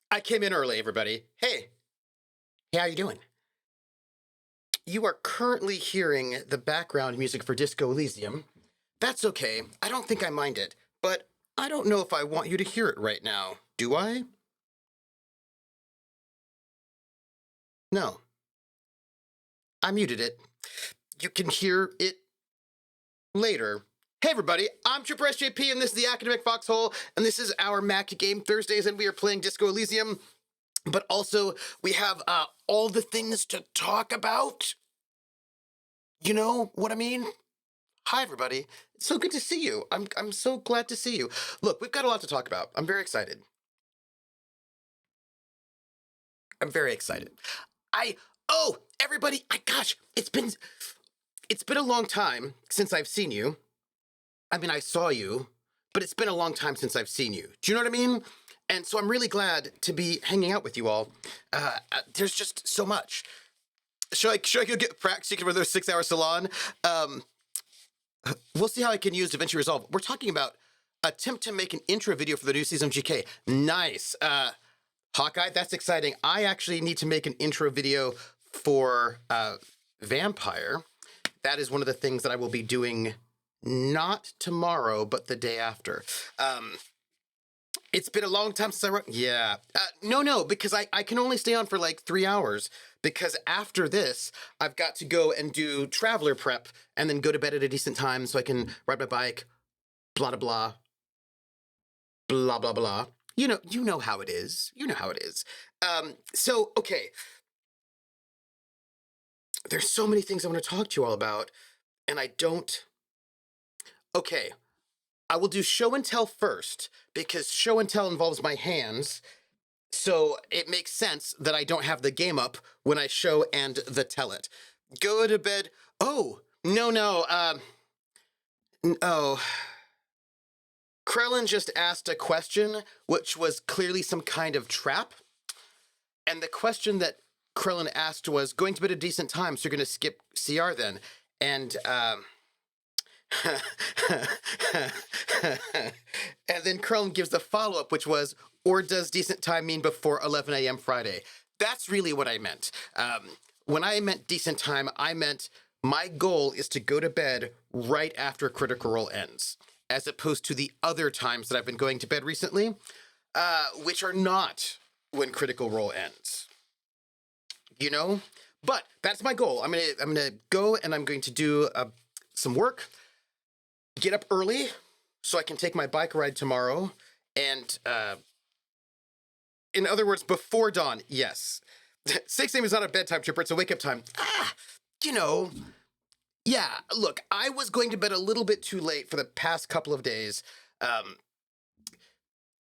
I came in early, everybody. Hey, how you doing? You are currently hearing the background music for Disco Elysium. That's okay. I don't think I mind it, but I don't know if I want you to hear it right now. Do I? No. I muted it. You can hear it later. Hey everybody, I'm Trooper SJP and this is the Academic Foxhole, and this is our Mac Game Thursdays, and we are playing Disco Elysium. But also, we have all the things to talk about. You know what I mean? Hi, everybody. It's so good to see you. I'm so glad to see you. Look, we've got a lot to talk about. I'm very excited. I'm very excited. Everybody, gosh, it's been a long time since I've seen you. I mean, I saw you, but it's been a long time since I've seen you. Do you know what I mean? And so I'm really glad to be hanging out with you all. There's just so much. Should I go get practicing for their 6-hour salon? We'll see how I can use DaVinci Resolve. We're talking about attempt to make an intro video for the new season of GK. Nice. Hawkeye, that's exciting. I actually need to make an intro video for Vampire. That is one of the things that I will be doing not tomorrow, but the day after. It's been a long time since I wrote. Yeah. No, because I can only stay on for like 3 hours because after this, I've got to go and do traveler prep and then go to bed at a decent time so I can ride my bike, blah, blah, blah, blah, blah, blah. You know how it is. You know how it is. Okay. There's so many things I want to talk to you all about, and I don't. Okay. I will do show and tell first because show and tell involves my hands. So it makes sense that I don't have the game up when I show and the tell it. Go to bed. Oh, no. Oh. Krellin just asked a question, which was clearly some kind of trap. And the question that Krellin asked was, going to bed at a decent time, so you're going to skip CR then. And, and then Krellin gives the follow-up, which was, or does decent time mean before 11 a.m. Friday? That's really what I meant. When I meant decent time, I meant my goal is to go to bed right after Critical Role ends, as opposed to the other times that I've been going to bed recently, which are not when Critical Role ends. You know? But that's my goal. I'm gonna go and I'm going to do some work, get up early so I can take my bike ride tomorrow, and in other words, before dawn, yes. 6 a.m. is not a bedtime, Tripper, it's a wake-up time. You know, yeah, look, I was going to bed a little bit too late for the past couple of days.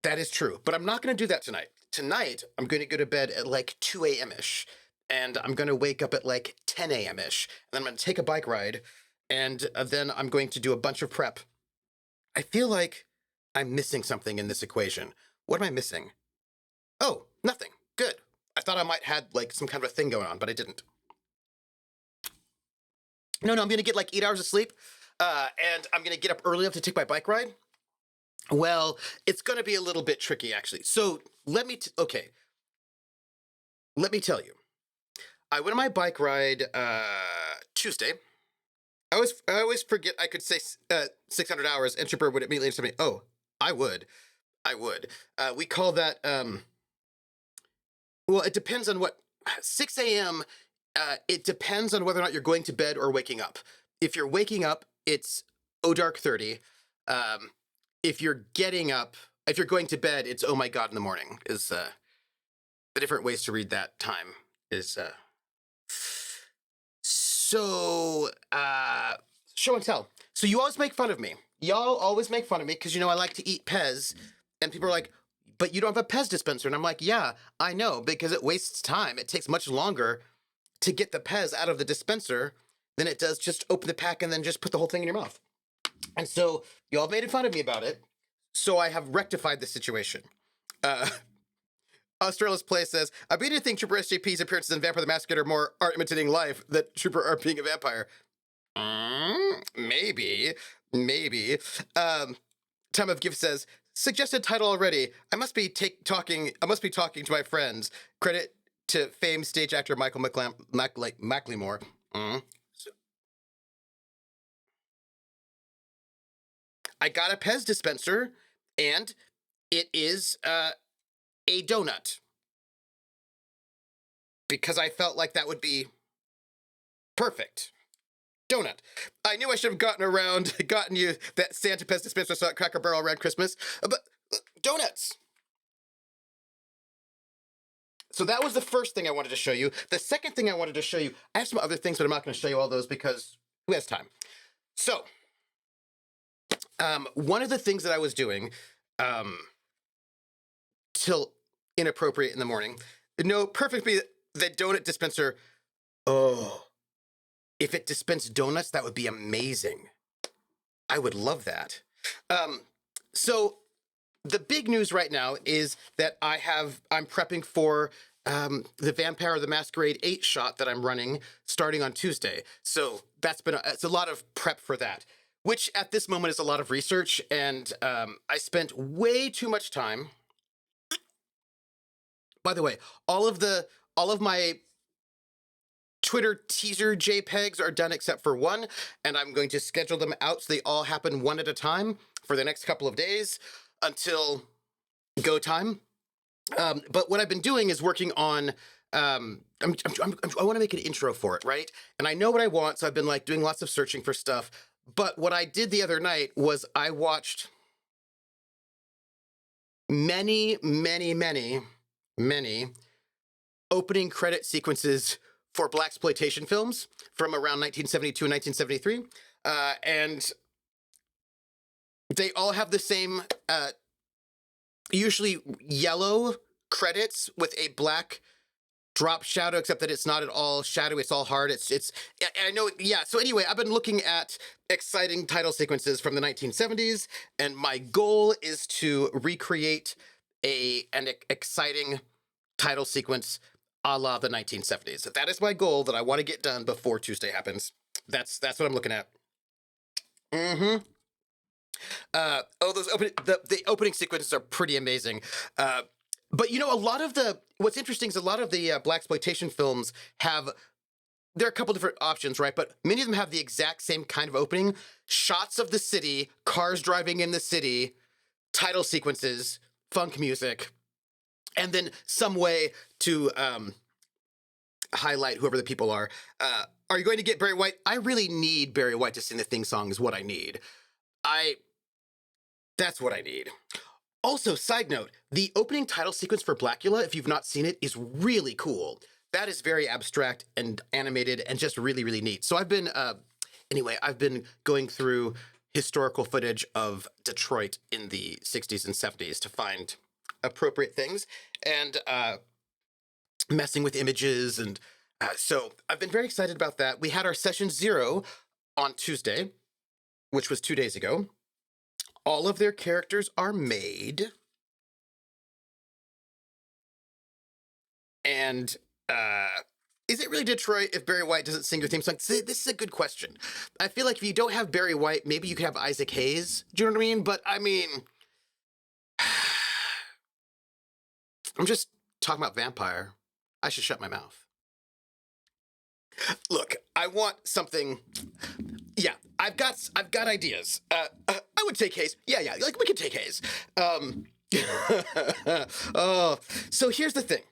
That is true, but I'm not going to do that tonight. Tonight, I'm going to go to bed at like 2 a.m.-ish, and I'm going to wake up at like 10 a.m.-ish, and then I'm going to take a bike ride, and then I'm going to do a bunch of prep. I feel like I'm missing something in this equation. What am I missing? Oh, nothing. Good. I thought I might had like some kind of a thing going on, but I didn't. No, I'm going to get like 8 hours of sleep, and I'm going to get up early enough to take my bike ride. Well, it's going to be a little bit tricky, actually. So let me tell you. I went on my bike ride Tuesday. I always forget I could say 600 hours, and Tripper would immediately answer me, oh, I would. We call that, well, it depends on what, 6 a.m., it depends on whether or not you're going to bed or waking up. If you're waking up, it's dark 30. If you're getting up, if you're going to bed, it's oh my god in the morning, is the different ways to read that time is, So, show and tell. So you always make fun of me. Y'all always make fun of me because, I like to eat Pez. And people are like, but you don't have a Pez dispenser. And I'm like, yeah, I know, because it wastes time. It takes much longer to get the Pez out of the dispenser than it does just open the pack and then just put the whole thing in your mouth. And so y'all made fun of me about it. So I have rectified the situation. Australia's Play says, I began to think Trooper SJP's appearances in Vampire the Masquerade are more art imitating life than Trooper art being a vampire. Maybe. Time of Gift says, Suggested title already. I must be talking. I must be talking to my friends. Credit to famed stage actor Michael Macklemore. Mm. I got a Pez dispenser, and it is a donut because I felt like that would be perfect. Donut. I knew I should have gotten you that Santa Pez dispenser so at Cracker Barrel around Christmas, but donuts. So that was the first thing I wanted to show you. The second thing I wanted to show you, I have some other things, but I'm not going to show you all those because who has time? So, one of the things that I was doing, till inappropriate in the morning, no, perfectly, the donut dispenser, oh, if it dispensed donuts, that would be amazing. I would love that. So the big news right now is that I'm prepping for the Vampire the Masquerade 8 shot that I'm running starting on Tuesday. So it's a lot of prep for that, which at this moment is a lot of research, and I spent way too much time. By the way, all of my Twitter teaser JPEGs are done except for one, and I'm going to schedule them out so they all happen one at a time for the next couple of days until go time. But what I've been doing is working on. I want to make an intro for it, right? And I know what I want, so I've been like doing lots of searching for stuff. But what I did the other night was I watched many, many, many, many opening credit sequences for blaxploitation films from around 1972 and 1973, and they all have the same, usually yellow credits with a black drop shadow, except that it's not at all shadowy, it's all hard. It's I know, yeah. So anyway, I've been looking at exciting title sequences from the 1970s, and my goal is to recreate an exciting title sequence a la the 1970s. So that is my goal that I want to get done before Tuesday happens. That's what I'm looking at. Mm-hmm. The opening sequences are pretty amazing. But you know, what's interesting is a lot of the blaxploitation films there are a couple different options, right? But many of them have the exact same kind of opening: shots of the city, cars driving in the city, title sequences, funk music, and then some way to highlight whoever the people are. Are you going to get Barry White? I really need Barry White to sing the theme song is what I need. That's what I need. Also, side note, the opening title sequence for Blackula, if you've not seen it, is really cool. That is very abstract and animated and just really, really neat. So I've been going through historical footage of Detroit in the 60s and 70s to find appropriate things, and messing with images. And so I've been very excited about that. We had our session 0 on Tuesday, which was 2 days ago. All of their characters are made. And is it really Detroit if Barry White doesn't sing your theme song? See, this is a good question. I feel like if you don't have Barry White, maybe you could have Isaac Hayes. Do you know what I mean? But I mean, I'm just talking about Vampire. I should shut my mouth. Look, I want something. Yeah, I've got ideas. I would take Hayes. Yeah, like we could take Hayes. Oh, so here's the thing.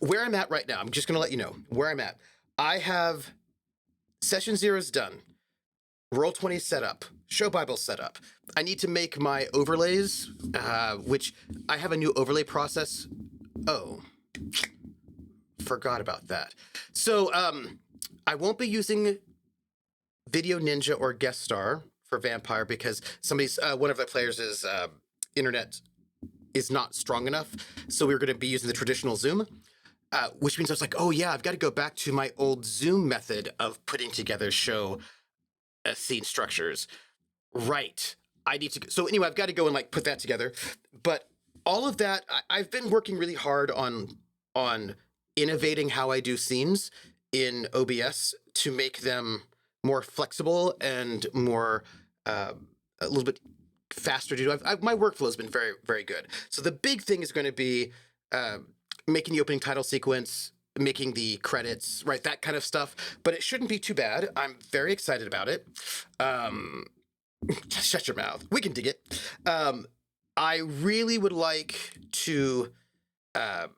Where I'm at right now, I'm just gonna let you know where I'm at. I have session 0's done. Roll20 set up. Show Bible set up. I need to make my overlays, which I have a new overlay process. Oh, forgot about that. So I won't be using Video Ninja or Guest Star for Vampire because one of the players' internet is not strong enough. So we're going to be using the traditional Zoom, which means I was like, oh yeah, I've got to go back to my old Zoom method of putting together show scene structures. Right. I need to. So anyway, I've got to go and like put that together. But all of that, I've been working really hard on innovating how I do scenes in OBS to make them more flexible and more a little bit faster to do. My workflow has been very, very good. So the big thing is going to be uh, making the opening title sequence, making the credits, right? That kind of stuff. But it shouldn't be too bad. I'm very excited about it. Um, Shut your mouth. We can dig it. I really would like to. Uh,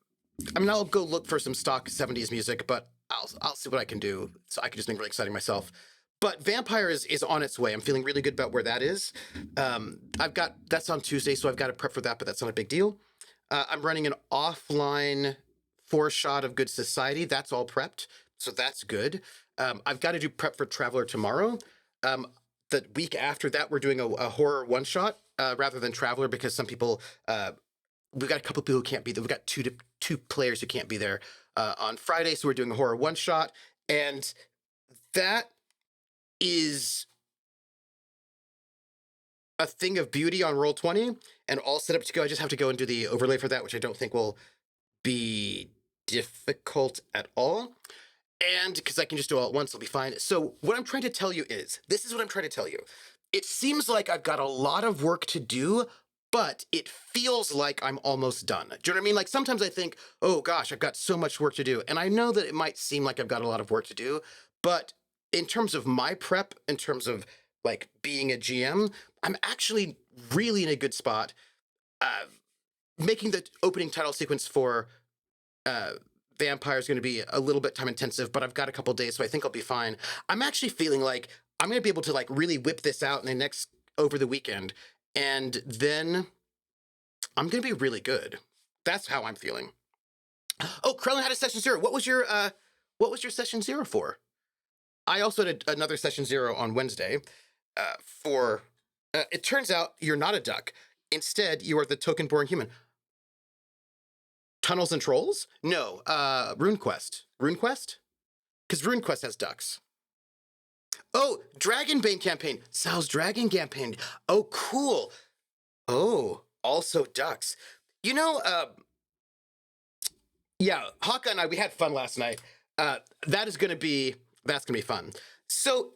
I mean, I'll go look for some stock '70s music, but I'll see what I can do. So I can just make really exciting myself. But Vampire is on its way. I'm feeling really good about where that is. I've got that's on Tuesday, so I've got to prep for that, but that's not a big deal. I'm running an offline four shot of Good Society. That's all prepped, so that's good. I've got to do prep for Traveler tomorrow. Um, the week after that, we're doing a horror one shot rather than Traveler because some people we've got a couple people who can't be there. We've got two players who can't be there on Friday, so we're doing a horror one shot, and that is a thing of beauty on Roll20 and all set up to go. I just have to go and do the overlay for that, which I don't think will be difficult at all. And because I can just do it all at once, it'll be fine. So what I'm trying to tell you is, this is what I'm trying to tell you. It seems like I've got a lot of work to do, but it feels like I'm almost done. Do you know what I mean? Like sometimes I think, oh gosh, I've got so much work to do. And I know that it might seem like I've got a lot of work to do, but in terms of my prep, in terms of like being a GM, I'm actually really in a good spot. Uh, Making the opening title sequence for Vampire is going to be a little bit time intensive, but I've got a couple days, so I think I'll be fine. I'm actually feeling like I'm going to be able to like really whip this out in the next over the weekend, and then I'm going to be really good. That's how I'm feeling. Oh, Krellin had a session zero. What was your session zero for? I also did another session zero on Wednesday. For it turns out you're not a duck. Instead, you are the token-born human. Tunnels and Trolls? No, RuneQuest. RuneQuest? Because RuneQuest has ducks. Oh, Dragonbane campaign. Sal's Dragon campaign. Oh, cool. Oh, also ducks. You know, yeah, Haka and I, we had fun last night. That's gonna be fun. So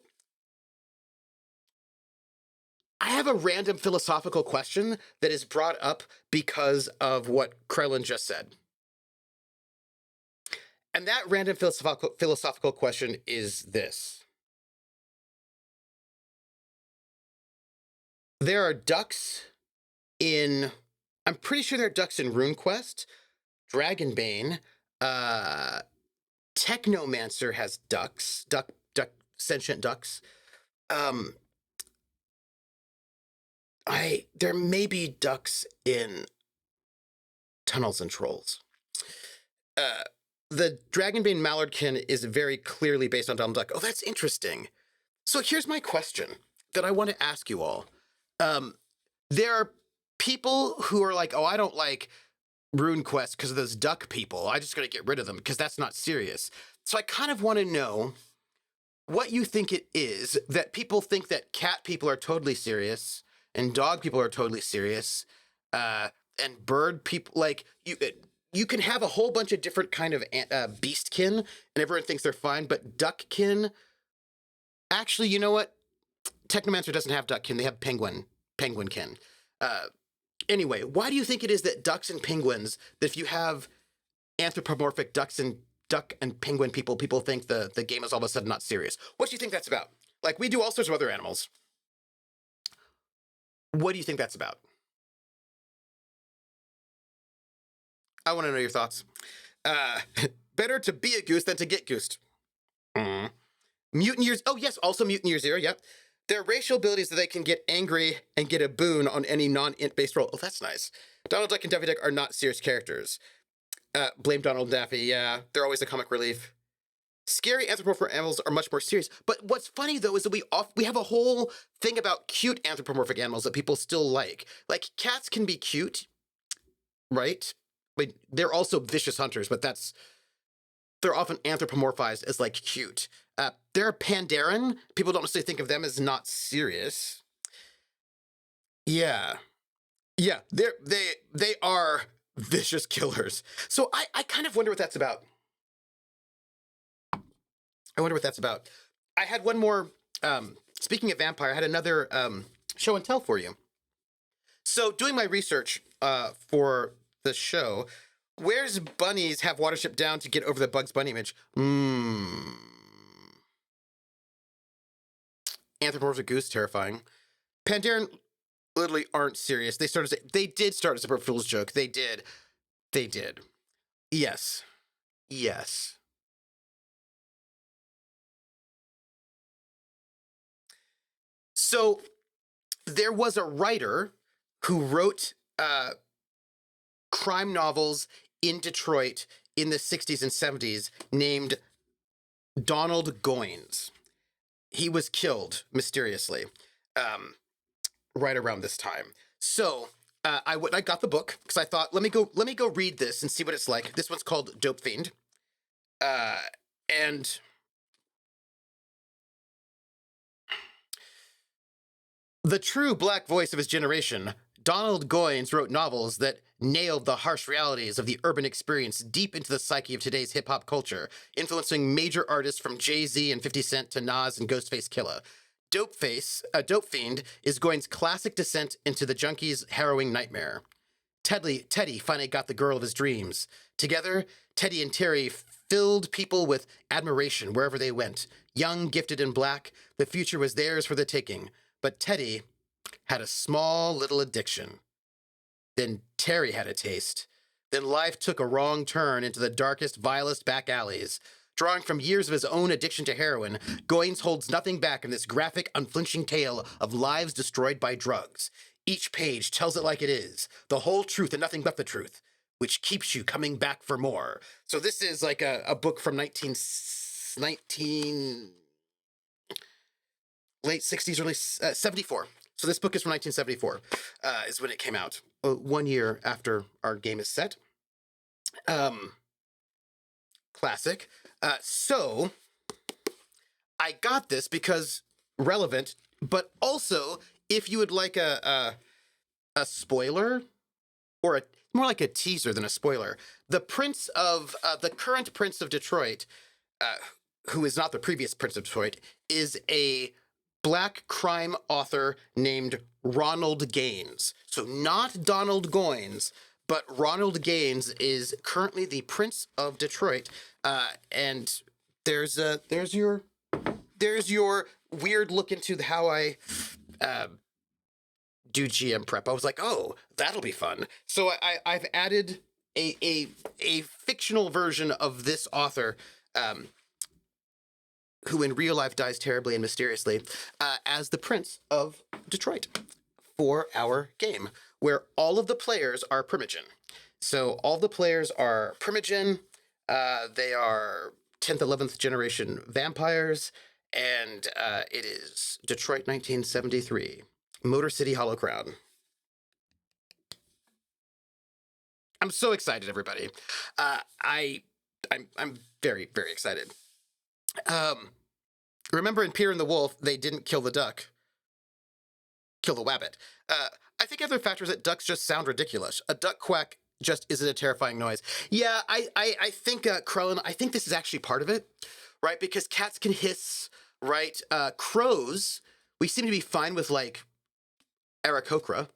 I have a random philosophical question that is brought up because of what Krellin just said. And that random philosophical question is this. There are ducks in, I'm pretty sure there are ducks in RuneQuest, Dragonbane, Technomancer has ducks, sentient ducks. There may be ducks in Tunnels and Trolls. The Dragonbane Mallardkin is very clearly based on Donald Duck. Oh, that's interesting. So here's my question that I want to ask you all. There are people who are like, oh, I don't like RuneQuest because of those duck people. I just got to get rid of them because that's not serious. So I kind of want to know what you think it is that people think that cat people are totally serious and dog people are totally serious, and bird people, like you can have a whole bunch of different kind of beastkin, and everyone thinks they're fine, but duckkin, actually, you know what? Technomancer doesn't have duckkin; they have penguinkin. Anyway, why do you think it is that ducks and penguins, that if you have anthropomorphic duck and penguin people think the game is all of a sudden not serious? What do you think that's about? Like, we do all sorts of other animals. What do you think that's about? I want to know your thoughts. Uh, Better to be a goose than to get goosed. Mm. Mutant Year. Oh, yes, also Mutant Year Zero. Yep. Their racial abilities that they can get angry and get a boon on any non-int based roll. Oh, that's nice. Donald Duck and Daffy Duck are not serious characters. Blame Donald and Daffy. Yeah, they're always a comic relief. Scary anthropomorphic animals are much more serious. But what's funny though is that we have a whole thing about cute anthropomorphic animals that people still like. Like cats can be cute, right? But they're also vicious hunters. But they're often anthropomorphized as like cute. They're Pandaren. People don't necessarily think of them as not serious. Yeah, yeah, they are vicious killers. So I kind of wonder what that's about. I wonder what that's about. I had one more. Speaking of vampire, I had another show and tell for you. So doing my research for the show, where's bunnies have Watership Down to get over the Bugs Bunny image? Anthropomorphic goose, terrifying. Pandaren literally aren't serious. They did start as a April Fool's joke. They did. They did. Yes. Yes. So there was a writer who wrote crime novels in Detroit in the 60s and 70s named Donald Goines. He was killed mysteriously right around this time. So I got the book because I thought let me go read this and see what it's like. This one's called Dope Fiend, and the true black voice of his generation, Donald Goines wrote novels that nailed the harsh realities of the urban experience deep into the psyche of today's hip hop culture, influencing major artists from Jay-Z and 50 Cent to Nas and Ghostface Killah. Dope Fiend is Goines' classic descent into the junkie's harrowing nightmare. Teddy finally got the girl of his dreams. Together, Teddy and Terry filled people with admiration wherever they went. Young, gifted, and black, the future was theirs for the taking. But Teddy had a small little addiction. Then Terry had a taste. Then life took a wrong turn into the darkest, vilest back alleys. Drawing from years of his own addiction to heroin, Goines holds nothing back in this graphic, unflinching tale of lives destroyed by drugs. Each page tells it like it is, the whole truth and nothing but the truth, which keeps you coming back for more. So this is like a book from 19 late 60s, early 74. So this book is from 1974, is when it came out, 1 year after our game is set. Classic. So I got this because relevant, but also if you would like a spoiler or more like a teaser than a spoiler, the current Prince of Detroit, who is not the previous Prince of Detroit, is a black crime author named Ronald Gaines. So not Donald Goines, but Ronald Gaines is currently the Prince of Detroit. And there's your weird look into how I do GM prep. I was like, oh, that'll be fun. So I've added a fictional version of this author, who in real life dies terribly and mysteriously, as the Prince of Detroit for our game, where all of the players are Primogen. So all the players are Primogen. They are 10th, 11th generation vampires, and it is Detroit 1973. Motor City Hollow Crown. I'm so excited, everybody. I'm very, very excited. Remember in Peter and the Wolf, they didn't kill the duck, kill the wabbit. I think other factors that ducks just sound ridiculous. A duck quack just isn't a terrifying noise. Yeah, I think, Krellin, I think this is actually part of it, right? Because cats can hiss, right? Crows, we seem to be fine with, like, Aarakocra.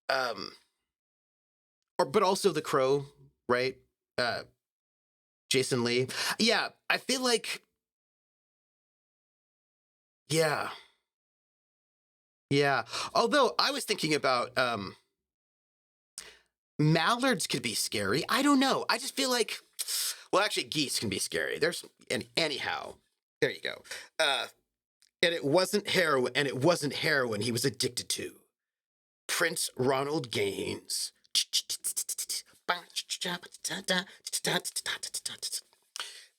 But also the crow, right? Jason Lee. Yeah, I feel like... Yeah. Yeah. Although I was thinking about mallards could be scary. I don't know. I just feel like, well, actually, geese can be scary. Anyhow, there you go. And it wasn't heroin he was addicted to. Prince Ronald Gaines.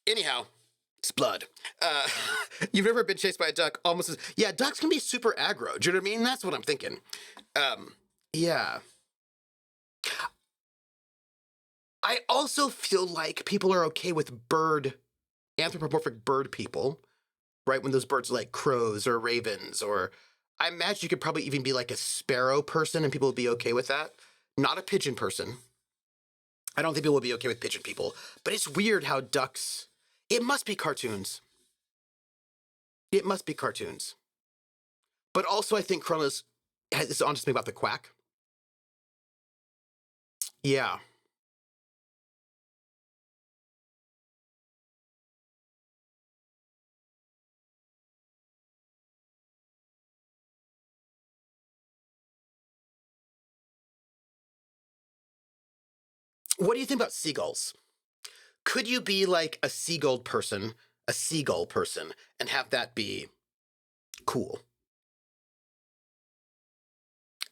Anyhow, it's blood. You've never been chased by a duck almost as... Yeah, ducks can be super aggro. Do you know what I mean? That's what I'm thinking. Yeah. I also feel like people are okay with anthropomorphic bird people, right? When those birds are like crows or ravens, or I imagine you could probably even be like a sparrow person and people would be okay with that. Not a pigeon person. I don't think people would be okay with pigeon people, but it's weird how ducks... It must be cartoons. It must be cartoons. But also I think Cronus is onto something about the quack. Yeah. What do you think about seagulls? Could you be like a seagull person, and have that be cool?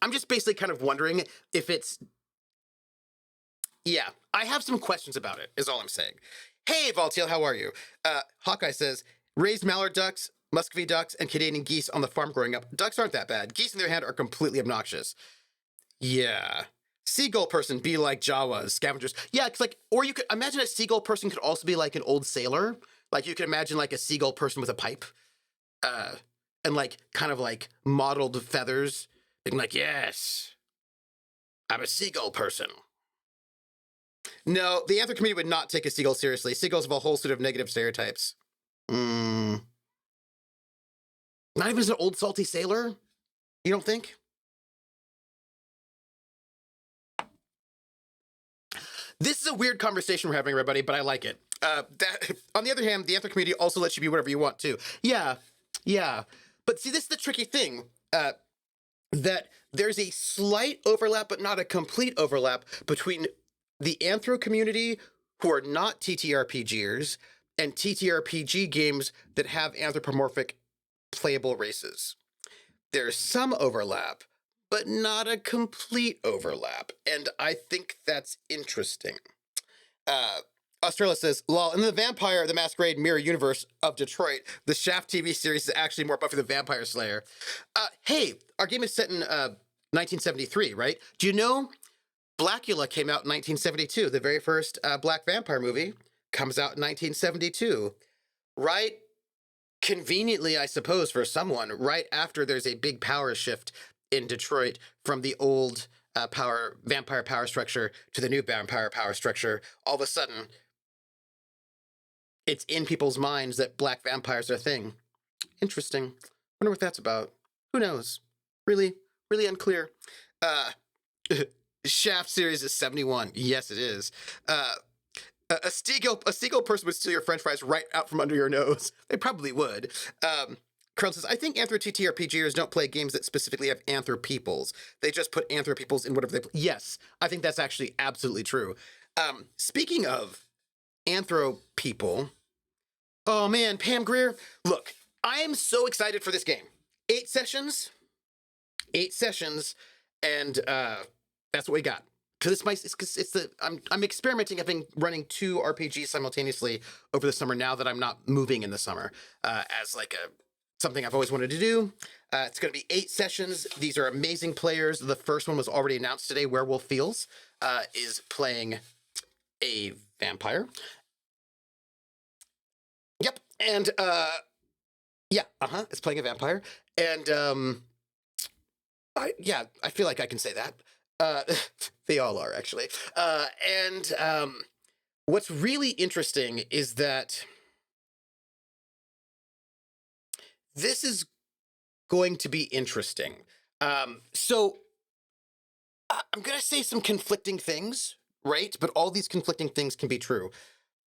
I'm just basically kind of wondering if it's yeah. I have some questions about it. Is all I'm saying. Hey, Valtiel, how are you? Hawkeye says raised mallard ducks, Muscovy ducks, and Canadian geese on the farm growing up. Ducks aren't that bad. Geese, on the other hand, are completely obnoxious. Yeah. Seagull person be like Jawas, scavengers. Yeah, it's like, or you could imagine a seagull person could also be like an old sailor. Like you could imagine like a seagull person with a pipe, uh, and like kind of like mottled feathers, being like, yes, I'm a seagull person. No, the anther community would not take a seagull seriously. Seagulls have a whole suite of negative stereotypes. Mm, not even as an old salty sailor. You don't think? This is a weird conversation we're having, everybody, but I like it. On the other hand, the anther community also lets you be whatever you want too. Yeah, yeah. But see, this is the tricky thing. That there's a slight overlap, but not a complete overlap between the anthro community who are not TTRPGers and TTRPG games that have anthropomorphic playable races. There's some overlap, but not a complete overlap. And I think that's interesting. Uh, Australia says, lol, in the Vampire the Masquerade mirror universe of Detroit, the Shaft TV series is actually more Buffy the Vampire Slayer. Hey, our game is set in 1973, right? Do you know Blackula came out in 1972? The very first Black Vampire movie comes out in 1972. Right? Conveniently, I suppose, for someone, right after there's a big power shift in Detroit from the old vampire power structure to the new vampire power structure, all of a sudden it's in people's minds that black vampires are a thing. Interesting. Wonder what that's about. Who knows? Really, really unclear. Uh, Shaft series is 71. Yes, it is. A seagull person would steal your French fries right out from under your nose. They probably would. Krell says, I think Anthro TTRPGers don't play games that specifically have Anthro peoples. They just put Anthro peoples in whatever they play. Yes, I think that's actually absolutely true. Speaking of Anthro people, oh man, Pam Greer, look, I am so excited for this game. 8 sessions, and that's what we got. Because I'm experimenting. I've been running 2 RPGs simultaneously over the summer now that I'm not moving in the summer, as like something I've always wanted to do. It's going to be 8 sessions. These are amazing players. The first one was already announced today. Werewolf Fields is playing a vampire. Yep, and yeah, it's playing a vampire, and I feel like I can say that. Uh, they all are actually. And what's really interesting is that this is going to be interesting. So I'm going to say some conflicting things, right? But all these conflicting things can be true.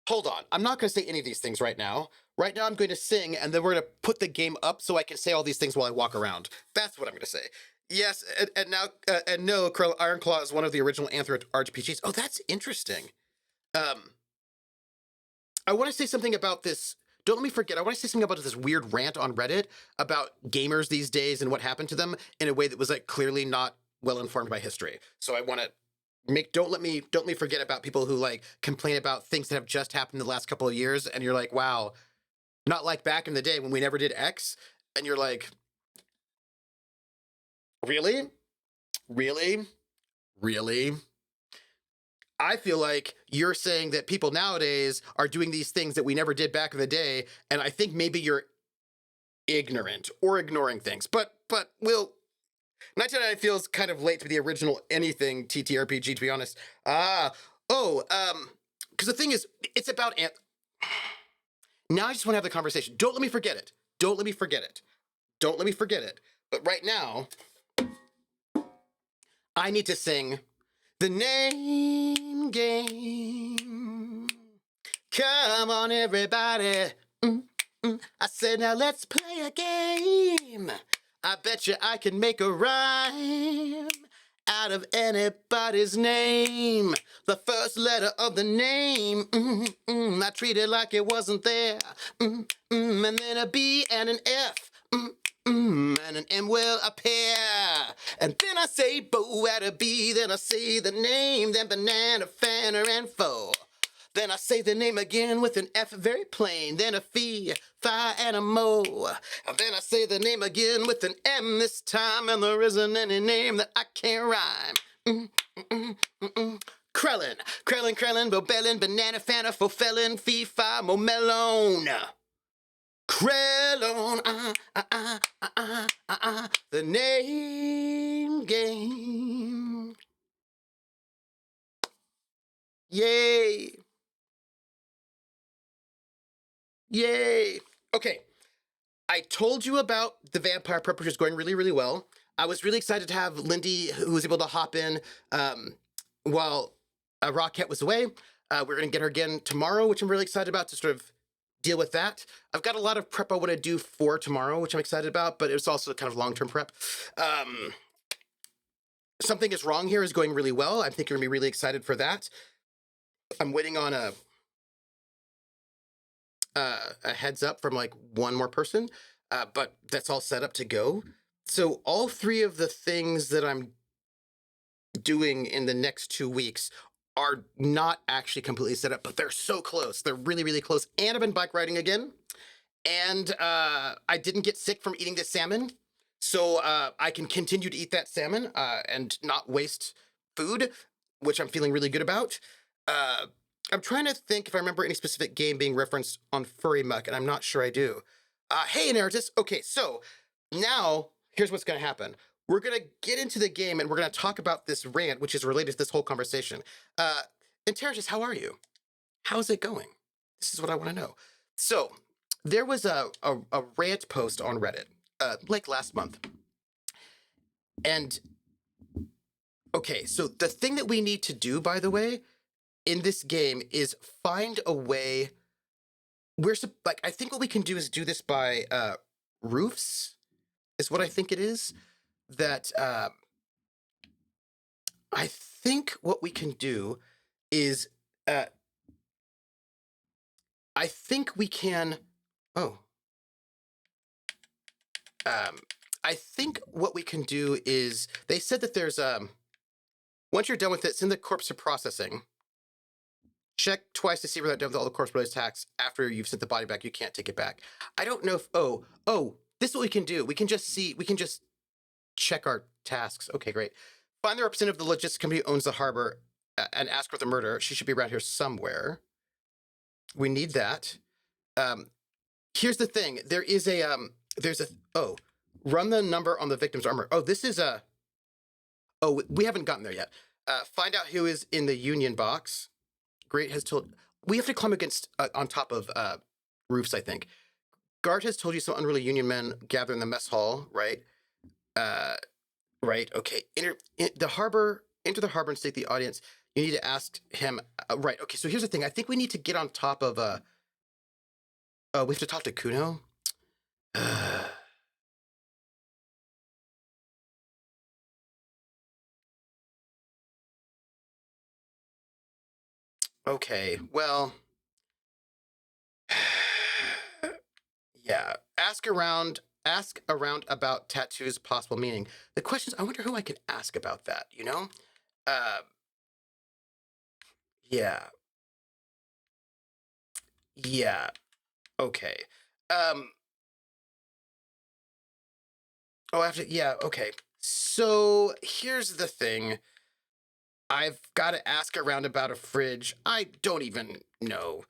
Hold on. I'm not going to say any of these things right now. Right now, I'm going to sing, and then we're going to put the game up so I can say all these things while I walk around. That's what I'm going to say. Yes, and now, and no, Ironclaw is one of the original Anthro RPGs. Oh, that's interesting. Um, I want to say something about this. Don't let me forget. I want to say something about this weird rant on Reddit about gamers these days and what happened to them in a way that was like clearly not well informed by history. So I want to don't let me forget about people who like complain about things that have just happened in the last couple of years, and you're like, wow, not like back in the day when we never did X, and you're like, really, really, really. I feel like you're saying that people nowadays are doing these things that we never did back in the day, and I think maybe you're ignorant or ignoring things. But we'll 1999 feels kind of late to the original anything TTRPG, to be honest. Because the thing is, it's about now I just want to have the conversation. Don't let me forget it. Don't let me forget it. Don't let me forget it. But right now, I need to sing The name game. Come on, everybody. I said, now let's play a game. I bet you I can make a rhyme out of anybody's name. The first letter of the name, I treat it like it wasn't there. And then a B and an F. And an M will appear. And then I say Bo at a B, then I say the name, then banana, fanner, and foe. Then I say the name again with an F very plain, then a fee, fi, and a mo. And then I say the name again with an M this time, and there isn't any name that I can't rhyme. Krellin, Krellin, Krellin, Bobellin, Banana, Fanta, Fofelin, Fee, Fi, Momelone. Krellon, the name game. Yay. Yay. Okay. I told you about the vampire prep, which is going really, really well. I was really excited to have Lindy, who was able to hop in while Rockette was away. We're going to get her again tomorrow, which I'm really excited about to sort of deal with that. I've got a lot of prep I want to do for tomorrow, which I'm excited about, but it's also kind of long-term prep. Something is Wrong Here is going really well. I think you're going to be really excited for that. I'm waiting on a heads up from like one more person, but that's all set up to go. So all three of the things that I'm doing in the next 2 weeks are not actually completely set up, but they're so close. They're really, really close. And I've been bike riding again. And I didn't get sick from eating the salmon. So I can continue to eat that salmon and not waste food, which I'm feeling really good about. I'm trying to think if I remember any specific game being referenced on Furry Muck, and I'm not sure I do. Hey, Inheritus. Okay, so now here's what's going to happen. We're going to get into the game, and we're going to talk about this rant, which is related to this whole conversation. Inheritus, how are you? How's it going? This is what I want to know. So there was a rant post on Reddit, like last month. And, okay, so the thing that we need to do, by the way, in this game is find a way. I think what we can do is do this by roofs, is what I think it is. That I think what we can do is I think we can. I think what we can do is they said that there's once you're done with it, send the corpse to processing. Check twice to see whether done with all the corpse-related tasks. After you've sent the body back, you can't take it back. I don't know if this is what we can do. We can just check our tasks. Okay, great. Find the representative of the logistics company who owns the harbor and ask for the murder. She should be around here somewhere. We need that. Here's the thing. There's run the number on the victim's armor. We haven't gotten there yet. Find out who is in the union box. Great has told we have to climb against on top of roofs, I think. Guard has told you some unruly union men gather in the mess hall, right? Right. Okay. Enter the harbor and state the audience. You need to ask him. Right. Okay. So here's the thing. I think we need to get on top of. We have to talk to Kuno. Okay. Well. Yeah. Ask around about tattoos' possible meaning. The questions. I wonder who I could ask about that. You know. Yeah. Yeah. Okay. Yeah, okay. So here's the thing. I've got to ask around about a fridge. I don't even know.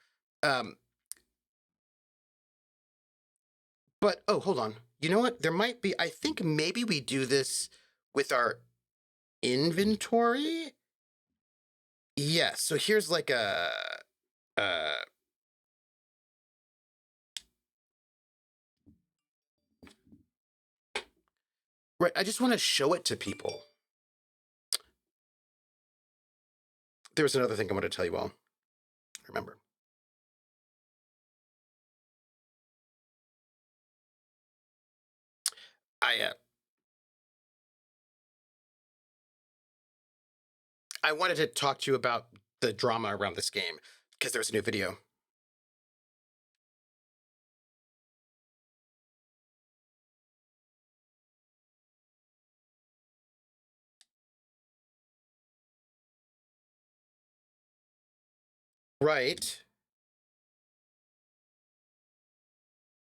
But hold on. You know what? There might be. I think maybe we do this with our inventory. Yeah. So here's like a. Right. I just want to show it to people. there's another thing I want to tell you all. Remember. I wanted to talk to you about the drama around this game because there's a new video. Right.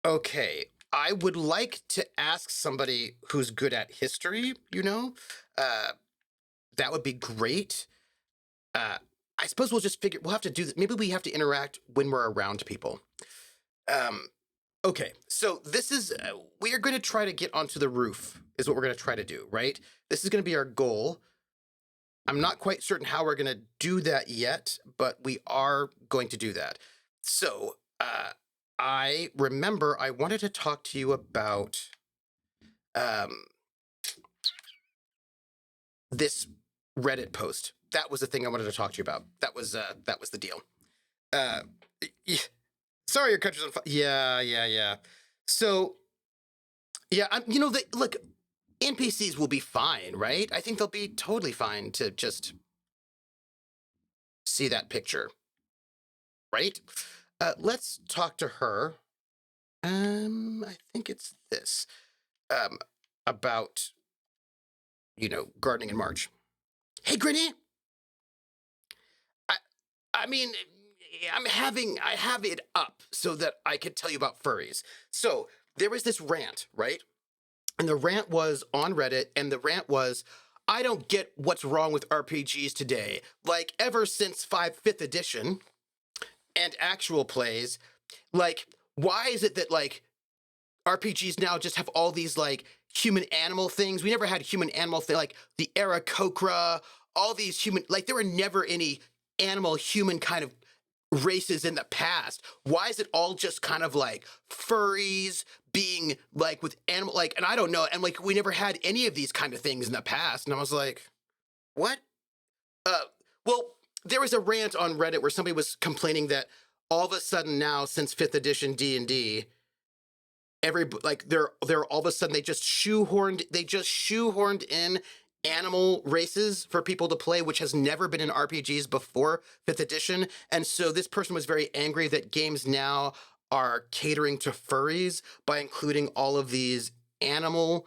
Okay. I would like to ask somebody who's good at history, you know? Uh, that would be great. Uh, I suppose we'll have to do this. Maybe we have to interact when we're around people. Um, okay. So this is, we are going to try to get onto the roof, is what we're going to try to do, right? This is going to be our goal. I'm not quite certain how we're going to do that yet, but we are going to do that. So, I remember I wanted to talk to you about um, this Reddit post. That was the thing I wanted to talk to you about. That was the deal. Uh, sorry, your country's on fire. Yeah. So, yeah, look, NPCs will be fine, right? I think they'll be totally fine to just see that picture, right? Let's talk to her. I think it's this. Um, about, gardening in March. Hey, Grinny. I, I mean, I have it up so that I could tell you about furries. So there was this rant, right? And the rant was on Reddit, and the rant was, I don't get what's wrong with RPGs today. Like, ever since 5th edition and actual plays, like, why is it that, like, RPGs now just have all these, like, human animal things? We never had human animal thing, like the Aarakocra, all these human, like, there were never any animal human kind of races in the past. Why is it all just kind of like furries being like with animal, like, and I don't know, and like we never had any of these kind of things in the past. And I was like, what? uh well, there was a rant on Reddit where somebody was complaining that all of a sudden now, since 5th edition D&D, they're all of a sudden they just shoehorned in animal races for people to play, which has never been in RPGs before 5th edition. And so this person was very angry that games now are catering to furries by including all of these animal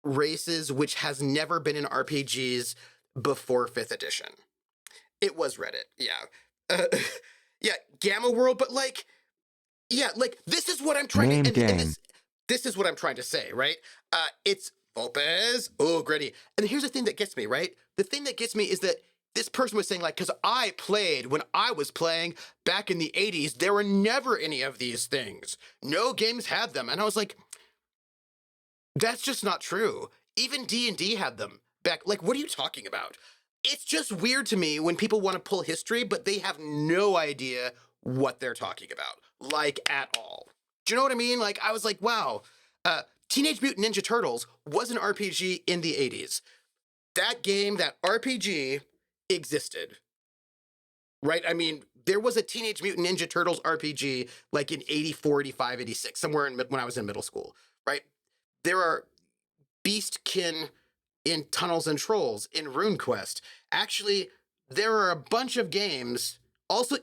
races, which has never been in RPGs before 5th edition. It was Reddit, yeah. Yeah, Gamma World, but like, yeah, like, this is what I'm trying Name to, and game. this is what I'm trying to say, right? It's Vulpes. Oh, gritty. And here's the thing that gets me, right? The thing that gets me is that this person was saying, like, because I played when I was playing back in the 80s, there were never any of these things. No games had them. And I was like, that's just not true. Even D&D had them back. Like, what are you talking about? It's just weird to me when people want to pull history, but they have no idea what they're talking about, like, at all. Do you know what I mean? Like, I was like, wow, Teenage Mutant Ninja Turtles was an RPG in the 80s. That game, that RPG existed, right? I mean, there was a Teenage Mutant Ninja Turtles RPG like in 84, 85, 86, somewhere when I was in middle school, right? There are Beastkin in Tunnels and Trolls, in RuneQuest. Actually, there are a bunch of games. Also,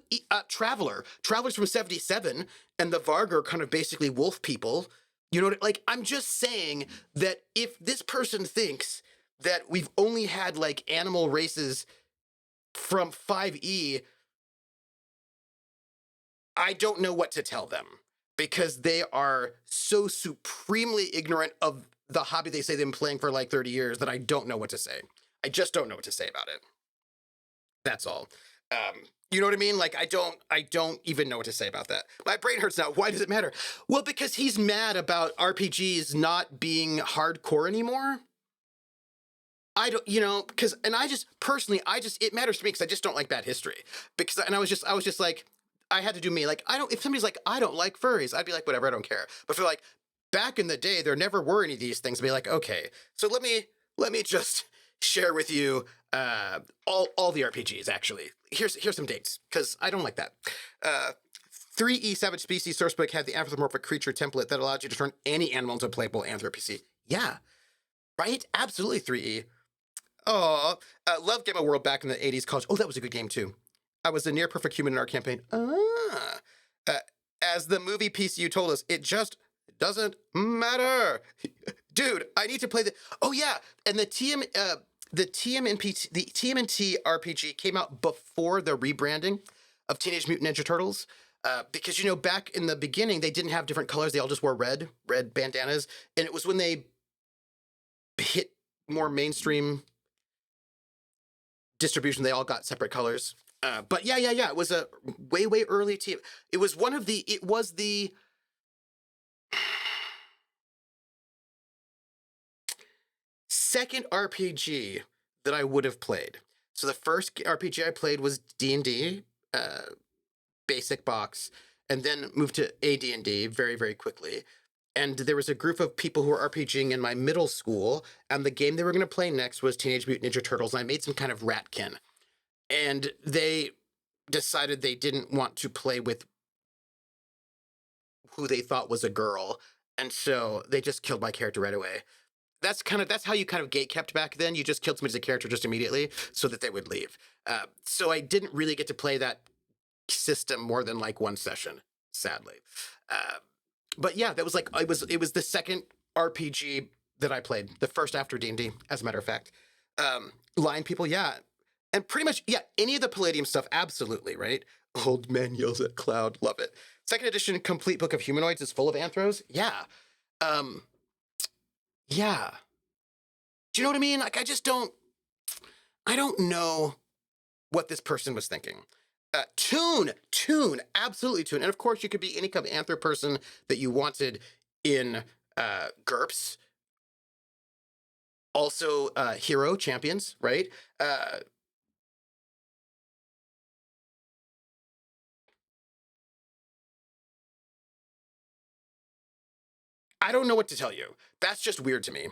Travelers from 77, and the Varg are kind of basically wolf people. You know, like, I'm just saying that if this person thinks that we've only had, like, animal races from 5e, I don't know what to tell them, because they are so supremely ignorant of the hobby they say they've been playing for like 30 years that I don't know what to say. I just don't know what to say about it. That's all. You know what I mean? Like, I don't even know what to say about that. My brain hurts now. Why does it matter? Well, because he's mad about RPGs not being hardcore anymore. I don't, because, and I just personally, it matters to me because I just don't like bad history. And I was just like, I had to do me. Like, if somebody's like, I don't like furries, I'd be like, whatever, I don't care. But for like, back in the day, there never were any of these things. I'd be like, okay, so let me just share with you All the RPGs actually. Here's some dates because I don't like that. Uh, 3E Savage Species Sourcebook had the anthropomorphic creature template that allowed you to turn any animal into a playable anthro-PC. Yeah, right? Absolutely 3E. Oh, love Gamma World back in the 80s college. Oh, that was a good game too. I was a near perfect human in our campaign. Uh, as the movie PCU told us, it just doesn't matter. Dude, I need to play the. Oh yeah, and the TMNT RPG came out before the rebranding of Teenage Mutant Ninja Turtles. Because back in the beginning, they didn't have different colors; they all just wore red bandanas, and it was when they hit more mainstream distribution, they all got separate colors. But yeah. It was a way early team. It was the second RPG that I would have played. So the first RPG I played was D&D, basic box, and then moved to AD&D very, very quickly. And there was a group of people who were RPGing in my middle school, and the game they were going to play next was Teenage Mutant Ninja Turtles, and I made some kind of ratkin. And they decided they didn't want to play with who they thought was a girl, and so they just killed my character right away. That's how you kind of gate kept back then. You just killed somebody as a character just immediately so that they would leave. So I didn't really get to play that system more than like one session, sadly. But yeah, that was like it was the second RPG that I played, the first after D&D, as a matter of fact. Lion People, yeah. And pretty much, yeah, any of the Palladium stuff, absolutely, right? Old man yells at cloud, love it. Second edition complete book of humanoids is full of anthros, yeah. Yeah. Do you know what I mean? Like, I don't know what this person was thinking. Tune, absolutely tune. And of course, you could be any kind of anthro person that you wanted in GURPS. Also, hero champions, right? I don't know what to tell you. That's just weird to me.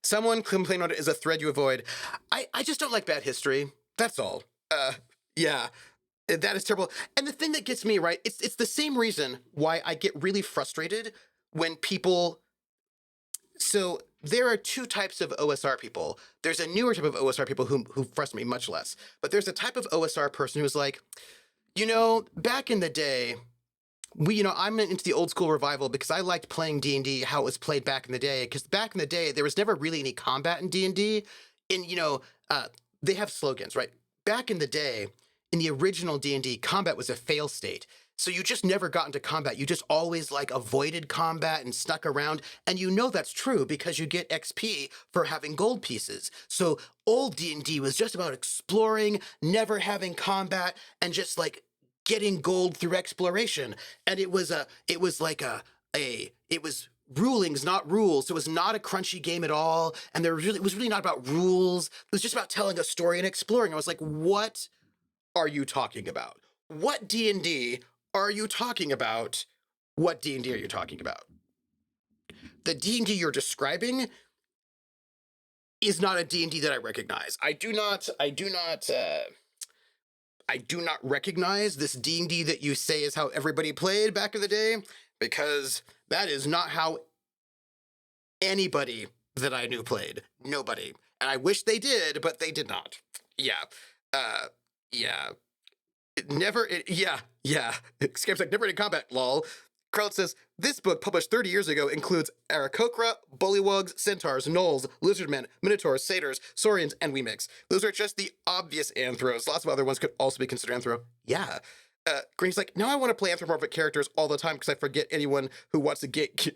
Someone complained on it as a thread you avoid. I just don't like bad history. That's all. Yeah. That is terrible. And the thing that gets me, right, it's the same reason why I get really frustrated when people. So there are two types of OSR people. There's a newer type of OSR people who frustrate me much less. But there's a type of OSR person who's like, back in the day, I'm into the old school revival because I liked playing D&D how it was played back in the day. Because back in the day, there was never really any combat in D&D. And they have slogans, right? Back in the day, in the original D&D, combat was a fail state. So you just never got into combat. You just always avoided combat and stuck around. And that's true because you get XP for having gold pieces. So old D&D was just about exploring, never having combat, and just getting gold through exploration. And it was rulings, not rules. So it was not a crunchy game at all. And it was really not about rules. It was just about telling a story and exploring. I was like, what are you talking about? What D&D are you talking about? What D&D are you talking about? The D&D you're describing is not a D&D that I recognize. I do not recognize this D&D that you say is how everybody played back in the day, because that is not how anybody that I knew played. Nobody. And I wish they did, but they did not. Yeah. Yeah. Scam's like, never in combat, lol. Krell says, this book, published 30 years ago, includes Aarakocra, Bullywugs, Centaurs, Gnolls, Lizardmen, Minotaurs, Satyrs, Saurians, and Weemix. Those are just the obvious anthros. Lots of other ones could also be considered anthro. Yeah. Green's like, now I want to play anthropomorphic characters all the time because I forget anyone who wants to gatekeep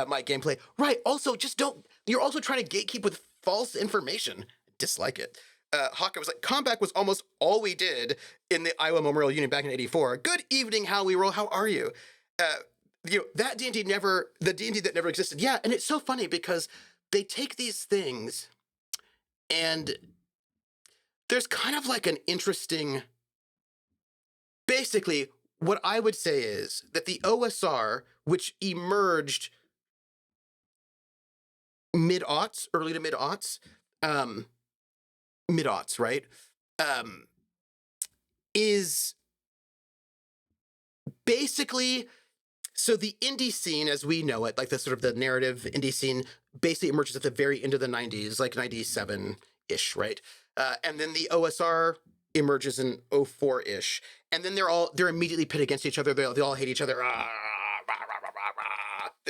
my gameplay. Right. Also, you're also trying to gatekeep with false information. Dislike it. Hawkeye was like, combat was almost all we did in the Iowa Memorial Union back in '84. Good evening, how we roll. How are you? That D&D the D&D that never existed. Yeah, and it's so funny because they take these things and there's kind of an interesting. Basically, what I would say is that the OSR, which emerged early to mid-aughts, um, mid-aughts, right? Um, is basically so the indie scene as we know it, like the sort of the narrative indie scene, basically emerges at the very end of the 90s, like 97-ish, right? And then the OSR emerges in 04-ish. And then they're immediately pit against each other. They all hate each other.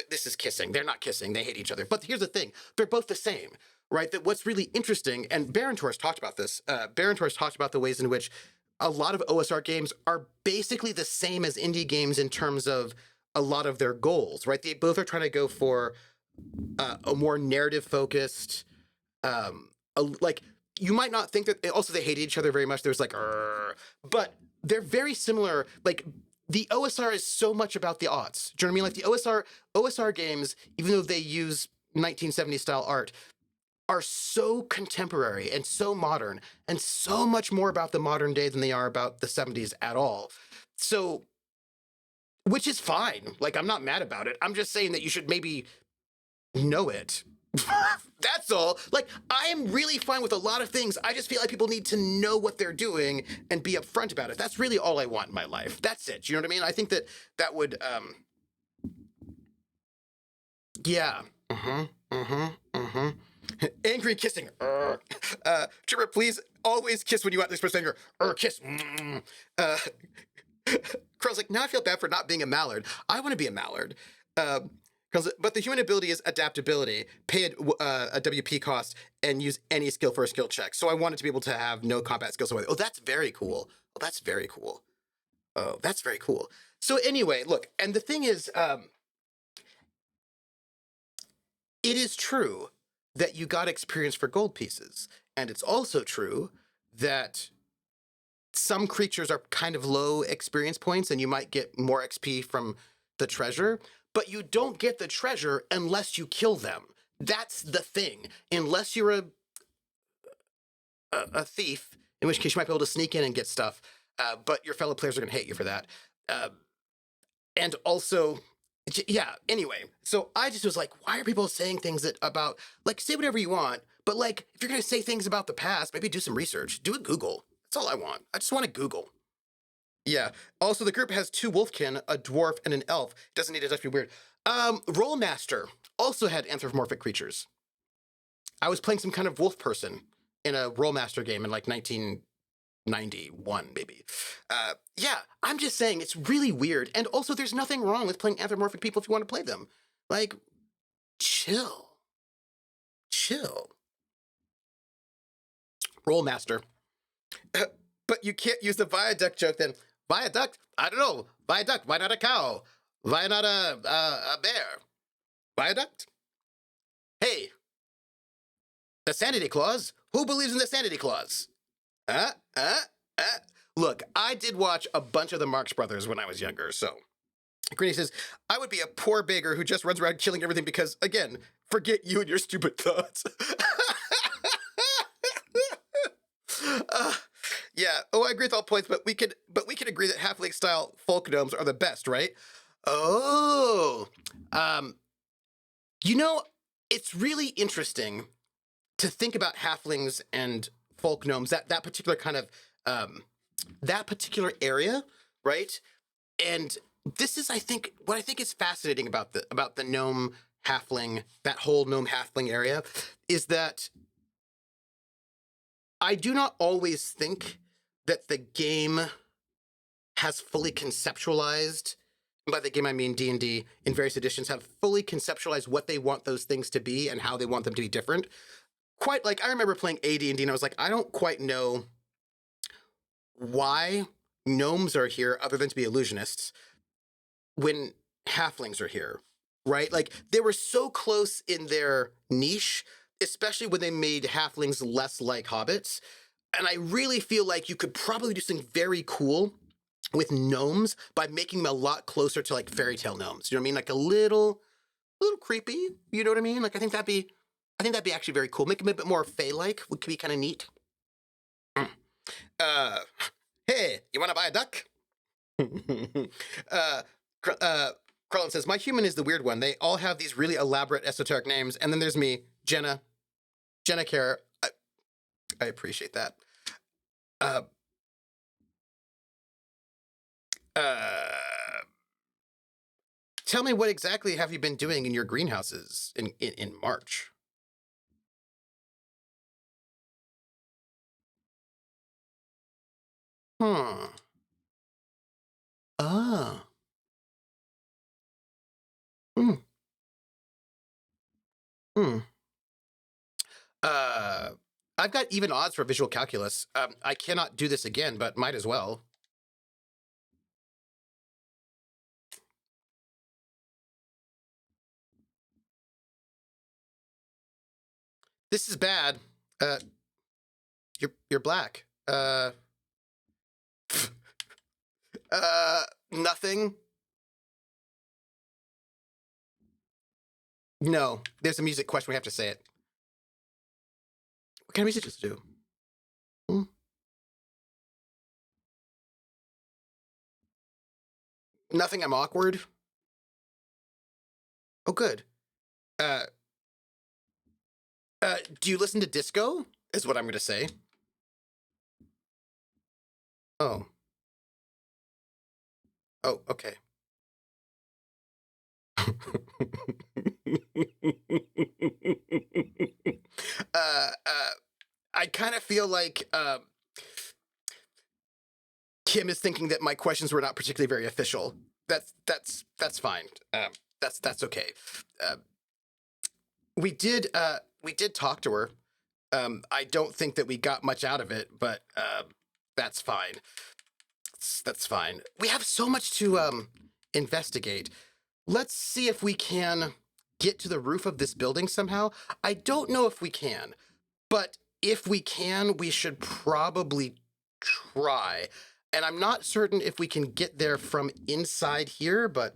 This is kissing. They're not kissing. They hate each other. But here's the thing. They're both the same, right? That what's really interesting, and Baron Torres talked about this. Baron Torres talked about the ways in which a lot of OSR games are basically the same as indie games in terms of a lot of their goals, right? They both are trying to go for a more narrative focused, like you might not think that. Also, they hate each other very much. There's like, but they're very similar. Like the OSR is so much about the aughts. Do you know what I mean? Like the OSR games, even though they use 1970s style art, are so contemporary and so modern and so much more about the modern day than they are about the 70s at all. So, which is fine. Like, I'm not mad about it. I'm just saying that you should maybe know it. That's all. Like, I am really fine with a lot of things. I just feel like people need to know what they're doing and be upfront about it. That's really all I want in my life. That's it. You know what I mean? I think that that would, yeah. Angry kissing. Tripper, please always kiss when you want to express anger. Kiss. Krell's like, now I feel bad for not being a mallard. I want to be a mallard. But the human ability is adaptability. Pay a WP cost and use any skill for a skill check. So I wanted to be able to have no combat skills. Oh, that's very cool. Oh, that's very cool. Oh, that's very cool. So anyway, look, and the thing is, it is true that you got experience for gold pieces. And it's also true that some creatures are kind of low experience points and you might get more XP from the treasure, but you don't get the treasure unless you kill them. That's the thing. Unless you're a thief, in which case you might be able to sneak in and get stuff, but your fellow players are going to hate you for that. And also, yeah, anyway, so I just was like, why are people saying things that about, like, say whatever you want, but like, if you're going to say things about the past, maybe do some research. Do a Google. That's all I want. I just want to Google. Yeah. Also, the group has 2 wolfkin, a dwarf, and an elf. Doesn't need to just be weird. Rollmaster also had anthropomorphic creatures. I was playing some kind of wolf person in a Rollmaster game in like 1991, maybe. Yeah, I'm just saying it's really weird. And also, there's nothing wrong with playing anthropomorphic people if you want to play them. Like, chill. Chill. Rollmaster. But you can't use the viaduct joke then. Viaduct? I don't know. Viaduct. Why not a cow? Why not a bear? Viaduct? Hey, the sanity clause? Who believes in the sanity clause? Look, I did watch a bunch of the Marx Brothers when I was younger, so. Greeny says, I would be a poor beggar who just runs around killing everything because, again, forget you and your stupid thoughts. Yeah. Oh, I agree with all points, but we could agree that halfling style folk gnomes are the best, right? Oh, you know, it's really interesting to think about halflings and folk gnomes. That particular kind of that particular area, right? And this is, I think, what I think is fascinating about the gnome halfling, that whole gnome halfling area, is that I do not always think that the game has fully conceptualized, and by the game I mean D&D in various editions, have fully conceptualized what they want those things to be and how they want them to be different. Quite like, I remember playing AD&D and I was like, I don't quite know why gnomes are here other than to be illusionists when halflings are here, right? Like, they were so close in their niche, especially when they made halflings less like hobbits. And I really feel like you could probably do something very cool with gnomes by making them a lot closer to like fairy tale gnomes. You know what I mean? Like a little creepy. You know what I mean? Like I think that'd be actually very cool. Make them a bit more fae-like. Would be kind of neat. Hey, you want to buy a duck? Carlin says, my human is the weird one. They all have these really elaborate esoteric names. And then there's me, Jenna Care. I appreciate that. Uh, uh, Tell me what exactly have you been doing in your greenhouses in March? Hmm. Ah. Hmm. Hmm. Uh, I've got even odds for visual calculus. I cannot do this again, but might as well. This is bad. Uh, you're black. Nothing. No, there's a music question. We have to say it. What kind of music does it do? Hmm? Nothing. I'm awkward. Oh, good. Uh, do you listen to disco? Is what I'm going to say. Oh. Oh, okay. uh, I kind of feel like Kim is thinking that my questions were not particularly very official. That's fine. That's okay. Uh, we did talk to her. I don't think that we got much out of it, but that's fine. That's fine. We have so much to investigate. Let's see if we can get to the roof of this building somehow. I don't know if we can, but if we can, we should probably try. And I'm not certain if we can get there from inside here, but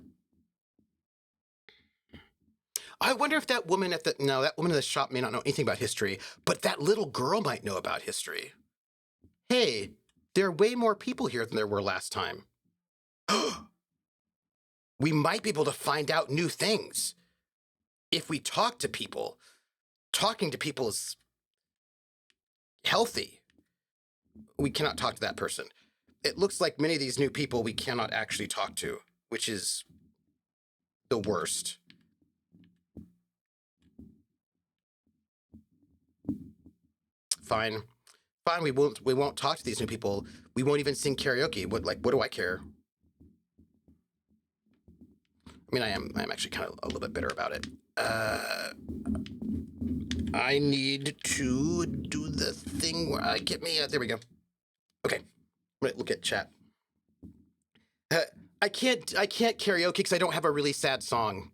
I wonder if that woman at the no, that woman in the shop may not know anything about history, but that little girl might know about history. Hey, there are way more people here than there were last time. We might be able to find out new things if we talk to people. Talking to people is healthy. We cannot talk to that person. It looks like many of these new people we cannot actually talk to, which is the worst. Fine. Fine, we won't talk to these new people. We won't even sing karaoke. What do I care? I mean I'm actually kind of a little bit bitter about it. I need to do the thing where I get me there we go. Okay. I'm gonna look at chat. Uh, I can't karaoke because I don't have a really sad song.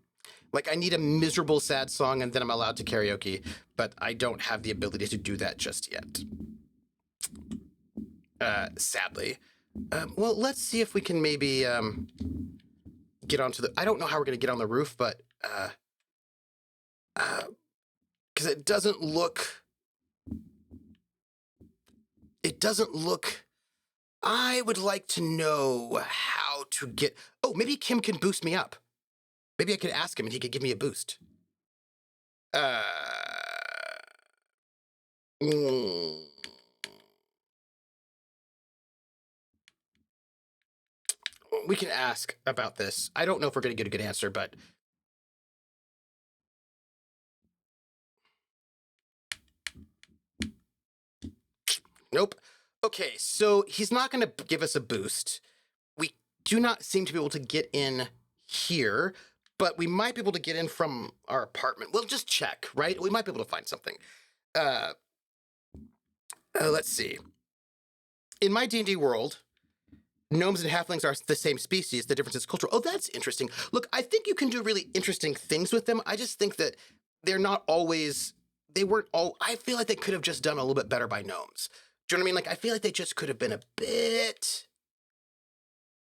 Like I need a miserable sad song and then I'm allowed to karaoke, but I don't have the ability to do that just yet. Sadly. Well, let's see if we can maybe get onto the. I don't know how we're gonna get on the roof, but because it doesn't look. It doesn't look. I would like to know how to get. Oh, maybe Kim can boost me up. Maybe I could ask him and he could give me a boost. Uh, mm, we can ask about this. I don't know if we're going to get a good answer, but nope. Okay, so he's not going to give us a boost. We do not seem to be able to get in here, but we might be able to get in from our apartment. We'll just check, right? We might be able to find something. Uh, let's see. In my D&D world, gnomes and halflings are the same species. The difference is cultural. Oh, that's interesting. Look, I think you can do really interesting things with them. I just think that they're not always. They weren't all. I feel like they could have just done a little bit better by gnomes. Do you know what I mean? Like I feel like they just could have been a bit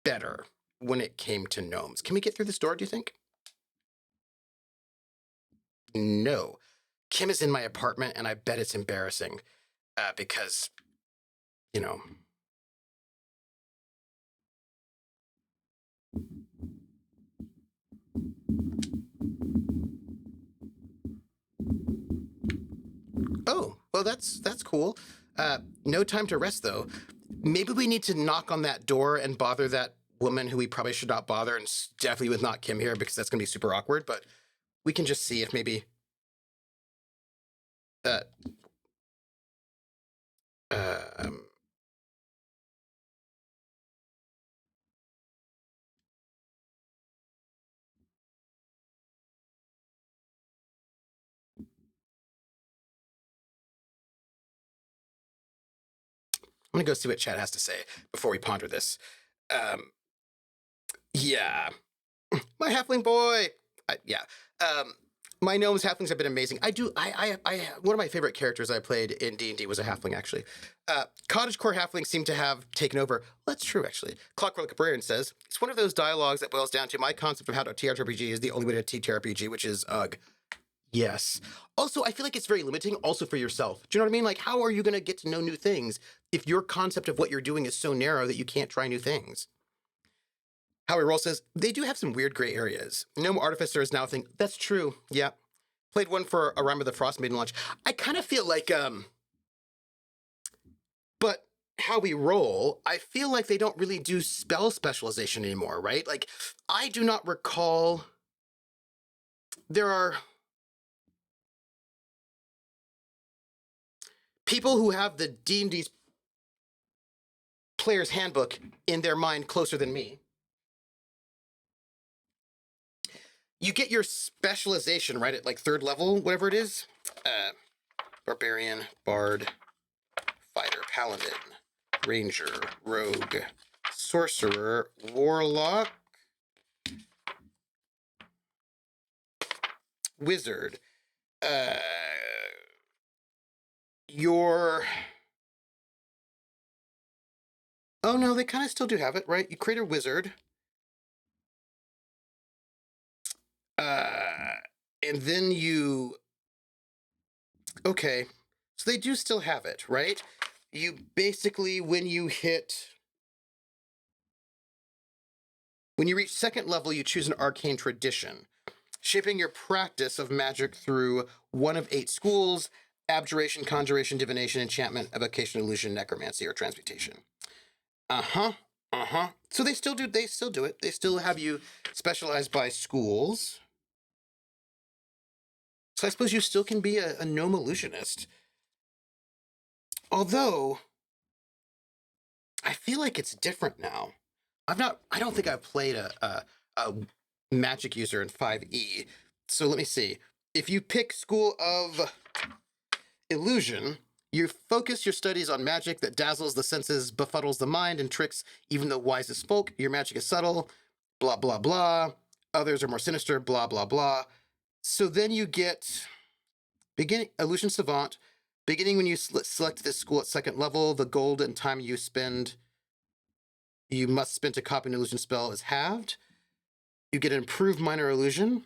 better when it came to gnomes. Can we get through this door? Do you think? No. Kim is in my apartment, and I bet it's embarrassing because you know. Oh, Well, that's cool. No time to rest though. Maybe we need to knock on that door and bother that woman who we probably should not bother, and definitely with not Kim here because that's going to be super awkward. But we can just see if maybe. Uh, um, I'm gonna go see what Chad has to say before we ponder this. Um, yeah, my halfling boy. Yeah. Um, my gnomes halflings have been amazing. One of my favorite characters I played in D&D was a halfling, actually. Cottagecore halflings seem to have taken over. Well, that's true, actually. Clockwork Librarian says, it's one of those dialogues that boils down to my concept of how to TRPG is the only way to TRPG, which is ugh. Yes. Also, I feel like it's very limiting also for yourself. Do you know what I mean? Like, how are you going to get to know new things if your concept of what you're doing is so narrow that you can't try new things? Howie Roll says, they do have some weird gray areas. Gnome Artificer is now a thing. That's true. Yeah. Played one for a Rime of the Frost Maiden launch. I kind of feel like, but how we roll, I feel like they don't really do spell specialization anymore, right? Like, I do not recall. There are people who have the D&D's player's handbook in their mind closer than me. You get your specialization, right, at like third level, whatever it is. Barbarian, Bard, Fighter, Paladin, Ranger, Rogue, Sorcerer, Warlock, Wizard. Your... Oh no, they kind of still do have it, right? You create a wizard. And then you... Okay, so they do still have it, right? You basically, when you reach second level, you choose an arcane tradition, shaping your practice of magic through one of 8 schools: abjuration, conjuration, divination, enchantment, evocation, illusion, necromancy, or transmutation. Uh-huh. Uh-huh. So they still do it. They still have you specialized by schools. So I suppose you still can be a gnome illusionist. Although I feel like it's different now. I don't think I've played a magic user in 5e. So let me see. If you pick School of Illusion, you focus your studies on magic that dazzles the senses, befuddles the mind, and tricks even the wisest folk. Your magic is subtle, blah, blah, blah. Others are more sinister, blah, blah, blah. So then you get beginning Illusion Savant. Beginning when you select this school at second level, the gold and time you must spend to copy an illusion spell is halved. You get an improved minor illusion,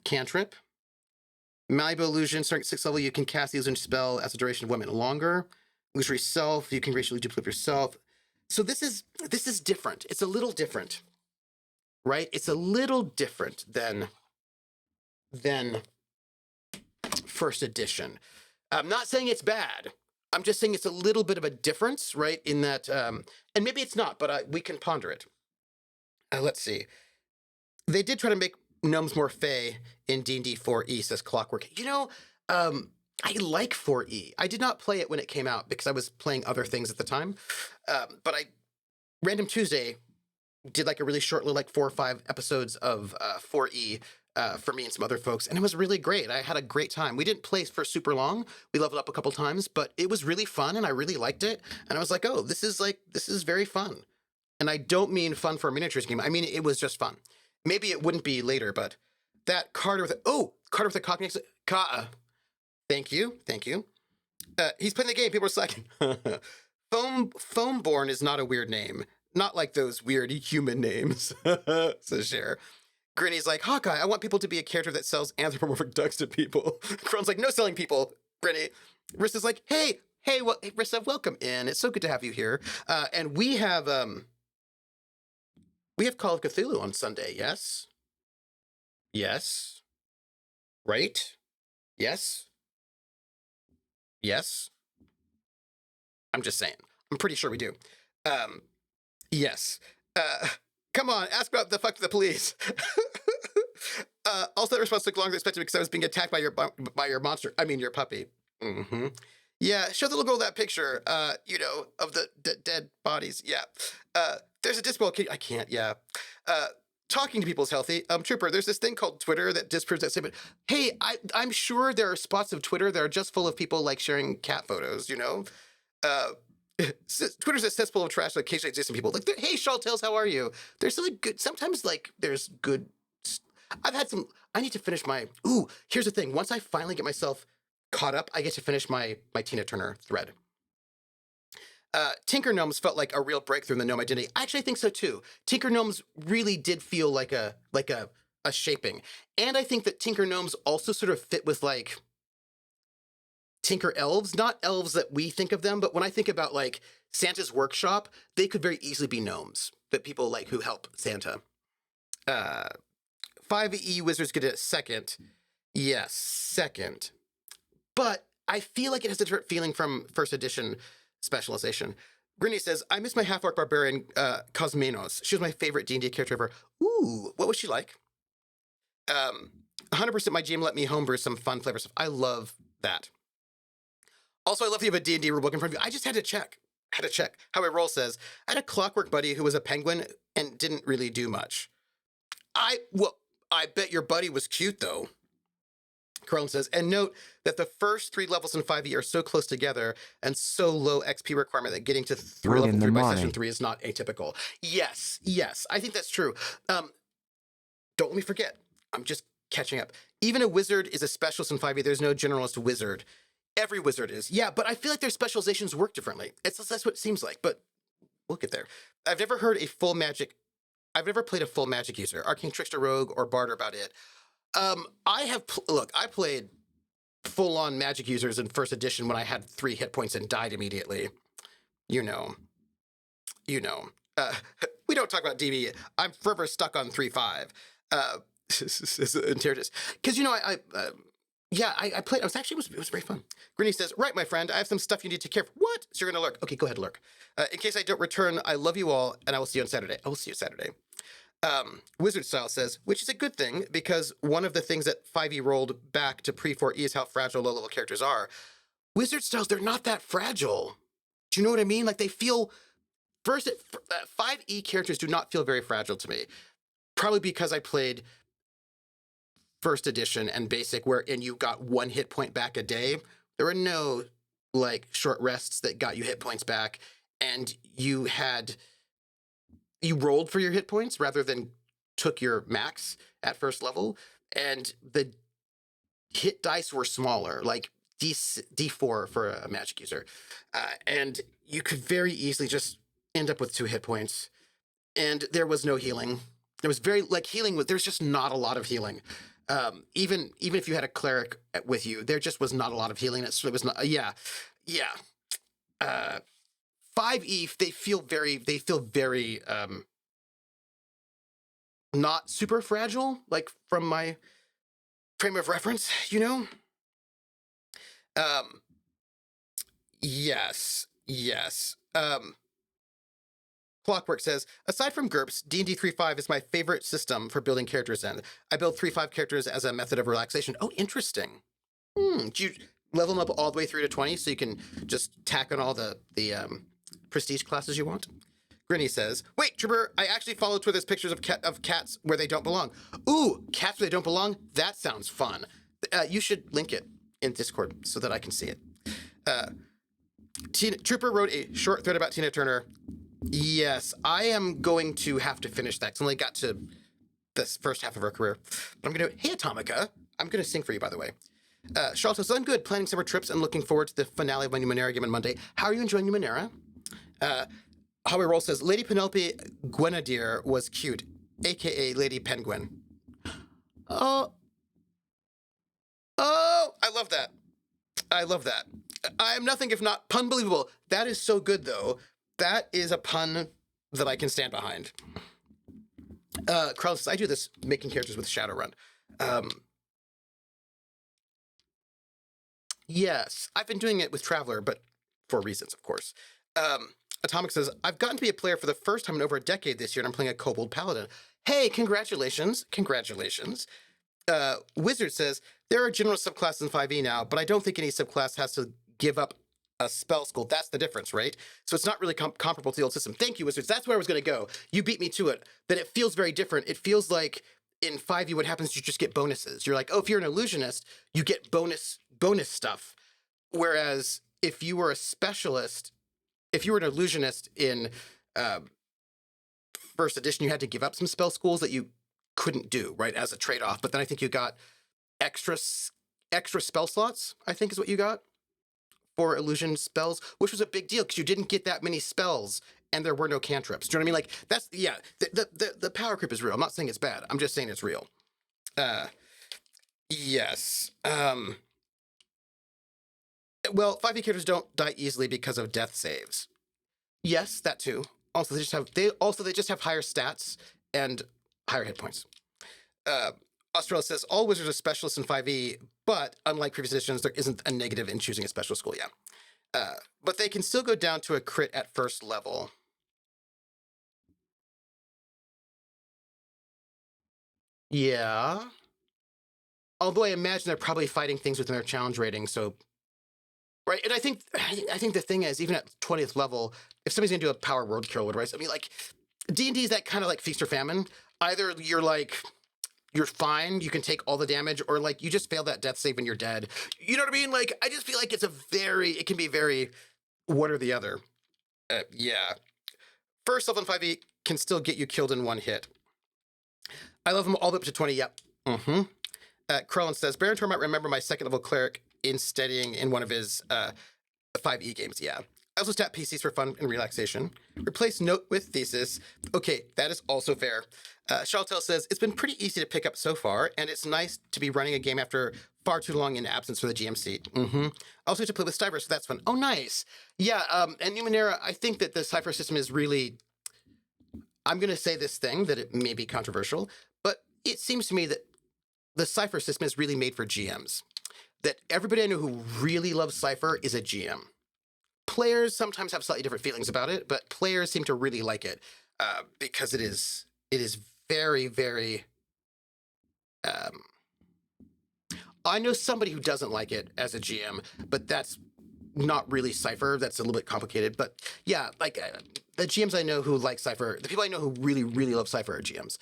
cantrip. Malleable illusion, starting at 6th level, you can cast the illusion spell as a duration of 1 minute longer. Illusory self, you can racially duplicate yourself. So this is different. It's a little different, right? It's a little different than first edition. I'm not saying it's bad. I'm just saying it's a little bit of a difference, right? In that, and maybe it's not, but we can ponder it. Let's see. They did try to make gnomes more fey in D&D 4e, says Clockwork. I like 4e. I did not play it when it came out because I was playing other things at the time. But Random Tuesday did like a really short, like 4 or 5 episodes of 4e for me and some other folks, and it was really great. I had a great time. We didn't play for super long. We leveled up a couple times, but it was really fun, and I really liked it. And I was like, oh, this is very fun. And I don't mean fun for a miniatures game. I mean, it was just fun. Maybe it wouldn't be later, but that Carter with a copy next to thank you. He's playing the game. People are slacking. Foamborn is not a weird name. Not like those weird human names, says Cher. Grinny's like, Hawkeye, I want people to be a character that sells anthropomorphic ducks to people. Crone's like, no selling people, Grinny. Rissa's like, hey, Rissa, welcome in. It's so good to have you here. And we have Call of Cthulhu on Sunday, yes? Yes. Right? Yes? Yes? I'm just saying. I'm pretty sure we do. Yes. Uh, Come on, ask about the fuck to the police. Also, that response took longer than expected because I was being attacked by your monster. I mean, your puppy. Mm-hmm. Yeah, show the little girl that picture. Of the dead bodies. Yeah. There's a dispo kid. I can't. Yeah. Talking to people is healthy. Trooper, there's this thing called Twitter that disproves that statement. Hey, I'm sure there are spots of Twitter that are just full of people like sharing cat photos. Uh, Twitter's a cesspool of trash that occasionally exists in people. Like, hey, Shawtails, how are you? There's something good. Sometimes, like, there's good. I've had some. I need to finish my. Ooh, here's the thing. Once I finally get myself caught up, I get to finish my Tina Turner thread. Tinker Gnomes felt like a real breakthrough in the gnome identity. I actually think so too. Tinker Gnomes really did feel like a shaping, and I think that Tinker Gnomes also sort of fit with like Tinker Elves, not elves that we think of them, but when I think about like Santa's workshop, they could very easily be gnomes that people like who help Santa. 5e Wizards get a second. Yes, second. But I feel like it has a different feeling from first edition specialization. Grinny says, I miss my half-orc barbarian, Cosmenos. She was my favorite D&D character ever. Ooh, what was she like? 100% my GM let me homebrew some fun flavor stuff. I love that. Also, I love that you have a D&D rulebook in front of you. I just had to check. How I roll says, I had a clockwork buddy who was a penguin and didn't really do much. I bet your buddy was cute, though. Carlin says, and note that the first 3 levels in 5e are so close together and so low XP requirement that getting to level 3 by session 3 is not atypical. Yes, I think that's true. Don't let me forget. I'm just catching up. Even a wizard is a specialist in 5e. There's no generalist wizard. Every wizard is. Yeah, but I feel like their specializations work differently. That's what it seems like, but we'll get there. I've never played a full magic user, Arcane Trickster Rogue or Bard, about it. I played full-on magic users in first edition when I had 3 hit points and died immediately. We don't talk about DB. I'm forever stuck on 3-5. Because I played. It was very fun. Grinny says, right, my friend, I have some stuff you need to care for. What? So you're gonna lurk. Okay, go ahead, lurk. In case I don't return, I love you all, and I will see you on Saturday. I will see you Saturday. Wizard Style says, which is a good thing, because one of the things that 5e rolled back to pre-4e is how fragile low-level characters are. Wizard Styles, they're not that fragile. Do you know what I mean? Like, they feel... 5e characters do not feel very fragile to me. Probably because I played first edition and basic, wherein you got 1 hit point back a day. There were no, like, short rests that got you hit points back, and you rolled for your hit points rather than took your max at first level, and the hit dice were smaller, like D4 for a magic user, and you could very easily just end up with 2 hit points, and there was no healing. There was there's just not a lot of healing. Even if you had a cleric with you, there just was not a lot of healing. It was not. 5e, they feel very not super fragile, like from my frame of reference, Yes. Clockwork says, aside from GURPS, D&D 3.5 is my favorite system for building characters in. I build 3.5 characters as a method of relaxation. Oh, interesting. Do you level them up all the way through to 20 so you can just tack on all the prestige classes you want? Grinny says, wait, Trooper, I actually followed Twitter's pictures of cats where they don't belong. Ooh, cats where they don't belong? That sounds fun. You should link it in Discord so that I can see it. Trooper wrote a short thread about Tina Turner. Yes, I am going to have to finish that. It's only got to this first half of her career. But I'm going to, hey, Atomica. I'm going to sing for you, by the way. Charlotte says, I'm good, planning summer trips and looking forward to the finale of my Numenera game on Monday. How are you enjoying Numenera? Howie Roll says, Lady Penelope Guinevere was cute, a.k.a. Lady Penguin. Oh, I love that. I am nothing if not pun-believable. That is so good, though. That is a pun that I can stand behind. Carl says, I do this making characters with Shadowrun. Yes, I've been doing it with Traveler, but for reasons, of course. Um, Atomic says, I've gotten to be a player for the first time in over a decade this year, and I'm playing a Kobold Paladin. Hey, congratulations. Congratulations. Wizard says, there are general subclasses in 5e now, but I don't think any subclass has to give up a spell school. That's the difference, right? So it's not really comparable to the old system. Thank you, Wizards. That's where I was going to go. You beat me to it. That it feels very different. It feels like in 5e, what happens is you just get bonuses. You're like, oh, if you're an illusionist, you get bonus stuff. Whereas if you were a specialist, if you were an illusionist in uh, first edition, you had to give up some spell schools that you couldn't do, right, as a trade-off. But then I think you got extra extra spell slots, I think is what you got for illusion spells, which was a big deal because you didn't get that many spells and there were no cantrips. Do you know what I mean? Like that's yeah, the power creep is real. I'm not saying it's bad. I'm just saying it's real. Uh yes. Well, 5e characters don't die easily because of death saves. Yes, that too. Also, they just have higher stats and higher hit points. Uh, Australia says all wizards are specialists in 5e, but unlike previous editions, there isn't a negative in choosing a special school. Yeah, but they can still go down to a crit at first level. Yeah. Although I imagine they're probably fighting things within their challenge rating, so right. And I think the thing is, even at 20th level, if somebody's gonna do a power world kill, right? I mean, like D&D is that kind of like feast or famine. Either you're like you're fine, you can take all the damage, or like you just fail that death save and you're dead. You know what I mean? Like I just feel like it can be very one or the other. Yeah. First level in 5e can still get you killed in one hit. I love them all the way up to 20. Yep. Mm-hmm. Krellin says, Baron might remember my second level cleric in studying in one of his 5e games. Yeah. I also stat PCs for fun and relaxation. Replace note with thesis. Okay, that is also fair. Charlotel says, it's been pretty easy to pick up so far, and it's nice to be running a game after far too long in absence for the GM seat. Mm-hmm. I also get to play with Cypher, so that's fun. Oh, nice. Yeah, and Numenera, I think that the Cypher system is really... I'm going to say this thing that it may be controversial, but it seems to me that the Cypher system is really made for GMs. That everybody I know who really loves Cypher is a GM. Players sometimes have slightly different feelings about it, but players seem to really like it because it is very, very. I know somebody who doesn't like it as a GM, but that's not really Cypher. That's a little bit complicated. But yeah, like the GMs I know who like Cypher, the people I know who really, really love Cypher are GMs,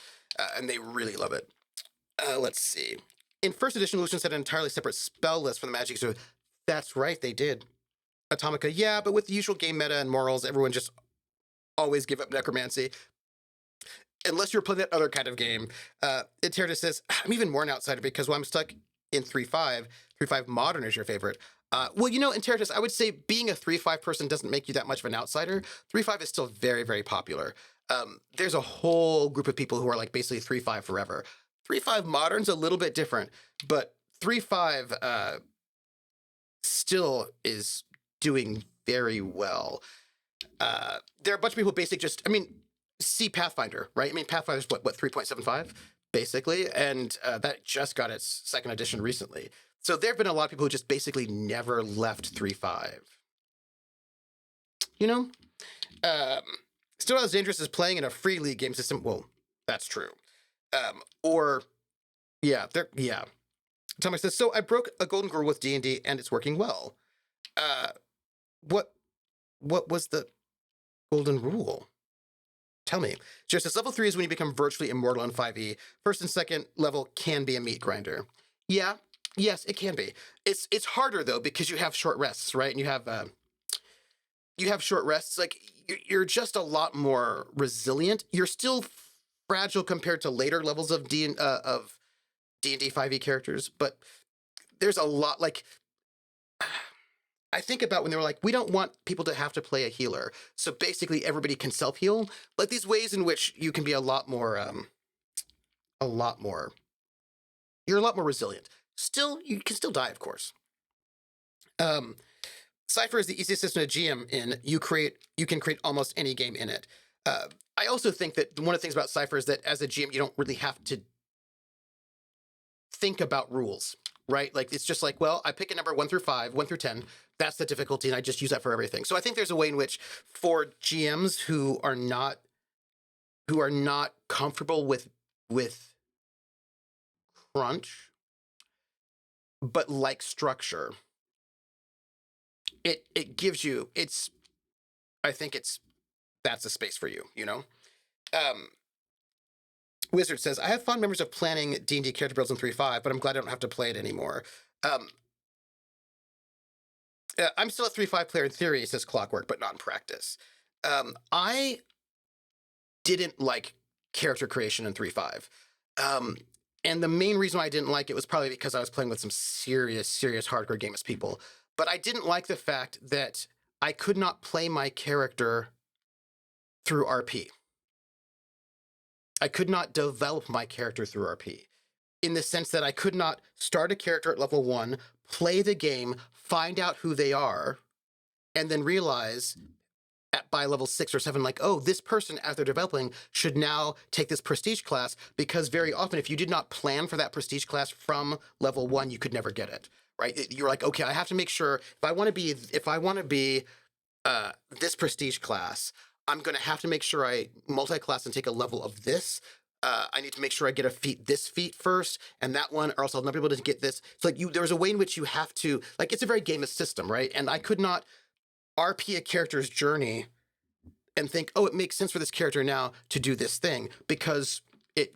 and they really love it. Let's see. In first edition, Lucians had an entirely separate spell list for the Magic. So that's right, they did. Atomica, yeah, but with the usual game meta and morals, everyone just always give up necromancy. Unless you're playing that other kind of game. Interta says, I'm even more an outsider because I'm stuck in 3.5. 3.5 Modern is your favorite. Well, you know, Intertus, I would say being a 3.5 person doesn't make you that much of an outsider. 3.5 is still very, very popular. There's a whole group of people who are like basically 3.5 forever. 3.5 Modern's a little bit different, but 3.5 still is doing very well. There are a bunch of people basically just, I mean, see Pathfinder, right? I mean, Pathfinder's what 3.75 basically, and that just got its second edition recently. So there have been a lot of people who just basically never left 3.5. You know, still not as dangerous as playing in a free league game system. Well, that's true. Or yeah. Thomas says, so I broke a golden rule with D&D and it's working well. What was the golden rule? Tell me. Just as level 3 is when you become virtually immortal in 5e. First and second level can be a meat grinder. Yeah, yes, it can be. It's harder though because you have short rests, right? And you have short rests. Like you're just a lot more resilient. You're still fragile compared to later levels of D&D 5e characters, but there's a lot like. I think about when they were like, we don't want people to have to play a healer. So basically everybody can self-heal. Like these ways in which you can be you're a lot more resilient. Still, you can still die, of course. Cypher is the easiest system to GM in. You can create almost any game in it. I also think that one of the things about Cypher is that as a GM, you don't really have to think about rules. right? Like it's just like, well, I pick a number 1 through 5, 1 through 10. That's the difficulty, and I just use that for everything. So I think there's a way in which, for GMs who are not comfortable with crunch, but like structure, it gives you I think that's a space for you, you know. Um, Wizard says, I have fond memories of planning D&D character builds in 3.5, but I'm glad I don't have to play it anymore. I'm still a 3.5 player in theory, says Clockwork, but not in practice. I didn't like character creation in 3.5. And the main reason why I didn't like it was probably because I was playing with some serious hardcore gamers people. But I didn't like the fact that I could not play my character through RP. I could not develop my character through RP, in the sense that I could not start a character at level 1, play the game, find out who they are, and then realize by level 6 or 7, like, oh, this person, as they're developing, should now take this prestige class, because very often, if you did not plan for that prestige class from level 1, you could never get it, right? You're like, okay, I have to make sure, if I want to be this prestige class, I'm going to have to make sure I multi-class and take a level of this. I need to make sure I get this feat first, and that one, or else I'll never be able to get this. So like there's a way in which you have to, like, it's a very gamist system, right? And I could not RP a character's journey and think, oh, it makes sense for this character now to do this thing, because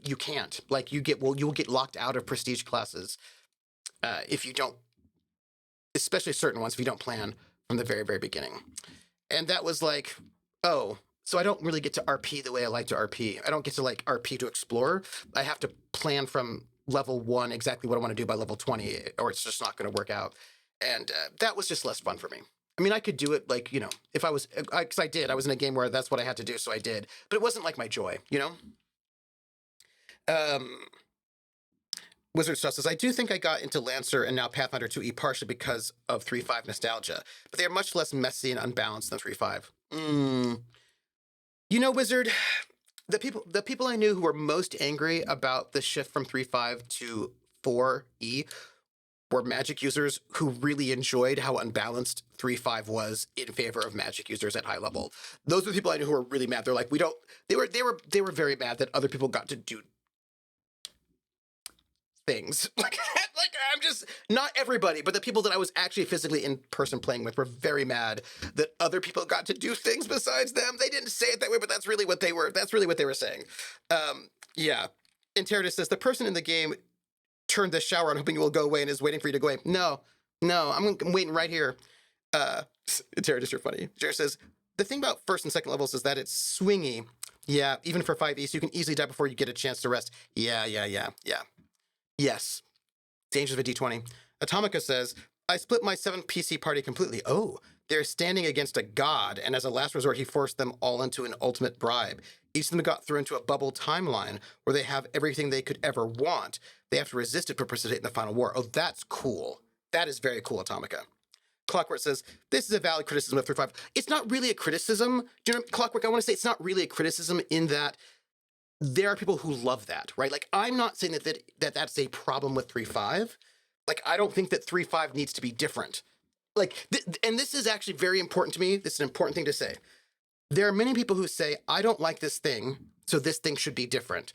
you can't. Like you will get locked out of prestige classes if you don't, especially certain ones, if you don't plan from the very, very beginning. And that was like, oh, so I don't really get to RP the way I like to RP. I don't get to like RP to explore. I have to plan from level 1 exactly what I want to do by level 20, or it's just not going to work out. And that was just less fun for me. I mean, I could do it, like, you know, if I was, because I was in a game where that's what I had to do, so I did. But it wasn't like my joy, you know? Wizard Stuff says, I do think I got into Lancer and now Pathfinder 2E partially because of 3.5 nostalgia, but they are much less messy and unbalanced than 3.5. You know, Wizard, the people I knew who were most angry about the shift from 3.5 to 4E were Magic users who really enjoyed how unbalanced 3.5 was in favor of Magic users at high level. Those were the people I knew who were really mad. They're like, they were very mad that other people got to do things like I'm just, not everybody, but the people that I was actually physically in person playing with were very mad that other people got to do things besides them. They didn't say it that way, but that's really what they were saying. Yeah. Interrotus says, the person in the game turned the shower on hoping it will go away and is waiting for you to go away. No, I'm waiting right here. Interrotus, you're funny. Jared says, the thing about first and second levels is that it's swingy. Yeah, even for 5e, so you can easily die before you get a chance to rest. Yeah. Yes. Dangers of a D20. Atomica says, I split my 7 PC party completely. Oh, they're standing against a god, and as a last resort, he forced them all into an ultimate bribe. Each of them got thrown into a bubble timeline where they have everything they could ever want. They have to resist it to participate in the final war. Oh, that's cool. That is very cool, Atomica. Clockwork says, this is a valid criticism of 3.5. It's not really a criticism. Do you know, Clockwork, I want to say it's not really a criticism in that there are people who love that, right? Like, I'm not saying that's a problem with 3.5. Like, I don't think that 3.5 needs to be different. Like, and this is actually very important to me. This is an important thing to say. There are many people who say, I don't like this thing, so this thing should be different.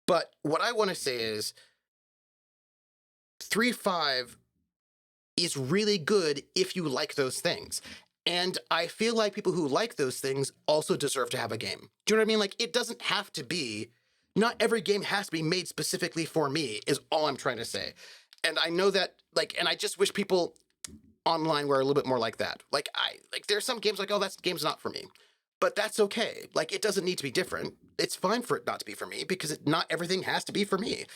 But what I want to say is 3.5 is really good if you like those things. And I feel like people who like those things also deserve to have a game. Do you know what I mean? Like, it doesn't have to be, not every game has to be made specifically for me, is all I'm trying to say. And I know that, like, and I just wish people online were a little bit more like that. Like, there's some games like, oh, that game's not for me. But that's okay. Like, it doesn't need to be different. It's fine for it not to be for me, because not everything has to be for me.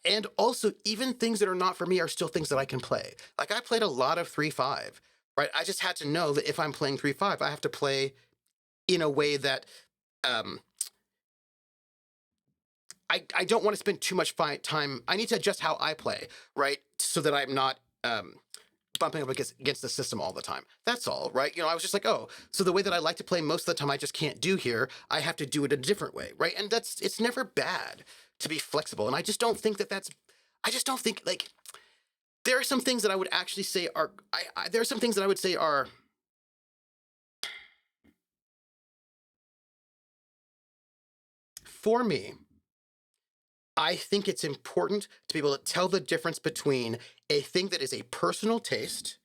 And also, even things that are not for me are still things that I can play. Like, I played a lot of 3.5. Right, I just had to know that if I'm playing 3.5, I have to play in a way that I don't want to spend too much time. I need to adjust how I play, right, so that I'm not bumping up against the system all the time. That's all, right? You know, I was just like, oh, so the way that I like to play most of the time, I just can't do here. I have to do it a different way, right? And it's never bad to be flexible. And I just don't think like, there are some things that I would actually say are there are some things that I would say are for me. I think it's important to be able to tell the difference between a thing that is a personal taste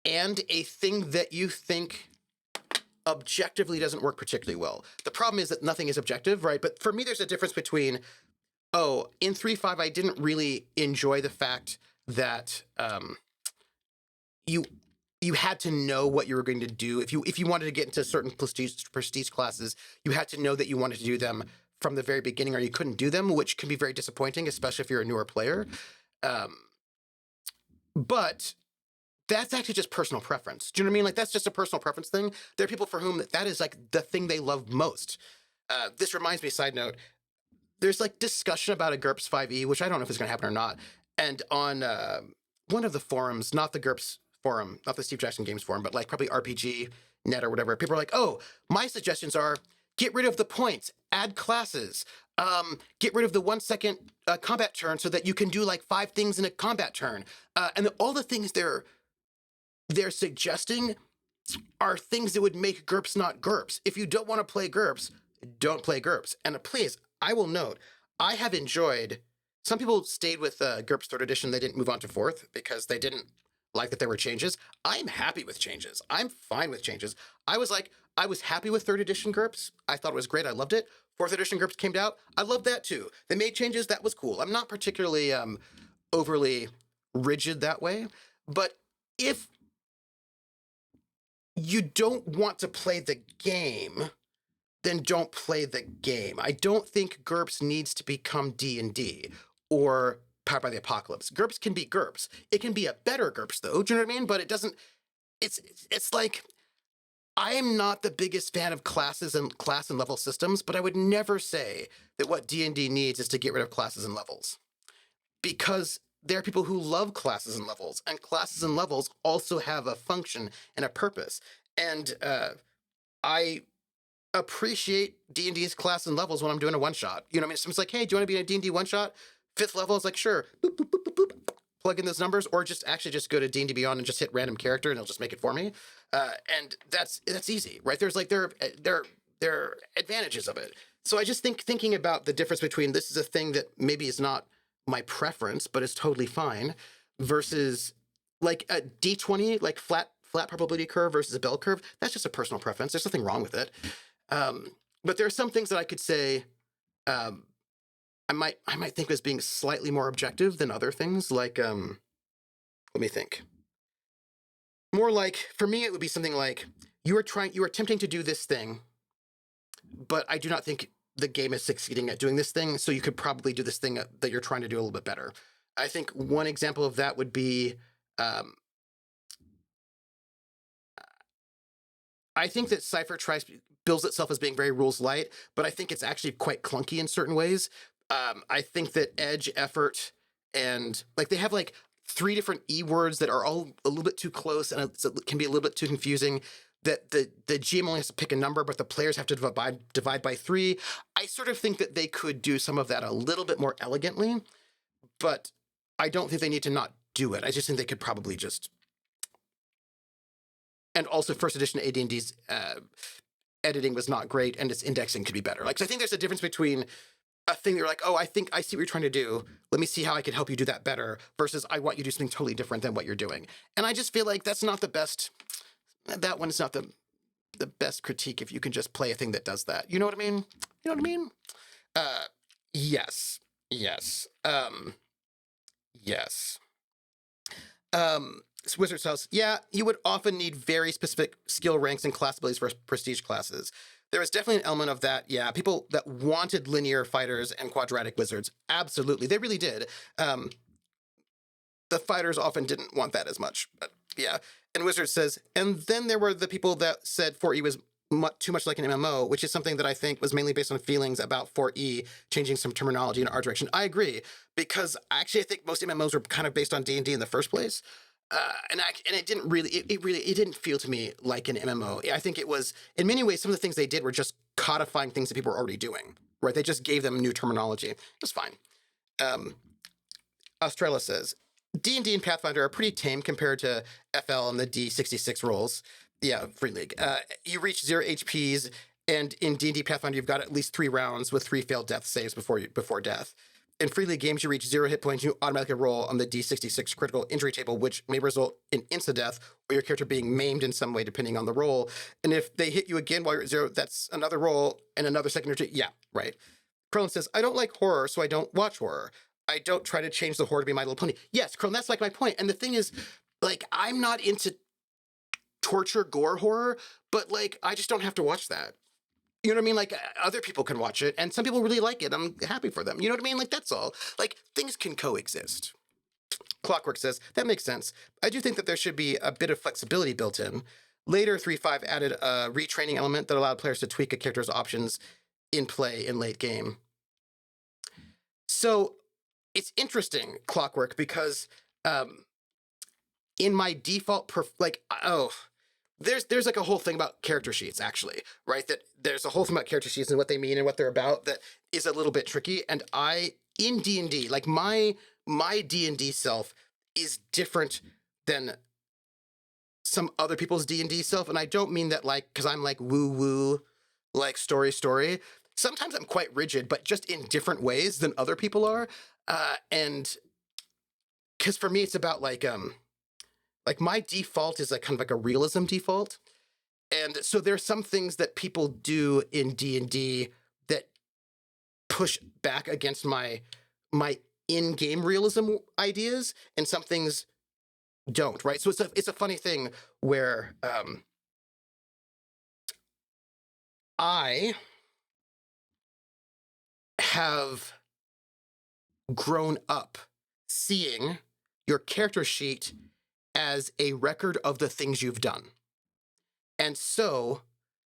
and a thing that you think objectively doesn't work particularly well. The problem is that nothing is objective, right? But for me, there's a difference between, oh, in 3.5, I didn't really enjoy the fact that you you had to know what you were going to do. If you wanted to get into certain prestige classes, you had to know that you wanted to do them from the very beginning, or you couldn't do them, which can be very disappointing, especially if you're a newer player. Um, but that's actually just personal preference. Do you know what I mean? Like, that's just a personal preference thing. There are people for whom that is like the thing they love most. This reminds me, side note, there's like discussion about a GURPS 5e, which I don't know if it's going to happen or not. And on one of the forums, not the GURPS forum, not the Steve Jackson Games forum, but like probably RPG Net or whatever, people are like, oh, my suggestions are get rid of the points, add classes, get rid of the 1 second combat turn so that you can do like 5 things in a combat turn. And all the things they're suggesting are things that would make GURPS not GURPS. If you don't want to play GURPS, don't play GURPS. And please, I will note, I have enjoyed. Some people stayed with GURPS 3rd edition. They didn't move on to 4th because they didn't like that there were changes. I'm happy with changes. I'm fine with changes. I was happy with 3rd edition GURPS. I thought it was great. I loved it. 4th edition GURPS came out. I loved that too. They made changes. That was cool. I'm not particularly overly rigid that way. But if you don't want to play the game, then don't play the game. I don't think GURPS needs to become D&D or Powered by the Apocalypse. GURPS can be GURPS. It can be a better GURPS though. Do you know what I mean? But it doesn't. It's like, I am not the biggest fan of classes and class and level systems, but I would never say that what D&D needs is to get rid of classes and levels, because there are people who love classes and levels also have a function and a purpose. And I appreciate D&D's class and levels when I'm doing a one-shot. You know what I mean? Someone's like, hey, do you want to be in a D&D one-shot? 5th level, I was like, sure. Boop, boop, boop, boop, boop. Plug in those numbers, or just go to D&D Beyond and just hit random character and it'll just make it for me. And that's easy, right? There's like, there are advantages of it. So I just thinking about the difference between this is a thing that maybe is not my preference, but it's totally fine, versus like a D20, like flat probability curve versus a bell curve. That's just a personal preference. There's nothing wrong with it. But there are some things that I could say I might think as being slightly more objective than other things. Like, let me think. More like, for me, it would be something like, you are attempting to do this thing, but I do not think the game is succeeding at doing this thing, so you could probably do this thing that you're trying to do a little bit better. I think one example of that would be, I think that Cypher bills itself as being very rules light, but I think it's actually quite clunky in certain ways. I think that Edge, Effort, and like they have like 3 different E words that are all a little bit too close, and it can be a little bit too confusing. That the GM only has to pick a number, but the players have to divide by 3. I sort of think that they could do some of that a little bit more elegantly, but I don't think they need to not do it. I just think they could probably just. And also, 1st edition AD&D's editing was not great, and its indexing could be better. Like, so I think there's a difference between a thing you're like, oh, I think I see what you're trying to do. Let me see how I can help you do that better, versus I want you to do something totally different than what you're doing. And I just feel like that's not the best. That one is not the best critique if you can just play a thing that does that. You know what I mean? You know what I mean? Yes. Yes. Yes. Wizard's House. Yeah, you would often need very specific skill ranks and class abilities for prestige classes. There was definitely an element of that. Yeah, people that wanted linear fighters and quadratic wizards. Absolutely. They really did. The fighters often didn't want that as much. But yeah. And Wizard says, and then there were the people that said 4E was too much like an MMO, which is something that I think was mainly based on feelings about 4E changing some terminology in our direction. I agree, because actually I think most MMOs were kind of based on D&D in the first place. And it didn't really, it didn't feel to me like an MMO. I think it was, in many ways, some of the things they did were just codifying things that people were already doing, right? They just gave them new terminology. It was fine. Australia says, D&D and Pathfinder are pretty tame compared to FL and the D66 rolls. Yeah, Free League. You reach 0 HPs, and in D&D Pathfinder, you've got at least 3 rounds with 3 failed death saves before death. In Free League games, you reach 0 hit points, you automatically roll on the D66 critical injury table, which may result in insta-death or your character being maimed in some way, depending on the roll. And if they hit you again while you're at 0, that's another roll and another second or two. Yeah, right. Krillin says, I don't like horror, so I don't watch horror. I don't try to change the horror to be My Little Pony. Yes, Krillin, that's like my point. And the thing is, like, I'm not into torture gore horror, but like, I just don't have to watch that. You know what I mean? Like, other people can watch it, and some people really like it. I'm happy for them. You know what I mean? Like, that's all. Like, things can coexist. Clockwork says, that makes sense. I do think that there should be a bit of flexibility built in. Later, 3.5 added a retraining element that allowed players to tweak a character's options in play in late game. So it's interesting, Clockwork, because in my default, there's like a whole thing about character sheets, actually, right? That there's a whole thing about character sheets and what they mean and what they're about that is a little bit tricky. And in D&D, like my D&D self is different than some other people's D&D self. And I don't mean that like, because I'm like woo-woo, like story. Sometimes I'm quite rigid, but just in different ways than other people are. And because for me, it's about like my default is like kind of like a realism default. And so there's some things that people do in D&D that push back against my in-game realism ideas, and some things don't, right? So it's a funny thing where I have grown up seeing your character sheet as a record of the things you've done. And so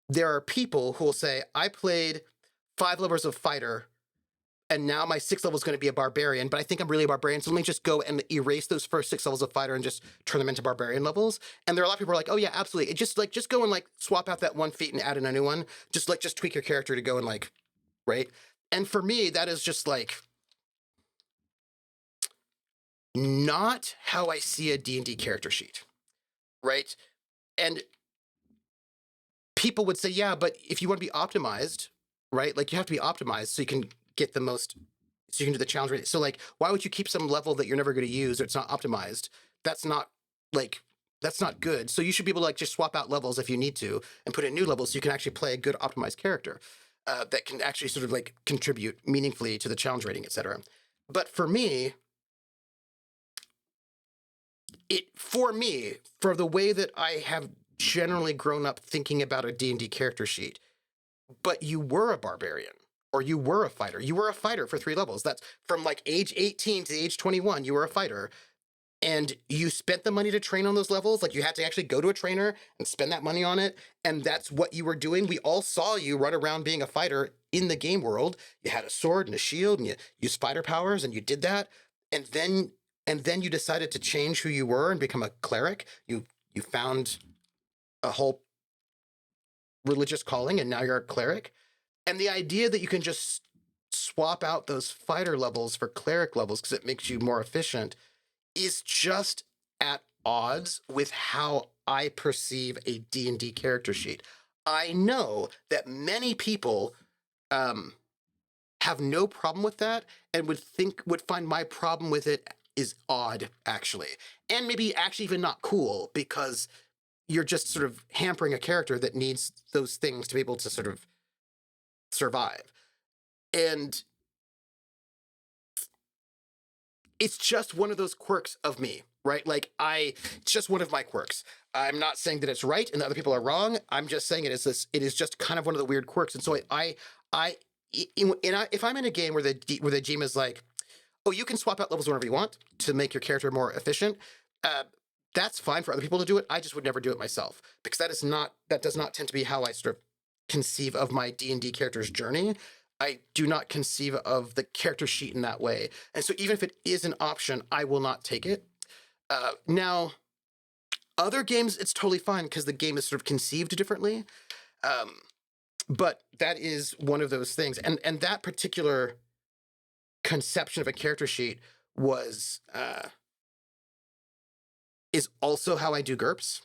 there are people who will say, I played 5 levels of fighter, and now my 6th level is going to be a barbarian, but I think I'm really a barbarian, so let me just go and erase those first 6 levels of fighter and just turn them into barbarian levels. And there are a lot of people who are like, oh yeah, absolutely. It just go and like swap out that 1 feat and add in a new one. Just tweak your character to go and like, right? And for me, that is just like not how I see a D&D character sheet, right? And people would say, yeah, but if you want to be optimized, right? Like you have to be optimized so you can get the most, so you can do the challenge rate. So like, why would you keep some level that you're never going to use or it's not optimized? That's not good. So you should be able to like just swap out levels if you need to and put in new levels so you can actually play a good optimized character that can actually sort of like contribute meaningfully to the challenge rating, etc. But for me, for the way that I have generally grown up thinking about a D&D character sheet, but you were a barbarian or you were a fighter. You were a fighter for 3 levels. That's from like age 18 to age 21, you were a fighter. And you spent the money to train on those levels. Like you had to actually go to a trainer and spend that money on it. And that's what you were doing. We all saw you run around being a fighter in the game world. You had a sword and a shield and you used fighter powers and you did that. And then you decided to change who you were and become a cleric. You found a whole religious calling and now you're a cleric. And the idea that you can just swap out those fighter levels for cleric levels because it makes you more efficient is just at odds with how I perceive a D&D character sheet. I know that many people have no problem with that and would find my problem with it is odd, actually. And maybe actually even not cool because you're just sort of hampering a character that needs those things to be able to sort of survive. And it's just one of those quirks of me, right? Like it's just one of my quirks. I'm not saying that it's right and that other people are wrong. I'm just saying it is just kind of one of the weird quirks. And so if I'm in a game where the GM is like, oh, you can swap out levels whenever you want to make your character more efficient, that's fine for other people to do it. I just would never do it myself because that does not tend to be how I sort of conceive of my D&D character's journey. I do not conceive of the character sheet in that way. And so even if it is an option, I will not take it. Now, other games, it's totally fine because the game is sort of conceived differently. But that is one of those things. And that particular conception of a character sheet was is also how I do GURPS.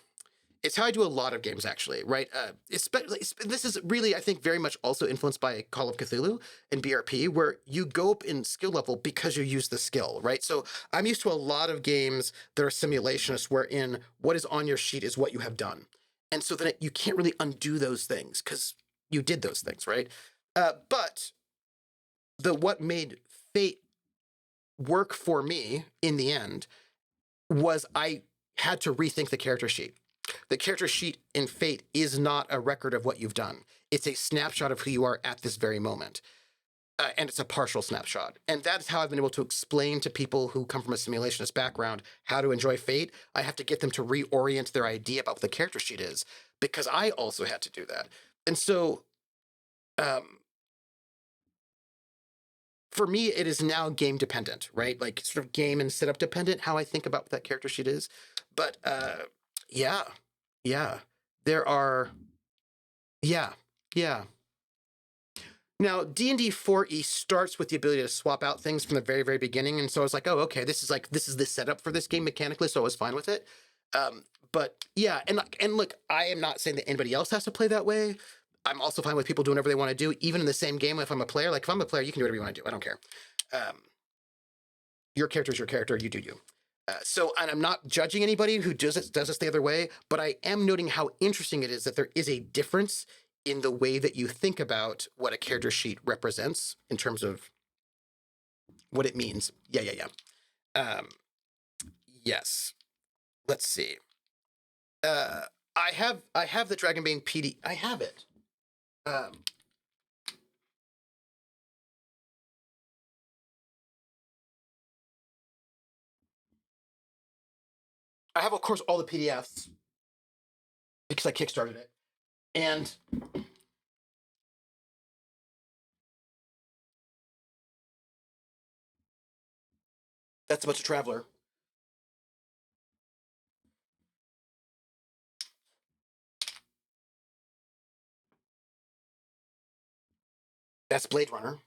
It's how I do a lot of games, actually, right? Especially, this is really, I think, very much also influenced by Call of Cthulhu and BRP, where you go up in skill level because you use the skill, right? So I'm used to a lot of games that are simulationists, wherein what is on your sheet is what you have done, and so then you can't really undo those things because you did those things, right? But what made Fate work for me in the end was I had to rethink the character sheet. The character sheet in Fate is not a record of what you've done. It's a snapshot of who you are at this very moment. And it's a partial snapshot. And that's how I've been able to explain to people who come from a simulationist background how to enjoy Fate. I have to get them to reorient their idea about what the character sheet is, because I also had to do that. And so for me, it is now game dependent, right? Like sort of game and setup dependent, how I think about what that character sheet is. But yeah, there are, yeah. Now, D&D 4e starts with the ability to swap out things from the very, very beginning. And so I was like, oh, okay, this is the setup for this game mechanically, so I was fine with it. But yeah, and look, I am not saying that anybody else has to play that way. I'm also fine with people doing whatever they want to do, even in the same game. If I'm a player, like if I'm a player, you can do whatever you want to do. I don't care. Your character is your character. You do you. And I'm not judging anybody who does this the other way, but I am noting how interesting it is that there is a difference in the way that you think about what a character sheet represents in terms of what it means. Yeah. Yes. Let's see. I have the Dragonbane PD. I have it. I have, of course, all the PDFs because I kickstarted it. And that's a bunch of Traveler. That's Blade Runner.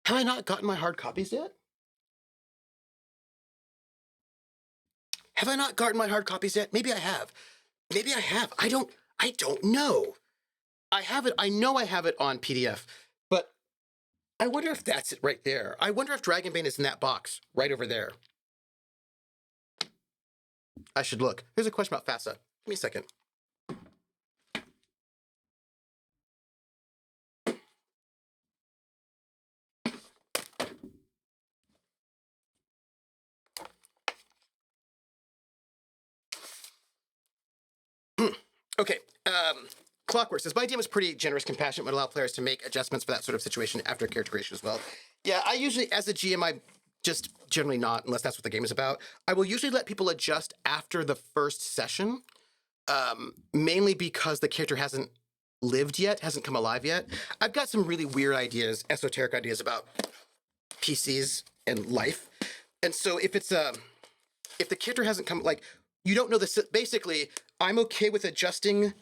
Have I not gotten my hard copies yet? Have I not gotten my hard copies yet? Maybe I have. Maybe I have. I don't know. I have it. I know I have it on PDF, but I wonder if that's it right there. I wonder if Dragonbane is in that box right over there. I should look. Here's a question about FASA. Give me a second. Okay. Clockwork says, my DM is pretty generous, compassionate, would allow players to make adjustments for that sort of situation after character creation as well. Yeah, I usually, as a GM, I just generally not, unless that's what the game is about. I will usually let people adjust after the first session, mainly because the character hasn't lived yet, hasn't come alive yet. I've got some really weird ideas, esoteric ideas about PCs and life. And so if the character hasn't come, like, you don't know this, basically, I'm okay with adjusting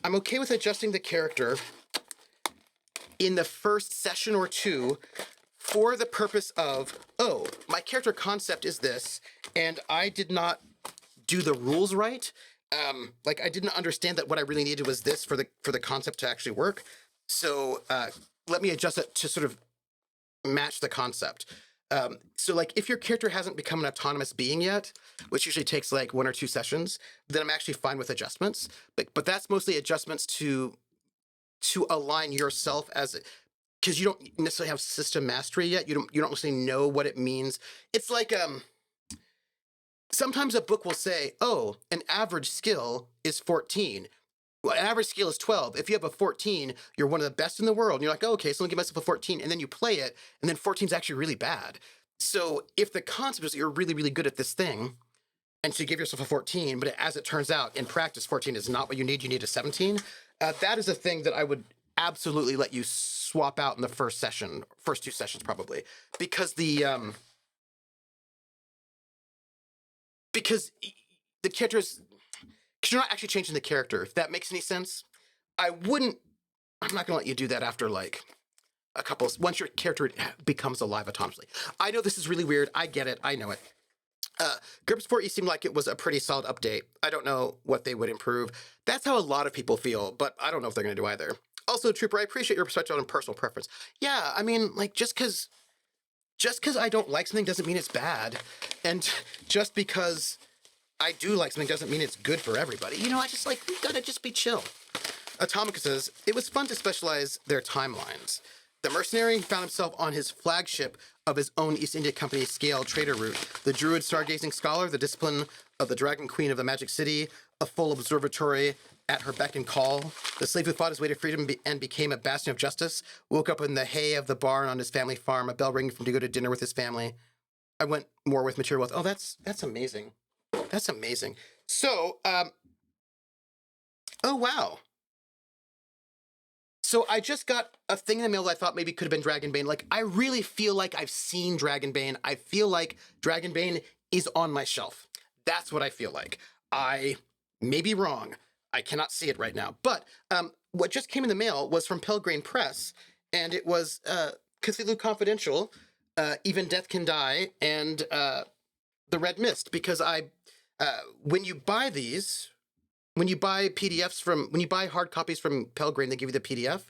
the character in the first session or two for the purpose of, oh, my character concept is this, and I did not do the rules right. Like I didn't understand that what I really needed was this for the concept to actually work. So let me adjust it to sort of match the concept. So like if your character hasn't become an autonomous being yet, which usually takes like 1 or 2 sessions, then I'm actually fine with adjustments. But that's mostly adjustments to align yourself because you don't necessarily have system mastery yet. You don't necessarily know what it means. It's like sometimes a book will say, oh, an average skill is 14. Well, an average skill is 12. If you have a 14, you're one of the best in the world. And you're like, oh, okay, so let me give myself a 14. And then you play it, and then 14 is actually really bad. So if the concept is that you're really, really good at this thing, and so you give yourself a 14, but as it turns out, in practice, 14 is not what you need a 17, that is a thing that I would absolutely let you swap out in the first 2 sessions probably. Because because the characters, because you're not actually changing the character, if that makes any sense. I'm not gonna let you do that after like a couple once your character becomes alive autonomously. I know this is really weird. I get it. I know it. GURPS 4E seemed like it was a pretty solid update. I don't know what they would improve. That's how a lot of people feel, but I don't know if they're going to do either. Also, Trooper, I appreciate your perspective on personal preference. Yeah, I mean, like, just because I don't like something doesn't mean it's bad. And just because I do like something doesn't mean it's good for everybody. You know, I just like, we gotta just be chill. Atomica says, it was fun to specialize their timelines. The mercenary found himself on his flagship of his own East India Company scale trader route. The druid stargazing scholar, the discipline of the Dragon Queen of the Magic City, a full observatory at her beck and call. The slave who fought his way to freedom and became a bastion of justice, woke up in the hay of the barn on his family farm, a bell ringing for him to go to dinner with his family. I went more with material wealth. Oh, that's amazing. That's amazing. So, oh, wow. So I just got a thing in the mail that I thought maybe could have been Dragonbane. Like, I really feel like I've seen Dragonbane. I feel like Dragonbane is on my shelf. That's what I feel like. I may be wrong. I cannot see it right now. But what just came in the mail was from Pelgrane Press, and it was Cthulhu Confidential, Even Death Can Die, and The Red Mist. Because when you buy these, when you buy hard copies from Pelgrane, they give you the PDF.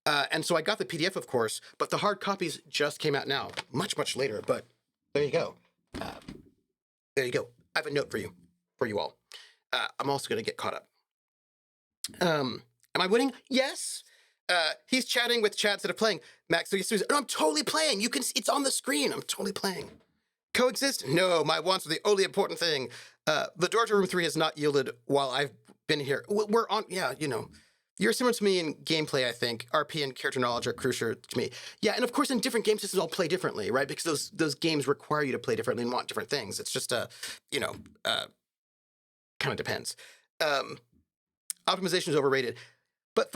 And so I got the PDF, of course, but the hard copies just came out now, much, much later. But there you go. There you go. I have a note for you all. I'm also going to get caught up. Am I winning? Yes. He's chatting with chat instead of playing. Max, so no, I'm totally playing. You can, it's on the screen. I'm totally playing. Coexist? No, my wants are the only important thing. The door to room 3 has not yielded while I've been here. We're on, yeah, you know. You're similar to me in gameplay, I think. RP and character knowledge are crucial to me. Yeah, and of course in different game systems I'll play differently, right? Because those games require you to play differently and want different things. It's just kind of depends. Optimization is overrated. But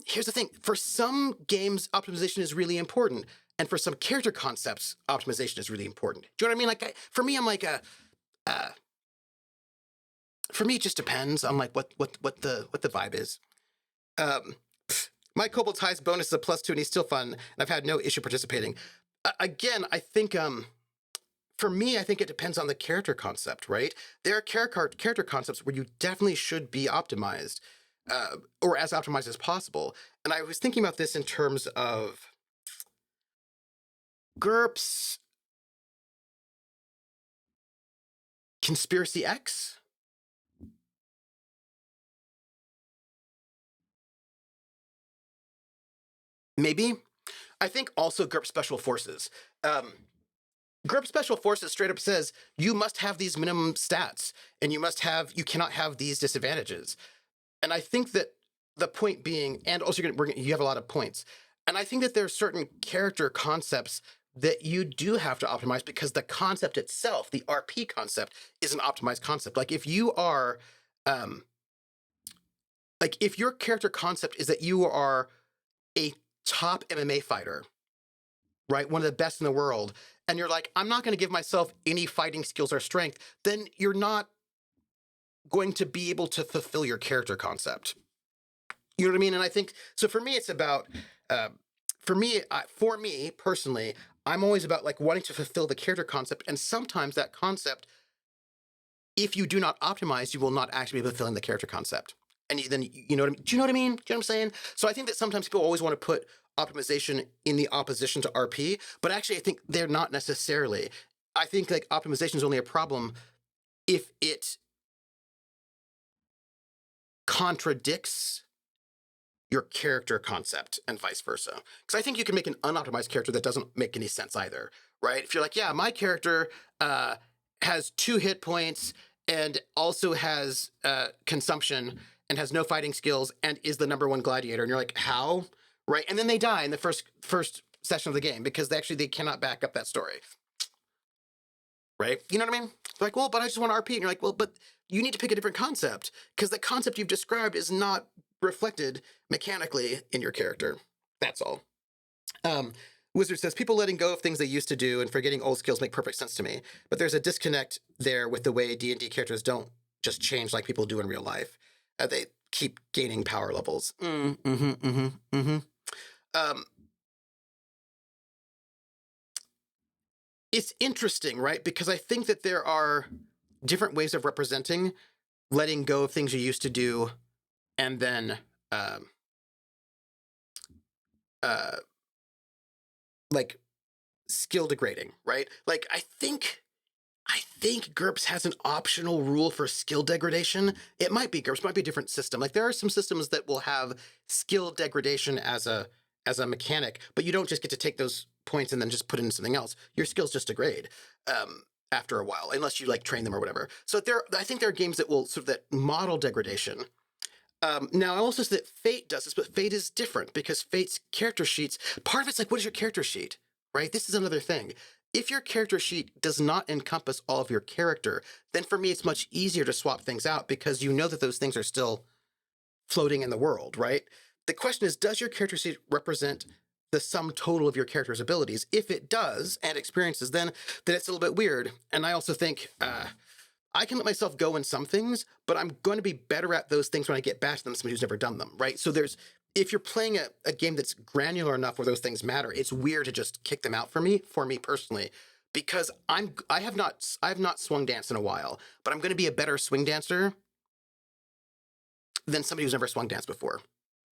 here's the thing, for some games, optimization is really important. And for some character concepts, optimization is really important. Do you know what I mean? Like, for me, I'm like for me, it just depends on like what the vibe is. My Kobold Ties bonus is a +2 and he's still fun, and I've had no issue participating. Again, I think for me, I think it depends on the character concept, right? There are character concepts where you definitely should be optimized, or as optimized as possible. And I was thinking about this in terms of GURPS, Conspiracy X. Maybe. I think also GURPS Special Forces. GURPS Special Forces straight up says you must have these minimum stats, and you cannot have these disadvantages. And I think that the point being, and also you have a lot of points, and I think that there are certain character concepts that you do have to optimize because the concept itself, the RP concept, is an optimized concept. Like if you are, if your character concept is that you are a top MMA fighter, right? One of the best in the world. And you're like, I'm not going to give myself any fighting skills or strength, then you're not going to be able to fulfill your concept. You know what I mean? And I think, so for me, it's about, for me personally, I'm always about like wanting to fulfill the character concept. And sometimes that concept, if you do not optimize, you will not actually be fulfilling the character concept. And then, you know what I mean? Do you know what I mean? Do you know what I'm saying? So I think that sometimes people always want to put optimization in the opposition to RP, but actually I think they're not necessarily. I think like optimization is only a problem if it contradicts your character concept and vice versa. Because I think you can make an unoptimized character that doesn't make any sense either, right? If you're like, yeah, my character has 2 hit points and also has consumption and has no fighting skills and is the #1 gladiator, and you're like, how? Right? And then they die in the first session of the game because they cannot back up that story. Right? You know what I mean? They're like, well, but I just want RP. And you're like, well, but you need to pick a different concept because the concept you've described is not reflected mechanically in your character. That's all. Wizard says, people letting go of things they used to do and forgetting old skills make perfect sense to me. But there's a disconnect there with the way D&D characters don't just change like people do in real life. They keep gaining power levels. it's interesting, right? Because I think that there are different ways of representing letting go of things you used to do and then um, uh, like skill degrading, right? Like I think GURPS has an optional rule for skill degradation. It might be GURPS, might be a different system. Like there are some systems that will have skill degradation as a mechanic, but you don't just get to take those points and then just put in something else. Your skills just degrade after a while, unless you like train them or whatever. So I think there are games that will sort of that model degradation. Now, I also say that Fate does this, but Fate is different because Fate's character sheets, part of it's like, what is your character sheet, right? This is another thing. If your character sheet does not encompass all of your character, then for me, it's much easier to swap things out because you know that those things are still floating in the world, right? The question is, does your character sheet represent the sum total of your character's abilities? If it does, and experiences, then it's a little bit weird. And I also think I can let myself go in some things, but I'm going to be better at those things when I get back to them, somebody who's never done them, right? So if you're playing a game that's granular enough where those things matter, it's weird to just kick them out for me personally, because I have not swung danced in a while, but I'm going to be a better swing dancer than somebody who's never swung dance before,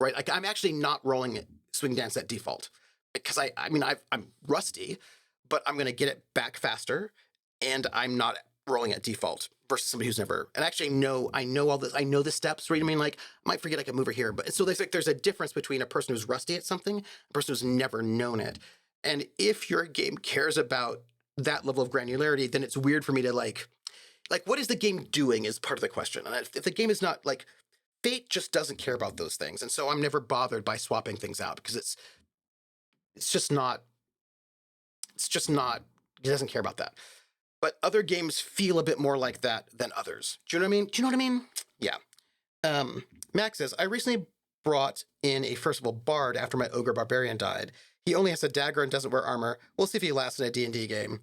right? Like I'm actually not rolling swing dance at default because I'm rusty, but I'm going to get it back faster, and I'm not rolling at default versus somebody who's never, and actually I know all this, I know the steps, right? I mean, like I might forget like a mover here, but so there's a difference between a person who's rusty at something, a person who's never known it. And if your game cares about that level of granularity, then it's weird for me to like what is the game doing is part of the question. And if the game is not like, Fate just doesn't care about those things. And so I'm never bothered by swapping things out because it's just not, it doesn't care about that. But other games feel a bit more like that than others. Do you know what I mean? Do you know what I mean? Yeah. Max says, I recently brought in a First of all Bard after my Ogre Barbarian died. He only has a dagger and doesn't wear armor. We'll see if he lasts in a D&D game.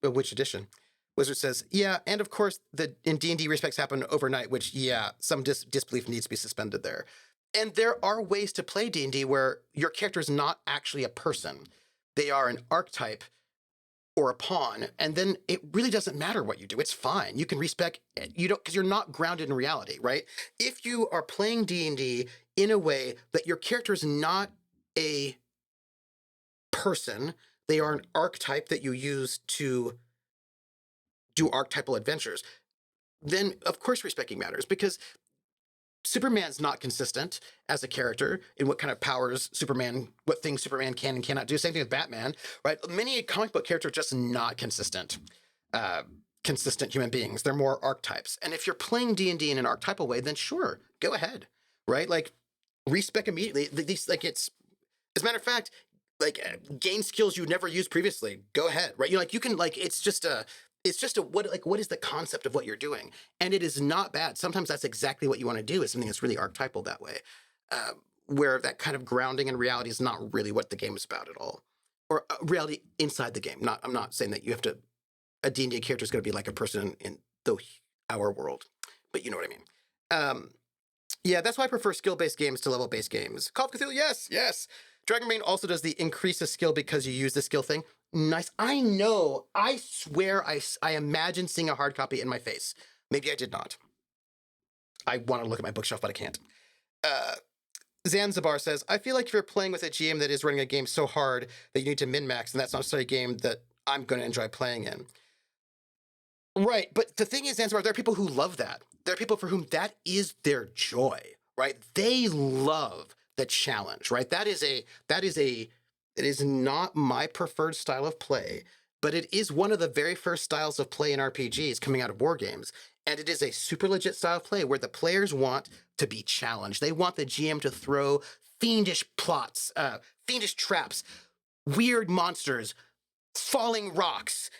Which edition? Wizard says, yeah, and of course, in D&D respects happen overnight, which, yeah, some disbelief needs to be suspended there. And there are ways to play D&D where your character is not actually a person. They are an archetype or a pawn, and then it really doesn't matter what you do. It's fine. You can respec, because you're not grounded in reality, right? If you are playing D&D in a way that your character is not a person, they are an archetype that you use to do archetypal adventures, then of course respecting matters, because Superman's not consistent as a character in what kind of powers Superman, what things Superman can and cannot do. Same thing with Batman, right? Many comic book characters are just not consistent. Consistent human beings. They're more archetypes. And if you're playing D&D in an archetypal way, then sure, go ahead, right? Like respec immediately. These like it's as a matter of fact, like gain skills you never used previously. Go ahead, right? You can like it's just a what is the concept of what you're doing? And it is not bad. Sometimes that's exactly what you want to do, is something that's really archetypal that way, where that kind of grounding in reality is not really what the game is about at all, or reality inside the game. I'm not saying that you have to, a D&D character is going to be like a person in our world, but you know what I mean. Yeah, that's why I prefer skill-based games to level-based games. Call of Cthulhu, yes. Dragonbane also does the increase the skill because you use the skill thing. Nice. I know. I swear I imagine seeing a hard copy in my face. Maybe I did not. I want to look at my bookshelf, but I can't. Zanzibar says, I feel like if you're playing with a GM that is running a game so hard that you need to min-max, then that's not necessarily a game that I'm going to enjoy playing in. Right, but the thing is, Zanzibar, there are people who love that. There are people for whom that is their joy, right? They love the challenge, right? It is not my preferred style of play, but it is one of the very first styles of play in RPGs coming out of war games. And it is a super legit style of play where the players want to be challenged. They want the GM to throw fiendish plots, fiendish traps, weird monsters, falling rocks,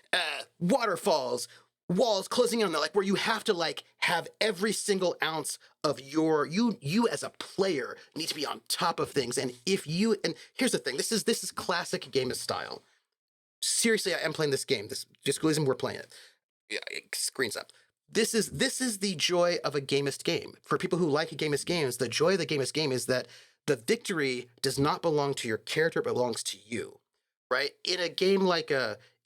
waterfalls, walls closing in on them, like where you have to like have every single ounce of you as a player need to be on top of things. And here's the thing, this is classic gamist style. Seriously, I am playing this game. This just reason we're playing it. Yeah, screens up. This is the joy of a gamist game. For people who like gamist games, the joy of the gamist game is that the victory does not belong to your character, but belongs to you. Right? In a game like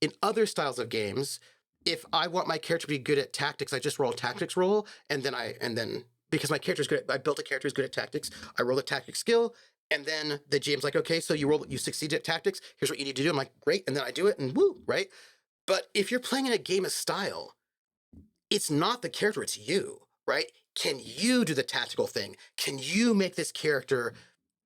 in other styles of games, if I want my character to be good at tactics, I just roll a tactics roll, and then because my character's good I built a character who's good at tactics, I roll a tactics skill, and then the GM's like, okay, so you succeeded at tactics, here's what you need to do. I'm like, great, and then I do it, and woo, right? But if you're playing in a game of style, it's not the character, it's you, right? Can you do the tactical thing? Can you make this character,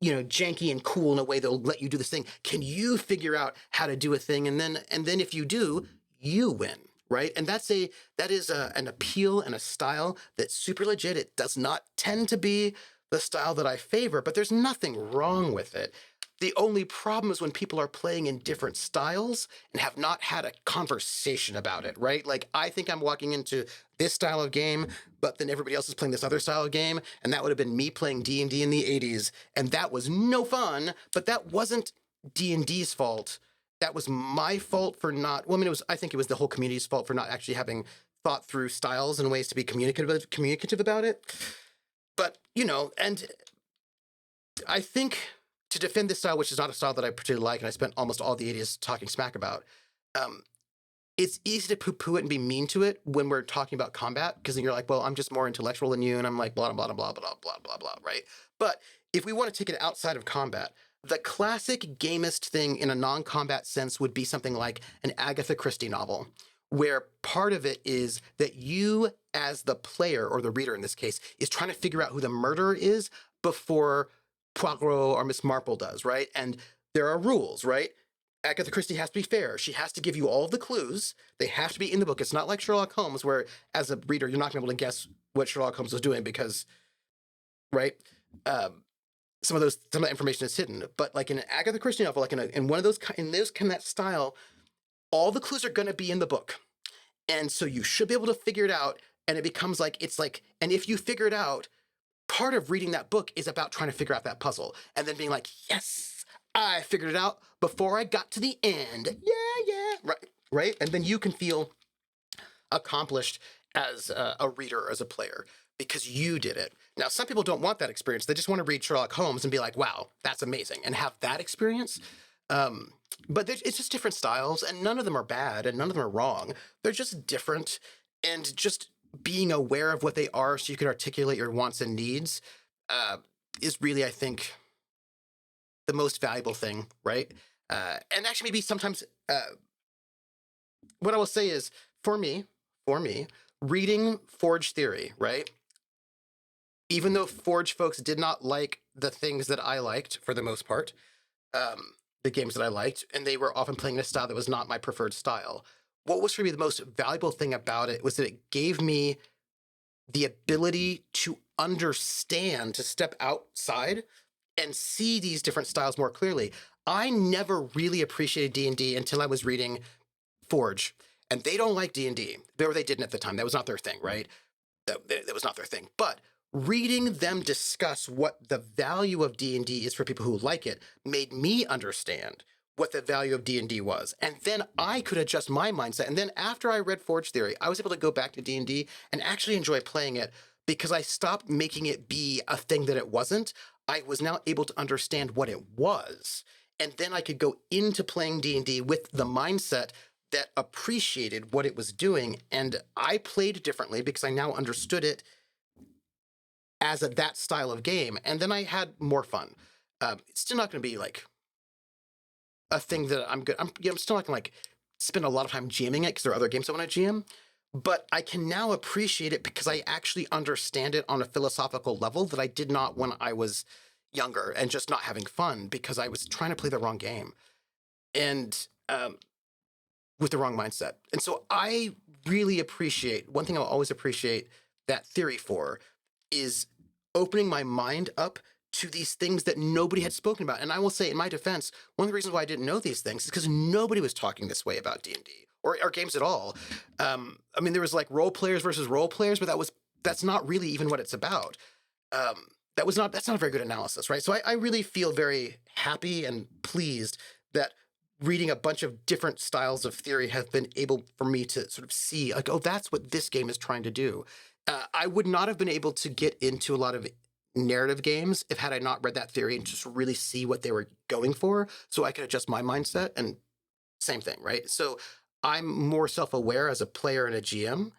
janky and cool in a way that'll let you do this thing? Can you figure out how to do a thing? And then if you do, you win, right? And that is an appeal and a style that's super legit. It does not tend to be the style that I favor, but there's nothing wrong with it. The only problem is when people are playing in different styles and have not had a conversation about it, right? Like, I think I'm walking into this style of game, but then everybody else is playing this other style of game, and that would have been me playing D&D in the 80s, and that was no fun, but that wasn't D&D's fault. That was my fault for not, well, I mean, I think it was the whole community's fault for not actually having thought through styles and ways to be communicative about it. But, and I think to defend this style, which is not a style that I particularly like, and I spent almost all the 80s talking smack about, it's easy to poo-poo it and be mean to it when we're talking about combat, because then you're like, well, I'm just more intellectual than you, and I'm like, blah, blah, blah, blah, blah, blah, blah, blah, right? But if we want to take it outside of combat, the classic gamist thing in a non-combat sense would be something like an Agatha Christie novel, where part of it is that you, as the player, or the reader in this case, is trying to figure out who the murderer is before Poirot or Miss Marple does, right? And there are rules, right? Agatha Christie has to be fair. She has to give you all of the clues. They have to be in the book. It's not like Sherlock Holmes, where as a reader, you're not going to be able to guess what Sherlock Holmes was doing because, right? Some of the information is hidden. But like in an Agatha Christie novel, like in one of those, in that style, all the clues are going to be in the book. And so you should be able to figure it out. And it becomes like, and if you figure it out, part of reading that book is about trying to figure out that puzzle and then being like, yes, I figured it out before I got to the end. Yeah. Right. And then you can feel accomplished as a reader, or as a player, because you did it. Now, some people don't want that experience. They just want to read Sherlock Holmes and be like, wow, that's amazing, and have that experience. But it's just different styles, and none of them are bad, and none of them are wrong. They're just different, and just being aware of what they are so you can articulate your wants and needs is really, I think, the most valuable thing, right? And actually, maybe sometimes what I will say is, for me, reading Forge Theory, right? Even though Forge folks did not like the things that I liked, for the most part, the games that I liked, and they were often playing in a style that was not my preferred style, what was for me the most valuable thing about it was that it gave me the ability to understand, to step outside and see these different styles more clearly. I never really appreciated D&D until I was reading Forge, and they don't like D&D. They didn't at the time. That was not their thing, right? That was not their thing. But reading them discuss what the value of D&D is for people who like it made me understand what the value of D&D was. And then I could adjust my mindset. And then after I read Forge Theory, I was able to go back to D&D and actually enjoy playing it, because I stopped making it be a thing that it wasn't. I was now able to understand what it was. And then I could go into playing D&D with the mindset that appreciated what it was doing. And I played differently because I now understood it as that style of game. And then I had more fun. It's still not going to be like a thing that I'm good. I'm still not going to like spend a lot of time GMing it, because there are other games I want to GM. But I can now appreciate it because I actually understand it on a philosophical level that I did not when I was younger and just not having fun because I was trying to play the wrong game and with the wrong mindset. And so I really appreciate, one thing I'll always appreciate that theory for is opening my mind up to these things that nobody had spoken about. And I will say, in my defense, one of the reasons why I didn't know these things is because nobody was talking this way about D&D or games at all. I mean, there was like role players versus role players, but that's not really even what it's about. That's not a very good analysis, right? So I really feel very happy and pleased that reading a bunch of different styles of theory have been able for me to sort of see, like, oh, that's what this game is trying to do. I would not have been able to get into a lot of narrative games had I not read that theory and just really see what they were going for, so I could adjust my mindset. And same thing, right? So I'm more self-aware as a player and a GM.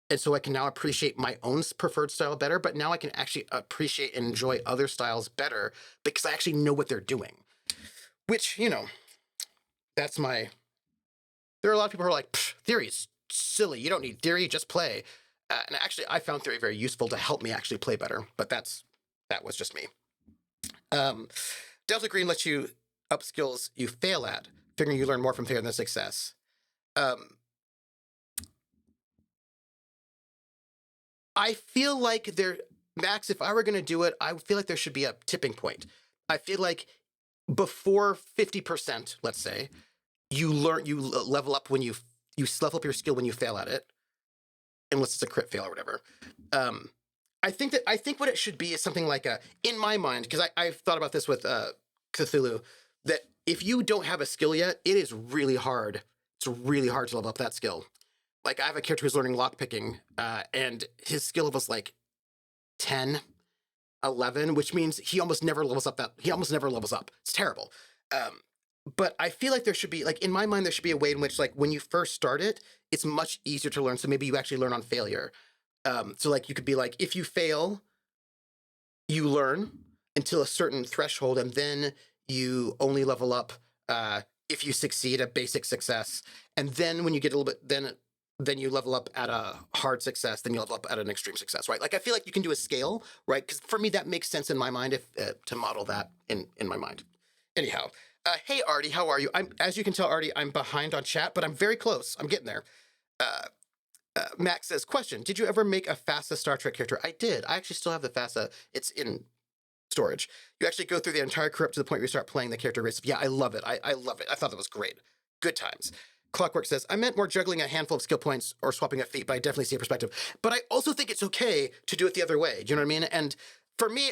And so I can now appreciate my own preferred style better, but now I can actually appreciate and enjoy other styles better because I actually know what they're doing. Which, that's my. There are a lot of people who are like, theory is silly. You don't need theory, just play. And actually, I found theory very useful to help me actually play better. But that was just me. Delta Green lets you up skills you fail at, figuring you learn more from failure than success. I feel like Max, if I were going to do it, I feel like there should be a tipping point. I feel like before 50%, let's say, you level up when you level up your skill when you fail at it, unless it's a crit fail or whatever. I think what it should be is something like in my mind, because I've thought about this with Cthulhu, that if you don't have a skill yet, it is really hard. It's really hard to level up that skill. Like, I have a character who's learning lockpicking, and his skill level's like 10, 11, which means he almost never levels up. It's terrible. But I feel like there should be, like, in my mind, there should be a way in which, like, when you first start it, it's much easier to learn. So maybe you actually learn on failure. So, like, you could be like, if you fail, you learn until a certain threshold, and then you only level up if you succeed at basic success. And then when you get a little bit, then you level up at a hard success, then you level up at an extreme success, right? Like, I feel like you can do a scale, right? Because for me, that makes sense in my mind if to model that in my mind. Anyhow, hey, Artie, how are you? As you can tell, Artie, I'm behind on chat, but I'm very close. I'm getting there. Max says, question, did you ever make a FASA Star Trek character? I did. I actually still have the FASA. It's in storage. You actually go through the entire crew up to the point where you start playing the character race. Yeah, I love it. I love it. I thought that was great. Good times. Clockwork says, I meant more juggling a handful of skill points or swapping a feat, but I definitely see a perspective. But I also think it's okay to do it the other way. Do you know what I mean? And for me,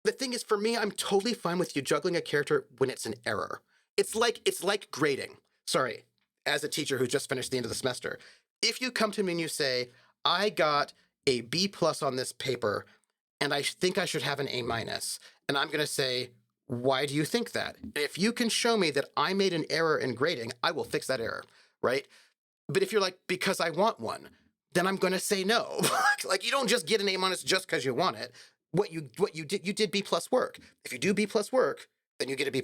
the thing is, for me, I'm totally fine with you juggling a character when it's an error. It's like grading. Sorry, as a teacher who just finished the end of the semester. If you come to me and you say, I got a B+ on this paper, and I think I should have an A-, and I'm going to say, why do you think that? If you can show me that I made an error in grading, I will fix that error, right? But if you're like, because I want one, then I'm going to say no. Like, you don't just get an A- just because you want it. What you did B+ work. If you do B+ work, then you get a B+.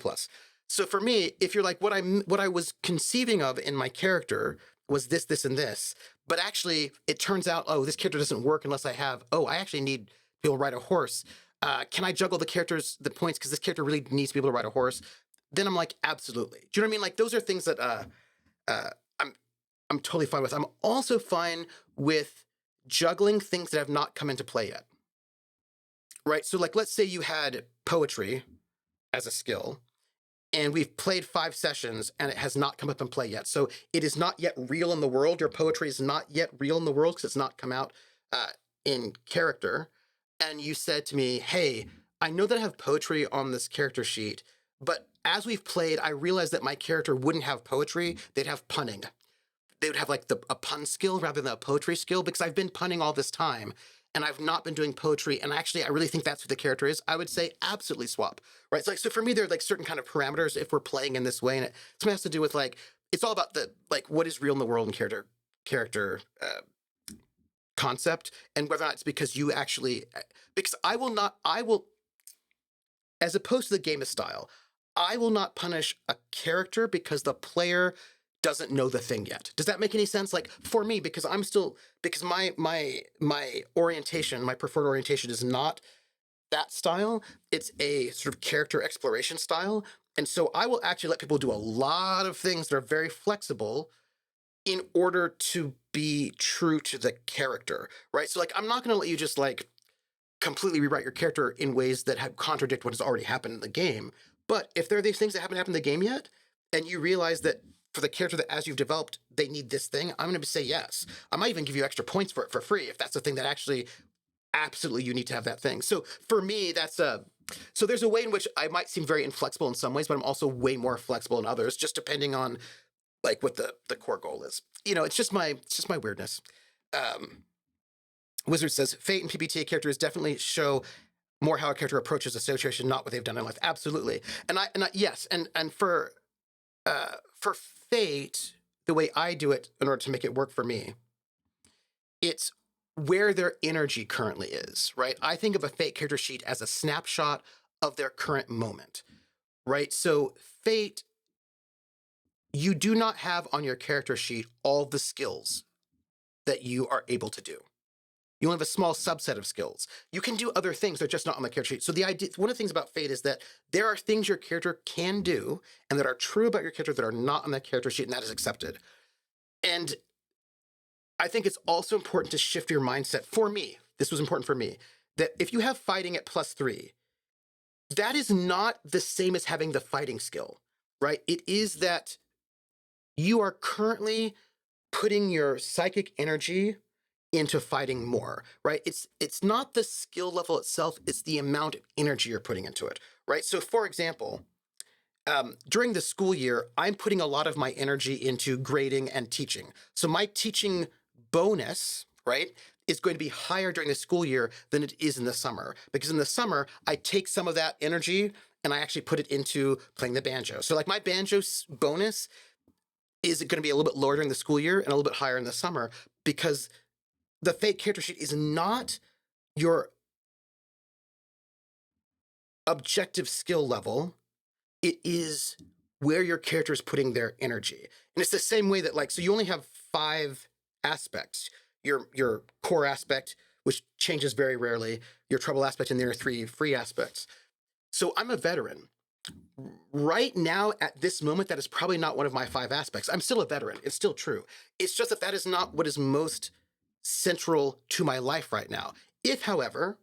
So for me, if you're like, what I was conceiving of in my character was this, this, and this, but actually it turns out, oh, this character doesn't work unless I actually need to be able to ride a horse. Can I juggle the points because this character really needs to be able to ride a horse? Then I'm like, absolutely. Do you know what I mean? Like, those are things that I'm totally fine with. I'm also fine with juggling things that have not come into play yet. Right? So, like, let's say you had poetry as a skill, and we've played 5 sessions and it has not come up in play yet. So it is not yet real in the world. Your poetry is not yet real in the world because it's not come out in character. And you said to me, hey, I know that I have poetry on this character sheet, but as we've played, I realized that my character wouldn't have poetry. They'd have punning. They would have like a pun skill rather than a poetry skill because I've been punning all this time and I've not been doing poetry. And actually, I really think that's who the character is. I would say absolutely swap, right? So for me, there are like certain kind of parameters if we're playing in this way. And something has to do with like, it's all about what is real in the world and character concept, and whether or not it's because you actually, because I will, as opposed to the game of style, I will not punish a character because the player doesn't know the thing yet. Does that make any sense? Like, for me, because my orientation, my preferred orientation is not that style. It's a sort of character exploration style. And so I will actually let people do a lot of things that are very flexible in order to be true to the character, right? So, like, I'm not going to let you just, like, completely rewrite your character in ways that contradict what has already happened in the game. But if there are these things that haven't happened in the game yet, and you realize that for the character that as you've developed, they need this thing, I'm going to say yes. I might even give you extra points for it for free if that's the thing that actually absolutely you need to have that thing. So for me, so there's a way in which I might seem very inflexible in some ways, but I'm also way more flexible in others, just depending on like what the core goal is. It's just my weirdness. Wizard says, Fate and PBTA characters definitely show more how a character approaches a situation, not what they've done in life. Absolutely. And I yes, and for Fate, the way I do it in order to make it work for me, it's where their energy currently is, right? I think of a fate character sheet as a snapshot of their current moment, right? So fate, you do not have on your character sheet all the skills that you are able to do. You only have a small subset of skills. You can do other things, they're just not on the character sheet. So the idea, one of the things about fate is that there are things your character can do and that are true about your character that are not on that character sheet, and that is accepted. And I think it's also important to shift your mindset. For me, this was important for me, that if you have fighting at +3, that is not the same as having the fighting skill, right? It is that you are currently putting your psychic energy into fighting more, right? It's not the skill level itself, it's the amount of energy you're putting into it, right? So for example, during the school year, I'm putting a lot of my energy into grading and teaching. So my teaching bonus, right, is going to be higher during the school year than it is in the summer. Because in the summer, I take some of that energy and I actually put it into playing the banjo. So like my banjo bonus is going to be a little bit lower during the school year and a little bit higher in the summer, because the fate character sheet is not your objective skill level. It is where your character is putting their energy. And it's the same way that, like, so you only have 5 aspects. Your core aspect, which changes very rarely, your trouble aspect, and there are 3 free aspects. So I'm a veteran. Right now, at this moment, that is probably not one of my 5 aspects. I'm still a veteran. It's still true. It's just that that is not what is most central to my life right now. If, however,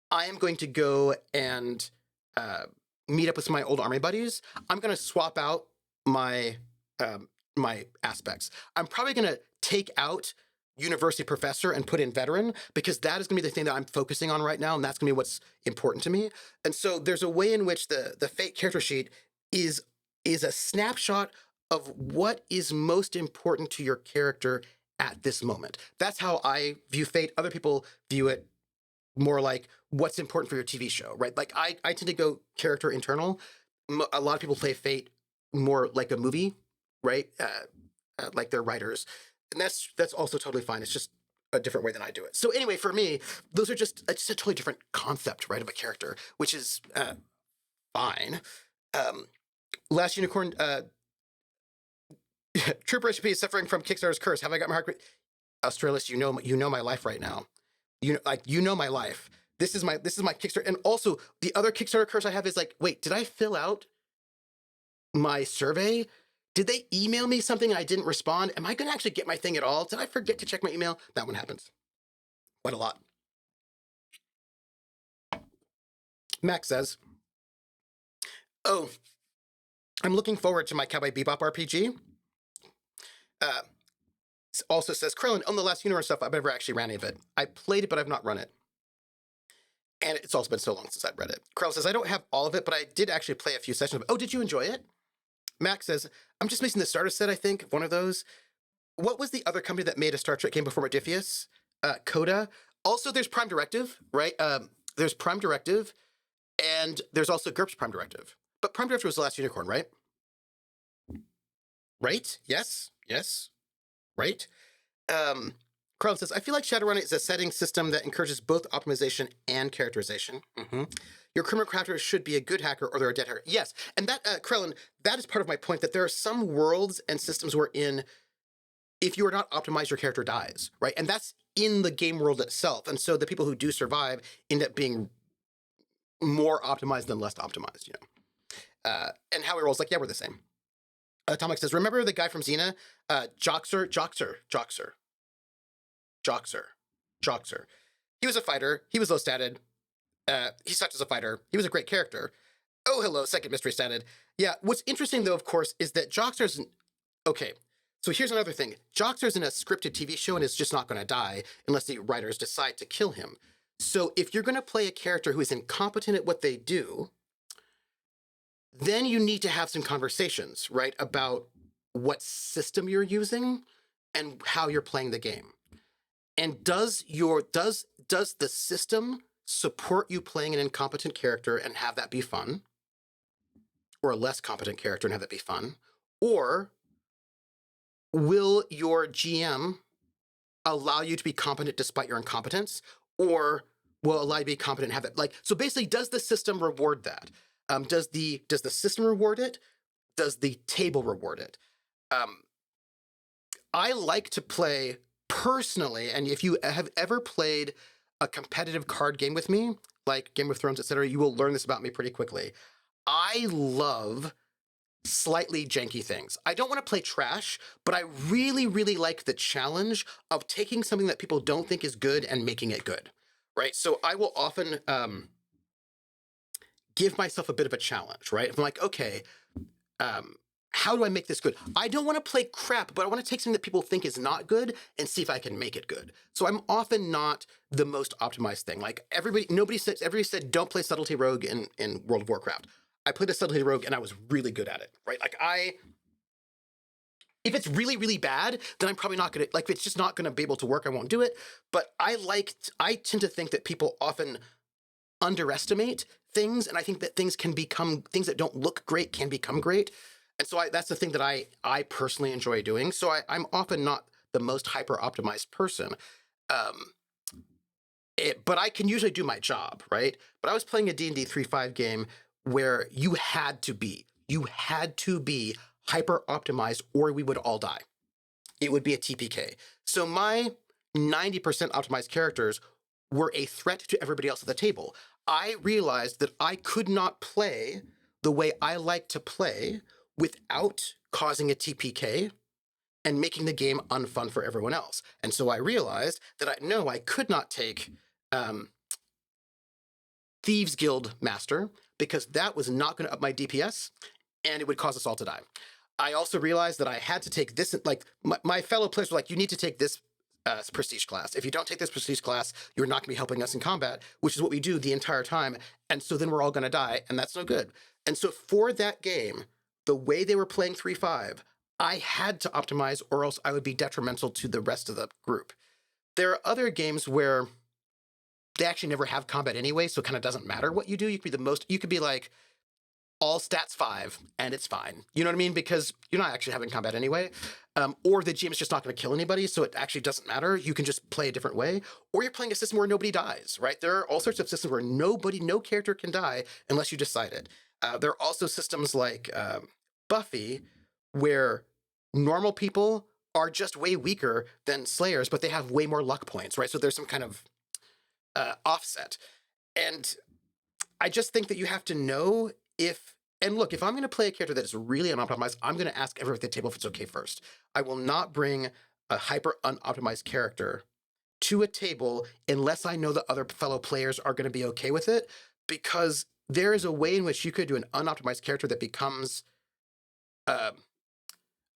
I am going to go and meet up with some of my old army buddies, I'm going to swap out my my aspects. I'm probably going to take out university professor and put in veteran, because that is going to be the thing that I'm focusing on right now, and that's going to be what's important to me. And so there's a way in which the fate character sheet is a snapshot of what is most important to your character at this moment. That's how I view fate. Other people view it more like what's important for your TV show, right? Like I tend to go character internal. A lot of people play fate more like a movie, right? Like they're writers, and that's also totally fine. It's just a different way than I do it. So anyway, for me, those are just it's a totally different concept, right, of a character, which is fine. Last Unicorn, Trooper HP is suffering from Kickstarter's curse. Have I got my heart? Australis, you know my life right now. You know my life. This is my Kickstarter, and also the other Kickstarter curse I have is like, wait, did I fill out my survey? Did they email me something and I didn't respond? Am I going to actually get my thing at all? Did I forget to check my email? That one happens quite a lot. Max says, "Oh, I'm looking forward to my Cowboy Bebop RPG." Also says, Krillin, on the Last Universe stuff, I've never actually ran any of it. I played it, but I've not run it. And it's also been so long since I've read it. Krell says, I don't have all of it, but I did actually play a few sessions of it. Oh, did you enjoy it? Max says, I'm just missing the starter set, I think, one of those. What was the other company that made a Star Trek game before Modiphius? Coda. Also, there's Prime Directive, right? There's Prime Directive, and there's also GURPS Prime Directive. But Prime Directive was the Last Unicorn, right? Right? Yes? Yes? Right? Carl says, I feel like Shadowrun is a setting system that encourages both optimization and characterization. Mm-hmm. Your criminal crafter should be a good hacker or they're a dead hacker. Yes, and that, Krellin, that is part of my point, that there are some worlds and systems wherein if you are not optimized, your character dies, right? And that's in the game world itself. And so the people who do survive end up being more optimized than less optimized, you know? And Howie rolls like, yeah, we're the same. Atomic says, remember the guy from Xena? Joxer. He was a fighter. He was low statted. He sucked as a fighter. He was a great character. Oh, hello, second mystery statted. Yeah, what's interesting, though, of course, is that Joxer's... Okay, so here's another thing. Joxer's in a scripted TV show and is just not going to die unless the writers decide to kill him. So if you're going to play a character who is incompetent at what they do, then you need to have some conversations, right, about what system you're using and how you're playing the game. And does the system support you playing an incompetent character and have that be fun? Or a less competent character and have that be fun? Or will your GM allow you to be competent despite your incompetence, or will allow you to be competent and have that? Like, so basically, does the system reward that? Does the system reward it? Does the table reward it? I like to play personally, and if you have ever played a competitive card game with me, like Game of Thrones, etc., you will learn this about me pretty quickly. I love slightly janky things. I don't want to play trash, but I really, really like the challenge of taking something that people don't think is good and making it good, right? So I will often give myself a bit of a challenge, right? If I'm like, okay, how do I make this good? I don't want to play crap, but I want to take something that people think is not good and see if I can make it good. So I'm often not the most optimized thing. Like everybody said, don't play Subtlety Rogue in World of Warcraft. I played a Subtlety Rogue and I was really good at it, right? Like if it's really, really bad, then I'm probably not gonna, like, if it's just not gonna be able to work, I won't do it. But I tend to think that people often underestimate things, and I think that things that don't look great can become great. And so that's the thing that I personally enjoy doing. So I'm often not the most hyper optimized person. But I can usually do my job, right? But I was playing a D&D 3.5 game where you had to be hyper optimized or we would all die. It would be a TPK. So my 90% optimized characters were a threat to everybody else at the table. I realized that I could not play the way I like to play without causing a TPK and making the game unfun for everyone else. And so I realized that I could not take Thieves Guild Master, because that was not going to up my DPS and it would cause us all to die. I also realized that I had to take this, like my fellow players were like, you need to take this prestige class. If you don't take this prestige class, you're not going to be helping us in combat, which is what we do the entire time. And so then we're all going to die, and that's no good. And so for that game, the way they were playing 3.5, I had to optimize or else I would be detrimental to the rest of the group. There are other games where they actually never have combat anyway, so it kind of doesn't matter what you do. You could be like, all stats 5, and it's fine. You know what I mean? Because you're not actually having combat anyway. Or the GM is just not going to kill anybody, so it actually doesn't matter. You can just play a different way. Or you're playing a system where nobody dies, right? There are all sorts of systems where no character can die unless you decide it. There are also systems like Buffy, where normal people are just way weaker than Slayers, but they have way more luck points, right? So there's some kind of offset. And I just think that you have to know if I'm going to play a character that is really unoptimized, I'm going to ask everyone at the table if it's okay first. I will not bring a hyper unoptimized character to a table unless I know the other fellow players are going to be okay with it, because there is a way in which you could do an unoptimized character that becomes a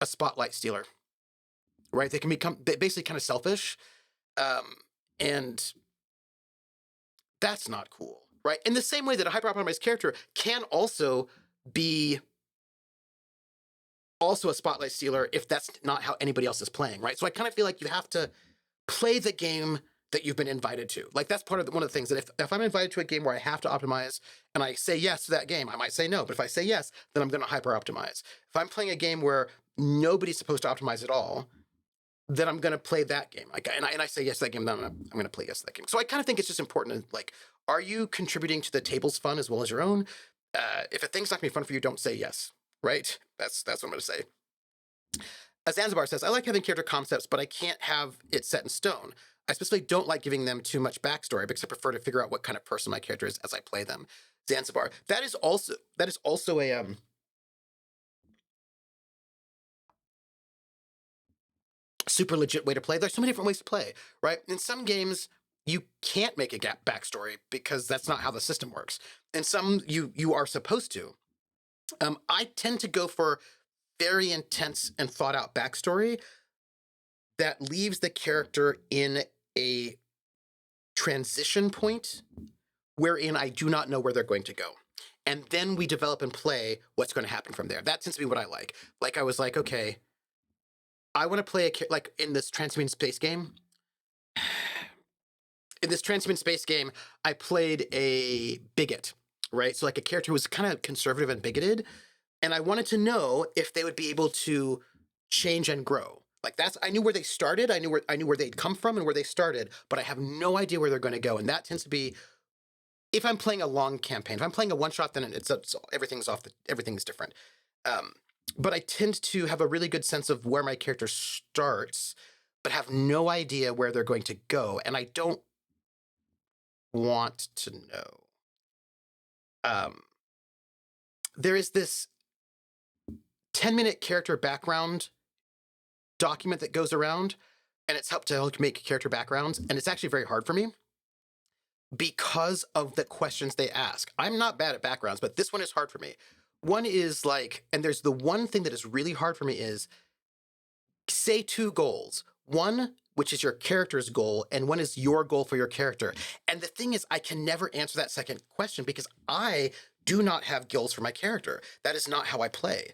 spotlight stealer, right? They can become basically kind of selfish, and that's not cool. Right? In the same way that a hyper-optimized character can also be a spotlight stealer if that's not how anybody else is playing, right? So I kind of feel like you have to play the game that you've been invited to. Like that's one of the things that if I'm invited to a game where I have to optimize and I say yes to that game, I might say no. But if I say yes, then I'm going to hyper-optimize. If I'm playing a game where nobody's supposed to optimize at all, then I'm going to play that game. And I say yes to that game, then I'm going to play yes to that game. So I kind of think it's just important to, like, are you contributing to the table's fun as well as your own? If a thing's not going to be fun for you, don't say yes, right? That's what I'm going to say. As Zanzibar says, I like having character concepts, but I can't have it set in stone. I specifically don't like giving them too much backstory because I prefer to figure out what kind of person my character is as I play them. Zanzibar. That is also a super legit way to play. There's so many different ways to play, right? In some games, you can't make a backstory because that's not how the system works. In some, you are supposed to. I tend to go for very intense and thought out backstory that leaves the character in a transition point wherein I do not know where they're going to go. And then we develop and play what's going to happen from there. That tends to be what I like. Like I was like, okay, I want to play like in this Transhuman Space game. In this Transhuman Space game, I played a bigot, right? So like a character who was kind of conservative and bigoted. And I wanted to know if they would be able to change and grow. Like I knew where they started. I knew where they'd come from and where they started, but I have no idea where they're going to go. And that tends to be if I'm playing a long campaign. If I'm playing a one shot, then everything's different. Um, but I tend to have a really good sense of where my character starts, but have no idea where they're going to go, and I don't want to know. Um, there is this 10-minute character background document that goes around, and it's helped to make character backgrounds, and it's actually very hard for me because of the questions they ask. I'm not bad at backgrounds, but this one is hard for me. One is like, and there's the one thing that is really hard for me is say two goals. One, which is your character's goal, and one is your goal for your character. And the thing is, I can never answer that second question because I do not have goals for my character. That is not how I play.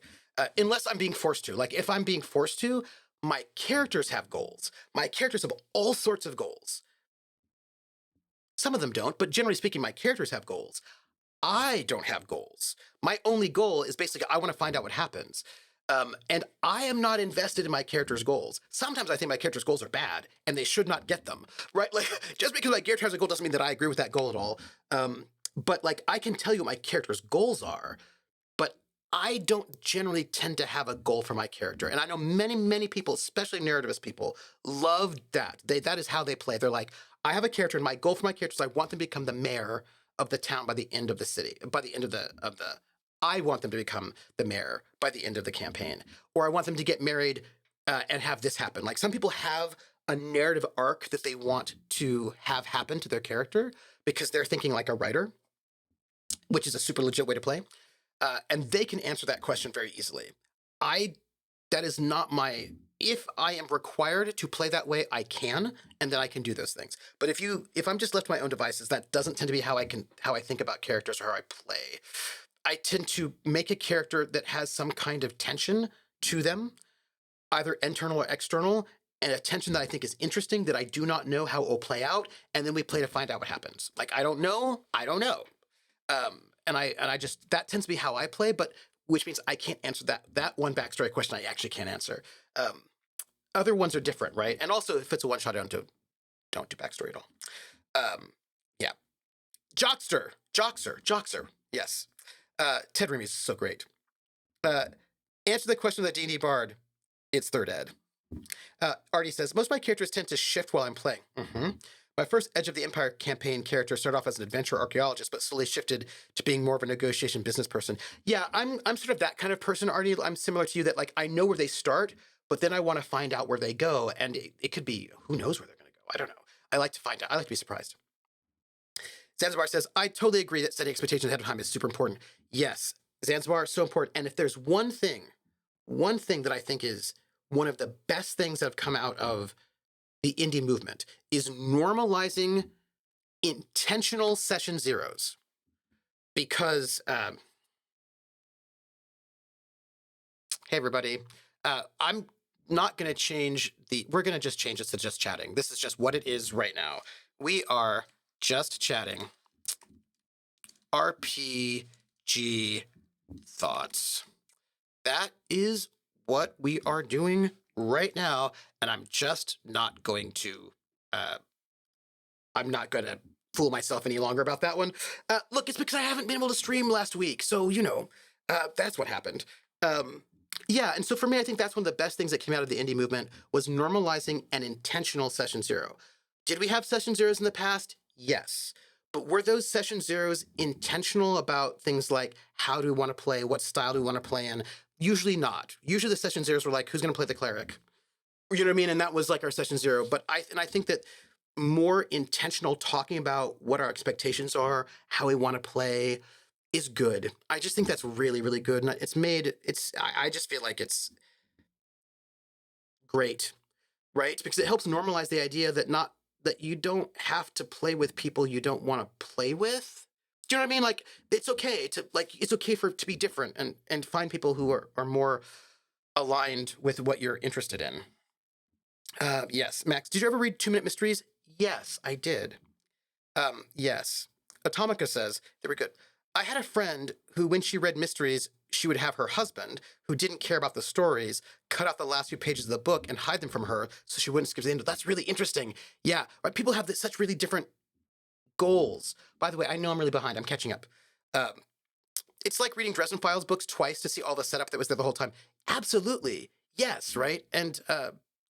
Unless I'm being forced to. Like, if I'm being forced to, my characters have goals. My characters have all sorts of goals. Some of them don't, but generally speaking, my characters have goals. I don't have goals. My only goal is basically I want to find out what happens. And I am not invested in my character's goals. Sometimes I think my character's goals are bad and they should not get them, right? Like, just because my character has a goal doesn't mean that I agree with that goal at all. But like, I can tell you what my character's goals are, but I don't generally tend to have a goal for my character. And I know many, many people, especially narrativist people, love that. That is how they play. They're like, I have a character and my goal for my character is I want them to become the mayor of the town by the end of the city, by the end of the I want them to become the mayor by the end of the campaign, or I want them to get married and have this happen. Like, some people have a narrative arc that they want to have happen to their character because they're thinking like a writer, which is a super legit way to play. And they can answer that question very easily. That is not my, if I am required to play that way, I can, and then I can do those things. But if I'm just left to my own devices, that doesn't tend to be how I think about characters or how I play. I tend to make a character that has some kind of tension to them, either internal or external, and a tension that I think is interesting that I do not know how it will play out, and then we play to find out what happens. Like, I don't know. And I just, that tends to be how I play, but which means I can't answer that one backstory question. I actually can't answer. Other ones are different, right? And also, if it's a one shot, I don't do backstory at all. Yeah, Joxer, yes. Ted Remy is so great. Answer the question of the D&D Bard. It's third ed. Artie says, most of my characters tend to shift while I'm playing. Mm-hmm. My first Edge of the Empire campaign character started off as an adventure archaeologist, but slowly shifted to being more of a negotiation business person. Yeah, I'm sort of that kind of person, Artie. I'm similar to you that, like, I know where they start, but then I want to find out where they go, and it could be, who knows where they're going to go. I don't know. I like to find out. I like to be surprised. Zanzibar says, I totally agree that setting expectations ahead of time is super important. Yes, Zanzibar, so important. And if there's one thing that I think is one of the best things that have come out of the indie movement is normalizing intentional session zeros. Because, hey everybody, I'm not going to change we're going to just change it to just chatting. This is just what it is right now. We are just chatting. RPG thoughts. That is what we are doing right now, and I'm just not going to fool myself any longer about that one. Look, it's because I haven't been able to stream last week, so that's what happened. Yeah, and so for me, I think that's one of the best things that came out of the indie movement was normalizing an intentional session zero. Did we have session zeros in the past? Yes. But were those session zeros intentional about things like how do we want to play, what style do we want to play in? Usually not. Usually the session zeros were like, who's going to play the cleric? You know what I mean? And that was like our session zero. But I think that more intentional talking about what our expectations are, how we want to play is good. I just think that's really, really good. And I just feel like it's great, right? Because it helps normalize the idea that you don't have to play with people you don't want to play with. Do you know what I mean? Like, it's okay to be different and find people who are more aligned with what you're interested in. Yes, Max, did you ever read 2-Minute Mysteries? Yes, I did. Yes. Atomica says, they were good. I had a friend who, when she read mysteries, she would have her husband, who didn't care about the stories, cut out the last few pages of the book and hide them from her so she wouldn't skip the end. That's really interesting. Yeah, right. People have such really different goals. By the way, I know I'm really behind. I'm catching up. Um, it's like reading Dresden Files books twice to see all the setup that was there the whole time. Absolutely. Yes, right? And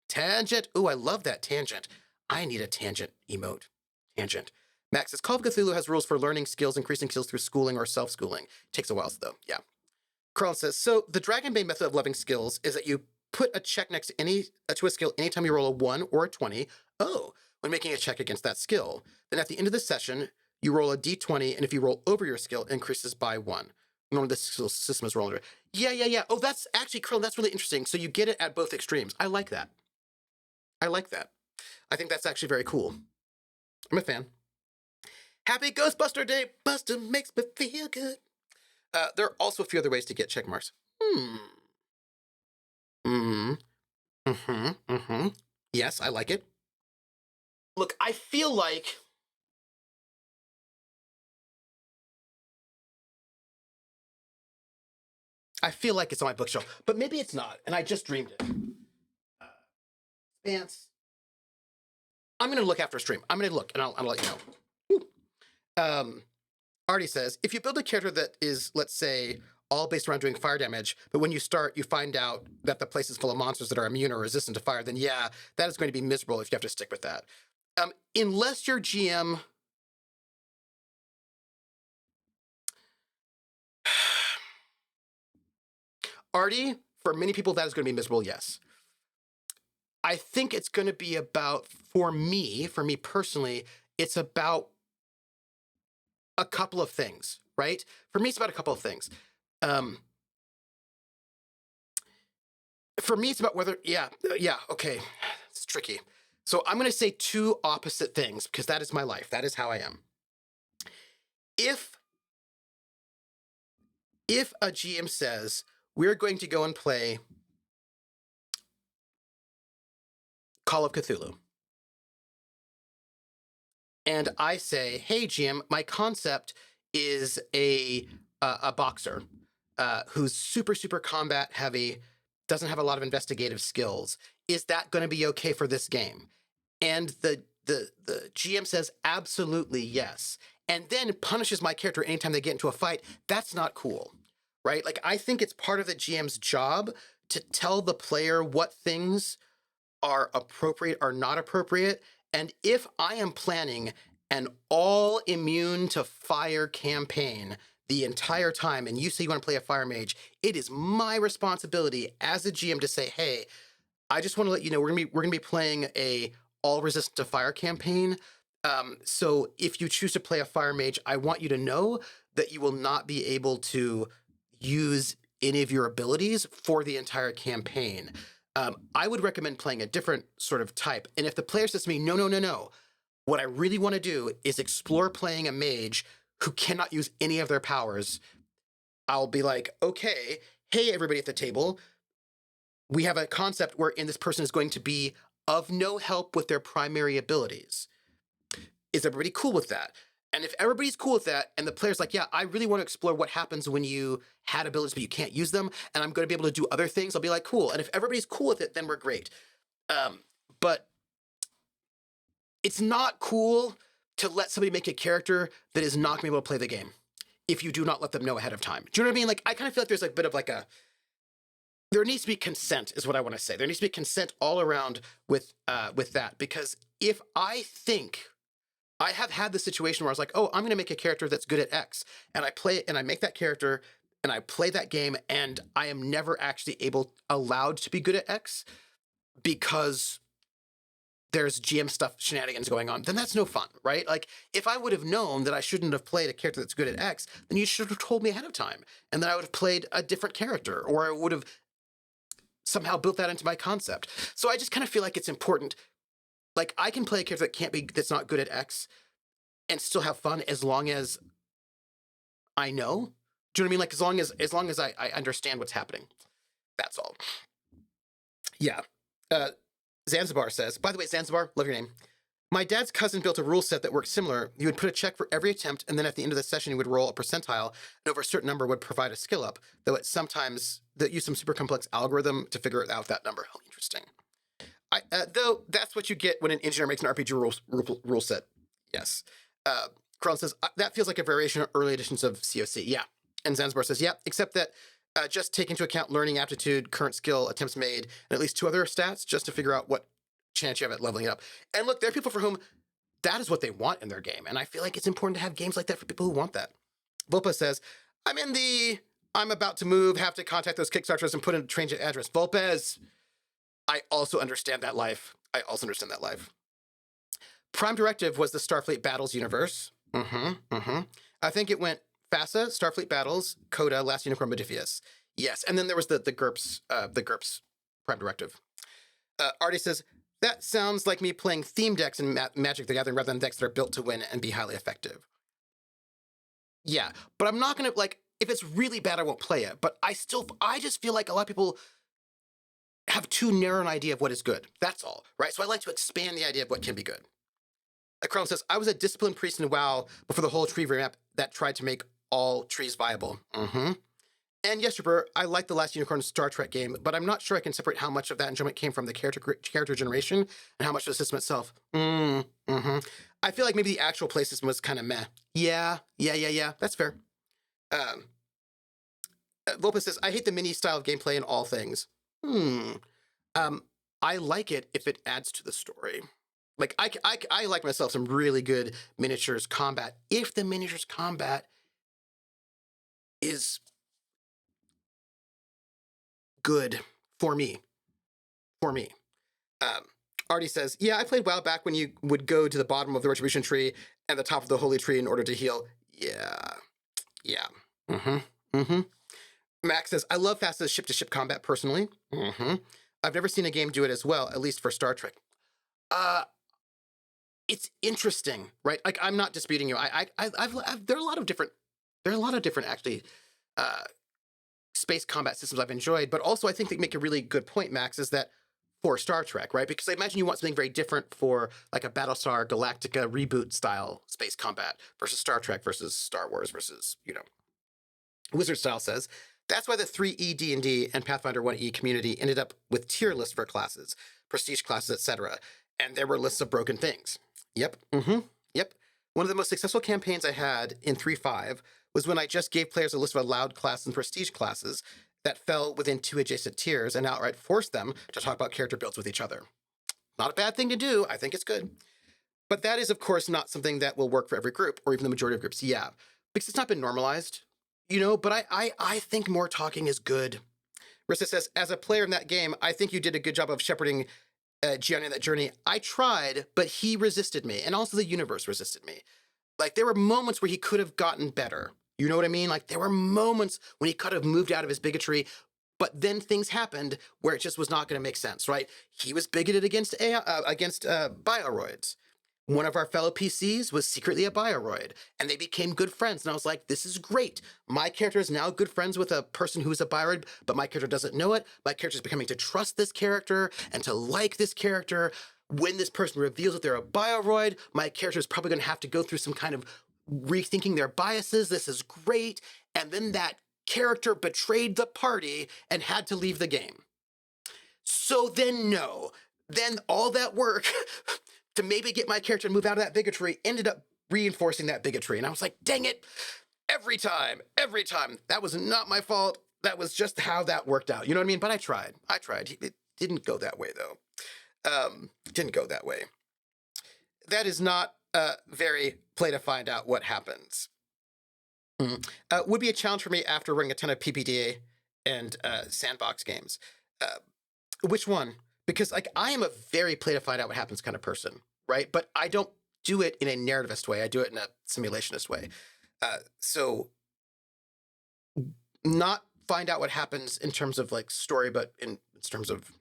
tangent. Ooh, I love that tangent. I need a tangent emote. Tangent. Max says, Call of Cthulhu has rules for learning skills, increasing skills through schooling or self-schooling. Takes a while, though. Yeah. Carl says, so the Dragonbane method of loving skills is that you put a check next to a skill anytime you roll a 1 or a 20. Oh, when making a check against that skill. Then at the end of the session, you roll a d20, and if you roll over your skill, it increases by 1. Normally, this system is rolling. Yeah. Oh, that's actually, Krill, that's really interesting. So you get it at both extremes. I like that. I think that's actually very cool. I'm a fan. Happy Ghostbuster Day. Buster makes me feel good. There are also a few other ways to get check marks. Yes, I like it. Look, I feel like it's on my bookshelf, but maybe it's not, and I just dreamed it. Vance, I'm going to look after a stream. I'm going to look, and I'll let you know. Artie says, if you build a character that is, let's say, all based around doing fire damage, but when you start, you find out that the place is full of monsters that are immune or resistant to fire, then yeah, that is going to be miserable if you have to stick with that. Unless your GM... Artie, for many people, that is going to be miserable, yes. I think it's going to be about, for me personally, it's about a couple of things, right? For me, it's about a couple of things. For me, it's about whether, okay, it's tricky. So I'm going to say two opposite things because that is my life. That is how I am. If a GM says, we're going to go and play Call of Cthulhu, and I say, hey, GM, my concept is a boxer who's super, super combat heavy, doesn't have a lot of investigative skills. Is that going to be okay for this game? And the GM says, absolutely yes. And then punishes my character anytime they get into a fight. That's not cool, right? Like, I think it's part of the GM's job to tell the player what things are appropriate or not appropriate. And if I am planning an all immune to fire campaign the entire time, and you say you want to play a fire mage, it is my responsibility as a GM to say, hey, I just want to let you know we're gonna be playing a all resistant to fire campaign. So if you choose to play a fire mage, I want you to know that you will not be able to use any of your abilities for the entire campaign. I would recommend playing a different sort of type. And if the player says to me, no, what I really want to do is explore playing a mage who cannot use any of their powers, I'll be like, okay, hey, everybody at the table, we have a concept wherein this person is going to be of no help with their primary abilities. Is everybody cool with that? And if everybody's cool with that, and the player's like, yeah, I really want to explore what happens when you had abilities but you can't use them, and I'm going to be able to do other things, I'll be like, cool. And if everybody's cool with it, then we're great. But it's not cool to let somebody make a character that is not going to be able to play the game if you do not let them know ahead of time. Do you know what I mean? Like, I kind of feel like there's a bit of like there needs to be consent, is what I want to say. There needs to be consent all around with that, because if I think I have had the situation where I was like, oh, I'm going to make a character that's good at X, and I play it, and I make that character, and I play that game, and I am never actually allowed to be good at X because there's GM stuff, shenanigans going on, then that's no fun, right? Like, if I would have known that I shouldn't have played a character that's good at X, then you should have told me ahead of time, and then I would have played a different character, or I would have somehow built that into my concept. So I just kind of feel like it's important. Like, I can play a character that's not good at X and still have fun as long as I know. Do you know what I mean? Like, as long as I understand what's happening. That's all. Yeah. Zanzibar says, by the way, Zanzibar, love your name. My dad's cousin built a rule set that worked similar. You would put a check for every attempt, and then at the end of the session, you would roll a percentile, and over a certain number would provide a skill up, though it sometimes that use some super complex algorithm to figure out that number. Oh, interesting. Though that's what you get when an engineer makes an RPG rule set. Yes. Krellin says, that feels like a variation of early editions of COC. Yeah. And Zanzibar says, yeah, except that just take into account learning aptitude, current skill, attempts made, and at least 2 other stats just to figure out what chance you have at leveling it up. And look, there are people for whom that is what they want in their game. And I feel like it's important to have games like that for people who want that. Volpa says, I'm about to move, have to contact those Kickstarters and put in a change of address. Volpez, I also understand that life. Prime Directive was the Starfleet Battles universe. I think it went FASA, Starfleet Battles, Coda, Last Unicorn, Modiphius. Yes, and then there was the GURPS Prime Directive. Artie says, that sounds like me playing theme decks in Magic the Gathering rather than decks that are built to win and be highly effective. Yeah, but I'm not gonna, like, if it's really bad, I won't play it. But I just feel like a lot of people have too narrow an idea of what is good. That's all, right? So I like to expand the idea of what can be good. Krellin says, I was a disciplined priest in WoW before the whole tree remap that tried to make all trees viable. And yes, Ripper, I like the Last Unicorn Star Trek game, but I'm not sure I can separate how much of that enjoyment came from the character generation and how much of the system itself. I feel like maybe the actual play system was kind of meh. Yeah. That's fair. Volpa says, I hate the mini style of gameplay in all things. I like it if it adds to the story. Like, I like myself some really good miniatures combat if the miniatures combat is good for me. Artie says, yeah, I played WoW back when you would go to the bottom of the Retribution tree and the top of the Holy Tree in order to heal. Yeah. Max says, I love fastest ship-to-ship combat personally. I've never seen a game do it as well, at least for Star Trek. It's interesting, right? Like, I'm not disputing you. There are a lot of different actually space combat systems I've enjoyed, but also I think they make a really good point, Max, is that for Star Trek, right? Because I imagine you want something very different for like a Battlestar Galactica reboot style space combat versus Star Trek versus Star Wars versus, Wizard style says, that's why the 3E D&D and Pathfinder 1E community ended up with tier lists for classes, prestige classes, etc. And there were lists of broken things. Yep. One of the most successful campaigns I had in 3.5 was when I just gave players a list of allowed classes and prestige classes that fell within 2 adjacent tiers and outright forced them to talk about character builds with each other. Not a bad thing to do. I think it's good. But that is, of course, not something that will work for every group or even the majority of groups. Yeah, because it's not been normalized, but I think more talking is good. Rissa says, as a player in that game, I think you did a good job of shepherding Gianni on that journey. I tried, but he resisted me, and also the universe resisted me. Like, there were moments where he could have gotten better. You know what I mean? Like, there were moments when he could have moved out of his bigotry, but then things happened where it just was not going to make sense, right? He was bigoted against bioroids. One of our fellow PCs was secretly a bioroid, and they became good friends. And I was like, this is great. My character is now good friends with a person who is a bioroid, but my character doesn't know it. My character is becoming to trust this character and to like this character. When this person reveals that they're a bioroid, my character is probably going to have to go through some kind of rethinking their biases. This is great. And then that character betrayed the party and had to leave the game. So then all that work to maybe get my character to move out of that bigotry ended up reinforcing that bigotry. And I was like, dang it, every time. That was not my fault. That was just how that worked out. You know what I mean? But I tried. It didn't go that way, though. Didn't go that way. That is not very play to find out what happens. Would be a challenge for me after running a ton of PPDA and sandbox games. Which one? Because I am a very play to find out what happens kind of person, right? But I don't do it in a narrativist way. I do it in a simulationist way. So not find out what happens in terms of like story, but in terms of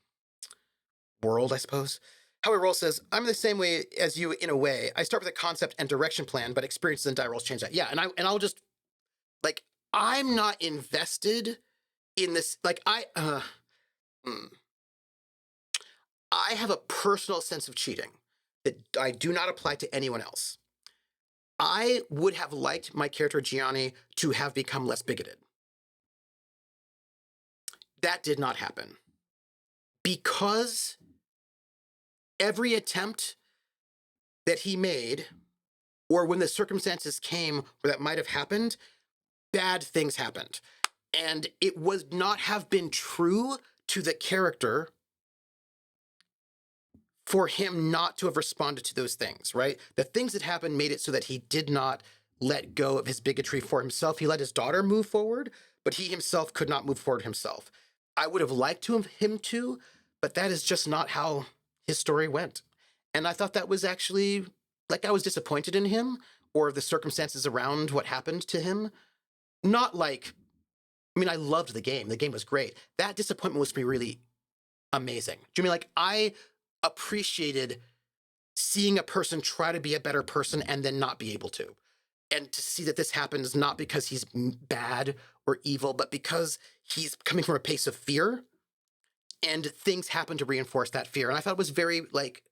world, I suppose. Howie Roll says, I'm the same way as you in a way. I start with a concept and direction plan, but experiences and die rolls change that. Yeah, and I'll just I'm not invested in this. I have a personal sense of cheating that I do not apply to anyone else. I would have liked my character Gianni to have become less bigoted. That did not happen. Because every attempt that he made, or when the circumstances came where that might have happened, bad things happened. And it would not have been true to the character for him not to have responded to those things, right? The things that happened made it so that he did not let go of his bigotry for himself. He let his daughter move forward, but he himself could not move forward himself. I would have liked him to, but that is just not how his story went. And I thought that was actually, like, I was disappointed in him or the circumstances around what happened to him. Not like, I mean, I loved the game. The game was great. That disappointment was for me really amazing. Do you mean like I appreciated seeing a person try to be a better person and then not be able to? And to see that this happens not because he's bad or evil, but because he's coming from a place of fear and things happen to reinforce that fear. And I thought it was very like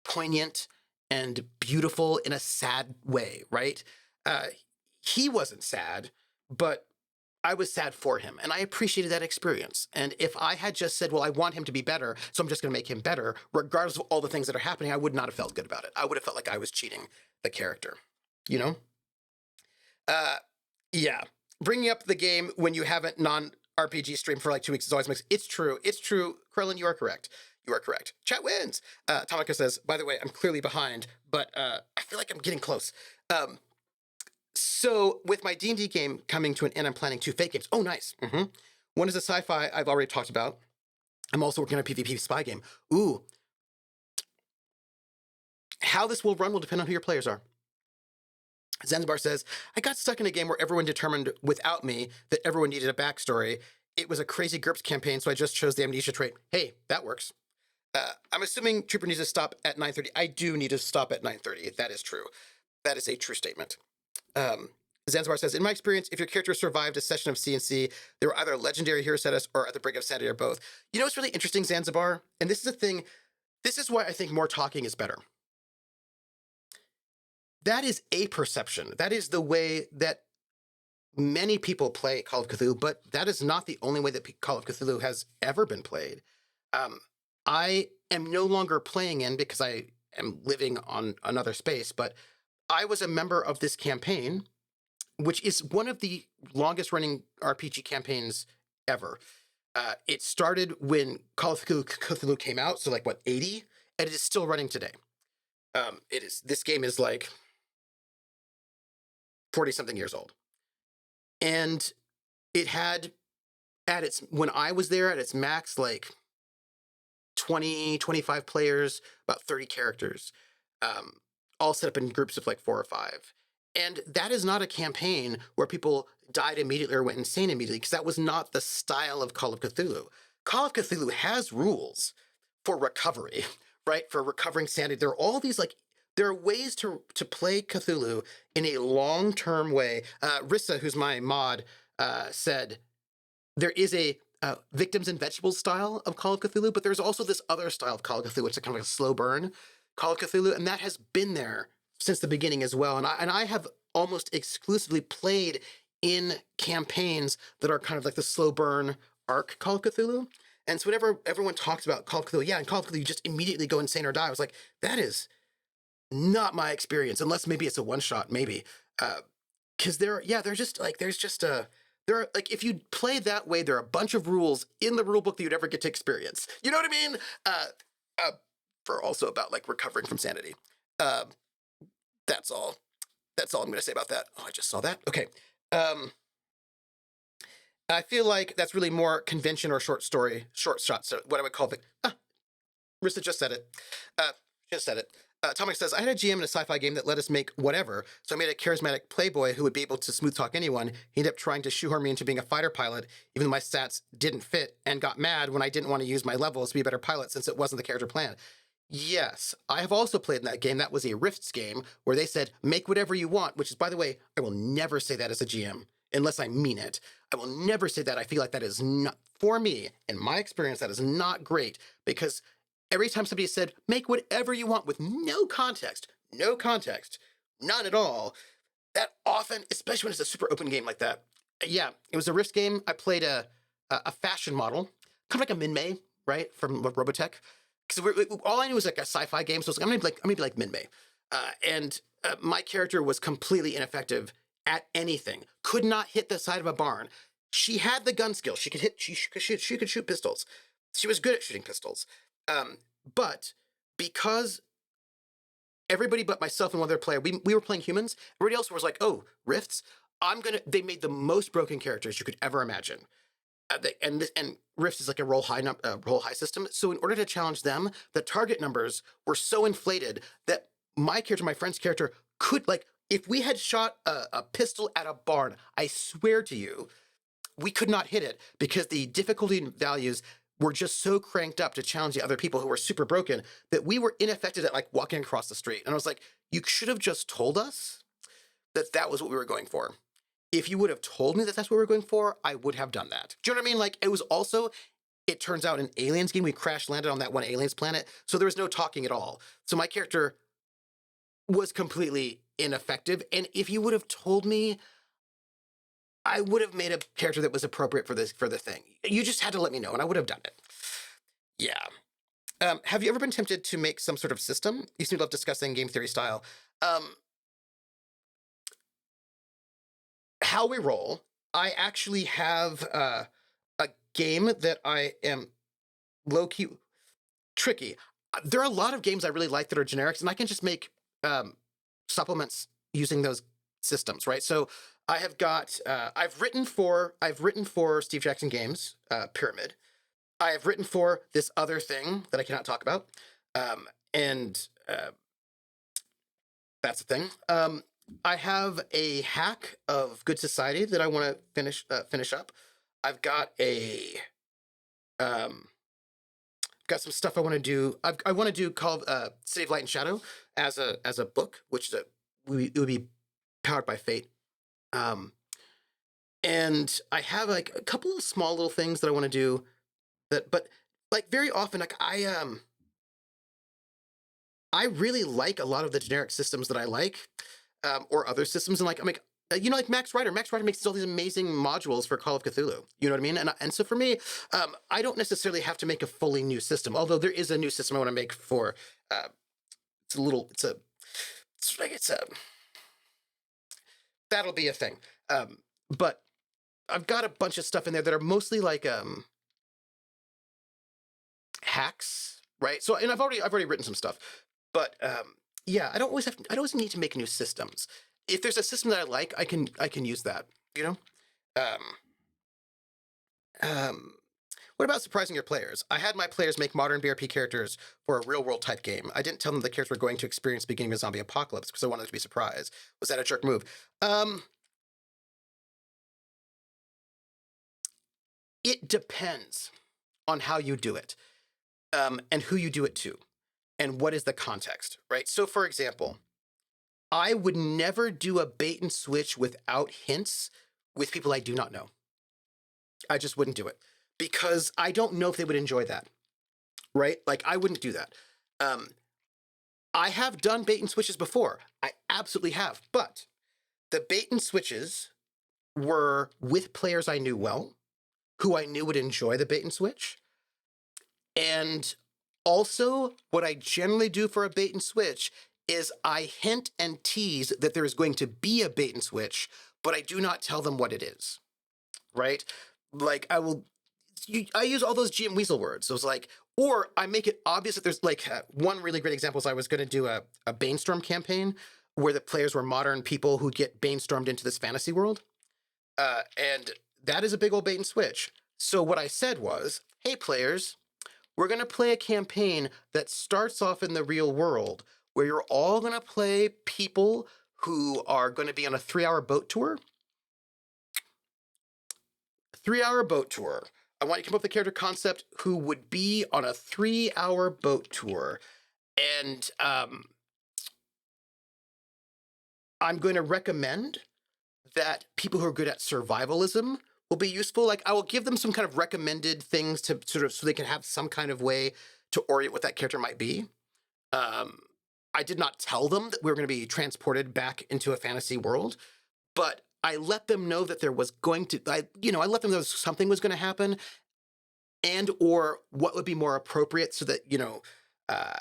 poignant and beautiful in a sad way, right? He wasn't sad, but I was sad for him, and I appreciated that experience. And if I had just said, well, I want him to be better, so I'm just going to make him better, regardless of all the things that are happening, I would not have felt good about it. I would have felt like I was cheating the character, you know? Yeah. Bringing up the game when you haven't non-RPG streamed for like 2 weeks is always mixed. It's true. It's true. Krellin, you are correct. You are correct. Chat wins. Tamaka says, by the way, I'm clearly behind, but I feel like I'm getting close. So with my D&D game coming to an end, I'm planning 2 fake games. Oh, nice. One is a sci-fi I've already talked about. I'm also working on a PvP spy game. Ooh. How this will run will depend on who your players are. Zanzibar says, I got stuck in a game where everyone determined without me that everyone needed a backstory. It was a crazy GURPS campaign, so I just chose the amnesia trait. Hey, that works. I'm assuming Trooper needs to stop at 9:30. I do need to stop at 9:30. That is true. That is a true statement. Zanzibar says, in my experience, if your character survived a session of CNC, they were either legendary hero status or at the brink of sanity or both. You know what's really interesting, Zanzibar? And this is a thing, this is why I think more talking is better. That is a perception. That is the way that many people play Call of Cthulhu, but that is not the only way that Call of Cthulhu has ever been played. I am no longer playing in because I am living on another space, but I was a member of this campaign, which is one of the longest running RPG campaigns ever. It started when Call of Cthulhu came out, so like what, 80? And it is still running today. This game is like 40-something years old. And it had when I was there at its max, like 20, 25 players, about 30 characters, all set up in groups of like 4 or 5. And that is not a campaign where people died immediately or went insane immediately, because that was not the style of Call of Cthulhu. Call of Cthulhu has rules for recovery, right? For recovering sanity. There are all these like, there are ways to play Cthulhu in a long-term way. Rissa, who's my mod, said there is a victims and vegetables style of Call of Cthulhu, but there's also this other style of Call of Cthulhu, which is kind of like a slow burn Call of Cthulhu, and that has been there since the beginning as well. And I have almost exclusively played in campaigns that are kind of like the slow burn arc Call of Cthulhu. And so whenever everyone talks about Call of Cthulhu, yeah, in Call of Cthulhu, you just immediately go insane or die. I was like, that is not my experience, unless maybe it's a one-shot, maybe. Because there are just like, there are, like, if you play that way, there are a bunch of rules in the rule book that you'd ever get to experience. You know what I mean? For also about, like, recovering from sanity. That's all. That's all I'm going to say about that. Oh, I just saw that. Okay. I feel like that's really more convention or short shot. So what I would call Rissa just said it. Tomic says, I had a GM in a sci-fi game that let us make whatever, so I made a charismatic playboy who would be able to smooth talk anyone. He ended up trying to shoehorn me into being a fighter pilot, even though my stats didn't fit, and got mad when I didn't want to use my levels to be a better pilot since it wasn't the character plan. Yes, I have also played in that game. That was a Rifts game where they said, make whatever you want, which is, by the way, I will never say that as a GM, unless I mean it. I will never say that. I feel like that is not, for me, in my experience, that is not great, because every time somebody said, make whatever you want with no context, none at all, that often, especially when it's a super open game like that. Yeah, it was a Rift game. I played a fashion model, kind of like a Minmay, right, from Robotech. Because all I knew was like a sci-fi game, so I was like, I'm gonna be like Minmay. And my character was completely ineffective at anything. Could not hit the side of a barn. She had the gun skill. She could hit. She could shoot pistols. She was good at shooting pistols. But because everybody but myself and one other player, we were playing humans. Everybody else was like, oh, Rifts. They made the most broken characters you could ever imagine. And Rift is like a roll high system. So in order to challenge them, the target numbers were so inflated that my character, my friend's character, could like if we had shot a pistol at a barn, I swear to you, we could not hit it because the difficulty values were just so cranked up to challenge the other people who were super broken that we were ineffective at like walking across the street. And I was like, you should have just told us that that was what we were going for. If you would have told me that that's what we were going for, I would have done that. Do you know what I mean? Like, it was also, it turns out, an Aliens game. We crash landed on that one Aliens planet, so there was no talking at all. So my character was completely ineffective. And if you would have told me, I would have made a character that was appropriate for the thing. You just had to let me know, and I would have done it. Yeah. Have you ever been tempted to make some sort of system? You seem to love discussing game theory style. How we roll, I actually have a game that I am low-key tricky. There are a lot of games I really like that are generics, and I can just make supplements using those systems, right? So I have got I've written for Steve Jackson Games, Pyramid. I have written for this other thing that I cannot talk about, and that's the thing. I have a hack of Good Society that I want to finish up. I've got got some stuff I want to do. I want to do called City of Light and Shadow as a book, which it would be powered by Fate. And I have like a couple of small little things that I want to do but like very often, like I really like a lot of the generic systems that I like, or other systems, and like I'm like like Max Rider. Max Rider makes all these amazing modules for Call of Cthulhu. You know what I mean? And so for me, I don't necessarily have to make a fully new system. Although there is a new system I want to make for. That'll be a thing. But I've got a bunch of stuff in there that are mostly like hacks, right? So, and I've already written some stuff, but yeah, I don't always need to make new systems. If there's a system that I like, I can use that. You know. What about surprising your players? I had my players make modern BRP characters for a real world type game. I didn't tell them the characters were going to experience the beginning of a zombie apocalypse because I wanted them to be surprised. Was that a jerk move? It depends on how you do it, and who you do it to, and what is the context, right? So, for example, I would never do a bait and switch without hints with people I do not know. I just wouldn't do it because I don't know if they would enjoy that, right? Like, I wouldn't do that. I have done bait and switches before. I absolutely have, but the bait and switches were with players I knew well, who I knew would enjoy the bait and switch. And also, what I generally do for a bait and switch is I hint and tease that there is going to be a bait and switch, but I do not tell them what it is, right? Like, I use all those GM Weasel words. So it's like, or I make it obvious that there's like one really great example is I was going to do a Banestorm campaign where the players were modern people who get Banestormed into this fantasy world. And that is a big old bait and switch. So what I said was, hey, players, we're going to play a campaign that starts off in the real world where you're all going to play people who are going to be on a 3-hour boat tour. 3-hour boat tour. I want you to come up with a character concept who would be on a 3-hour boat tour. And I'm going to recommend that people who are good at survivalism will be useful. Like, I will give them some kind of recommended things to sort of, so they can have some kind of way to orient what that character might be. I did not tell them that we were going to be transported back into a fantasy world, but I let them know that there was going to, I let them know something was going to happen, and or what would be more appropriate, so that, uh,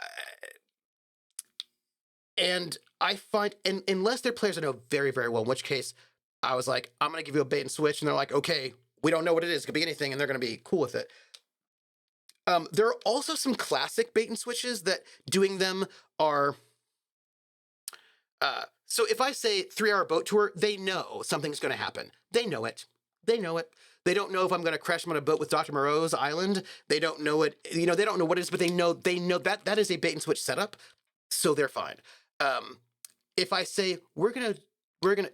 and I find, and unless they're players I know very, very well, in which case I was like, I'm going to give you a bait and switch, and they're like, okay, we don't know what it is. It could be anything, and they're going to be cool with it. There are also some classic bait and switches that doing them are. So if I say 3-hour boat tour, they know something's going to happen. They know it. They know it. They don't know if I'm going to crash them on a boat with Dr. Moreau's island. They don't know it. They don't know what it is, but they know that is a bait and switch setup. So they're fine. If I say we're gonna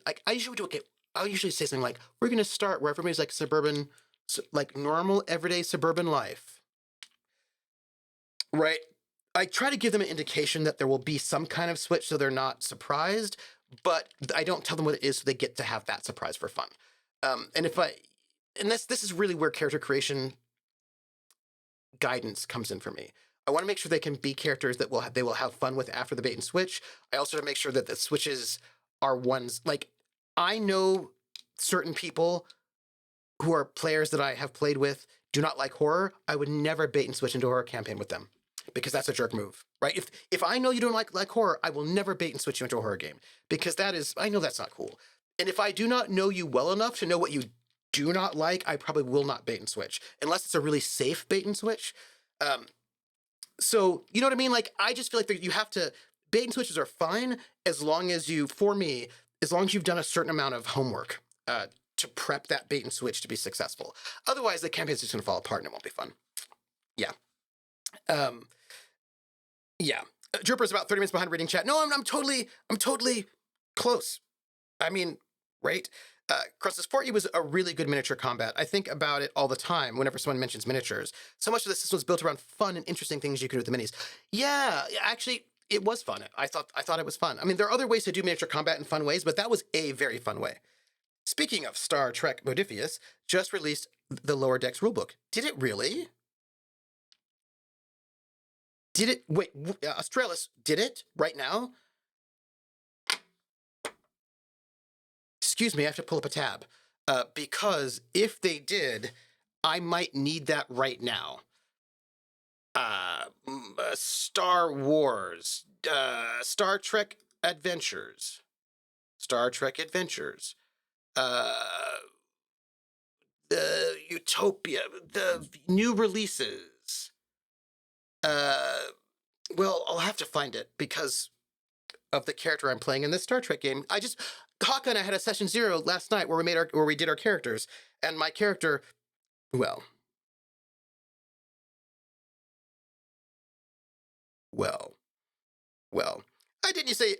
like, I usually say something like, we're gonna start where everybody's like suburban, like normal everyday suburban life, right? I try to give them an indication that there will be some kind of switch, so they're not surprised, but I don't tell them what it is, so they get to have that surprise for fun. And this is really where character creation guidance comes in for me. I want to make sure they can be characters that they will have fun with after the bait and switch. I also want to make sure that the switches are ones, like, I know certain people who are players that I have played with do not like horror. I would never bait and switch into a horror campaign with them, because that's a jerk move, right? If I know you don't like horror, I will never bait and switch you into a horror game, because I know that's not cool. And if I do not know you well enough to know what you do not like, I probably will not bait and switch, unless it's a really safe bait and switch. So, you know what I mean? Like, I just feel like you have to, bait and switches are fine as long as you've done a certain amount of homework to prep that bait and switch to be successful. Otherwise, the campaign's just going to fall apart and it won't be fun. Yeah. Yeah. Dripper's about 30 minutes behind reading chat. No, I'm totally close. I mean, right? Crustus, Fort U was a really good miniature combat. I think about it all the time whenever someone mentions miniatures. So much of the system was built around fun and interesting things you could do with the minis. Yeah, actually, it was fun. I thought it was fun. I mean, there are other ways to do miniature combat in fun ways, but that was a very fun way. Speaking of Star Trek, Modiphius just released the Lower Decks rulebook. Did it really? Did it? Wait, Australis, did it right now? Excuse me, I have to pull up a tab. Because if they did, I might need that right now. Star Wars, Star Trek Adventures, the Utopia, the new releases. Well, I'll have to find it because of the character I'm playing in this Star Trek game. Hawk and I had a session 0 last night where we did our characters, and my character, well, I didn't say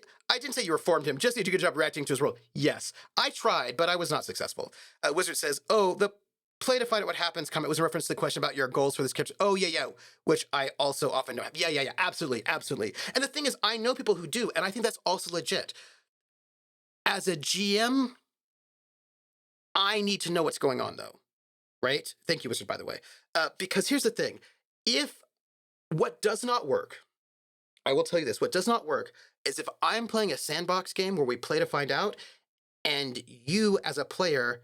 you reformed him. Just did a good job reacting to his role. Yes, I tried, but I was not successful. Wizard says, "Oh, the play to find out what happens" comment was in reference to the question about your goals for this character. Oh, yeah, which I also often don't have. Yeah, absolutely. And the thing is, I know people who do, and I think that's also legit. As a GM, I need to know what's going on, though, right? Thank you, Wizard, by the way. Because here's the thing. What does not work, I will tell you this, what does not work is if I'm playing a sandbox game where we play to find out, and you, as a player,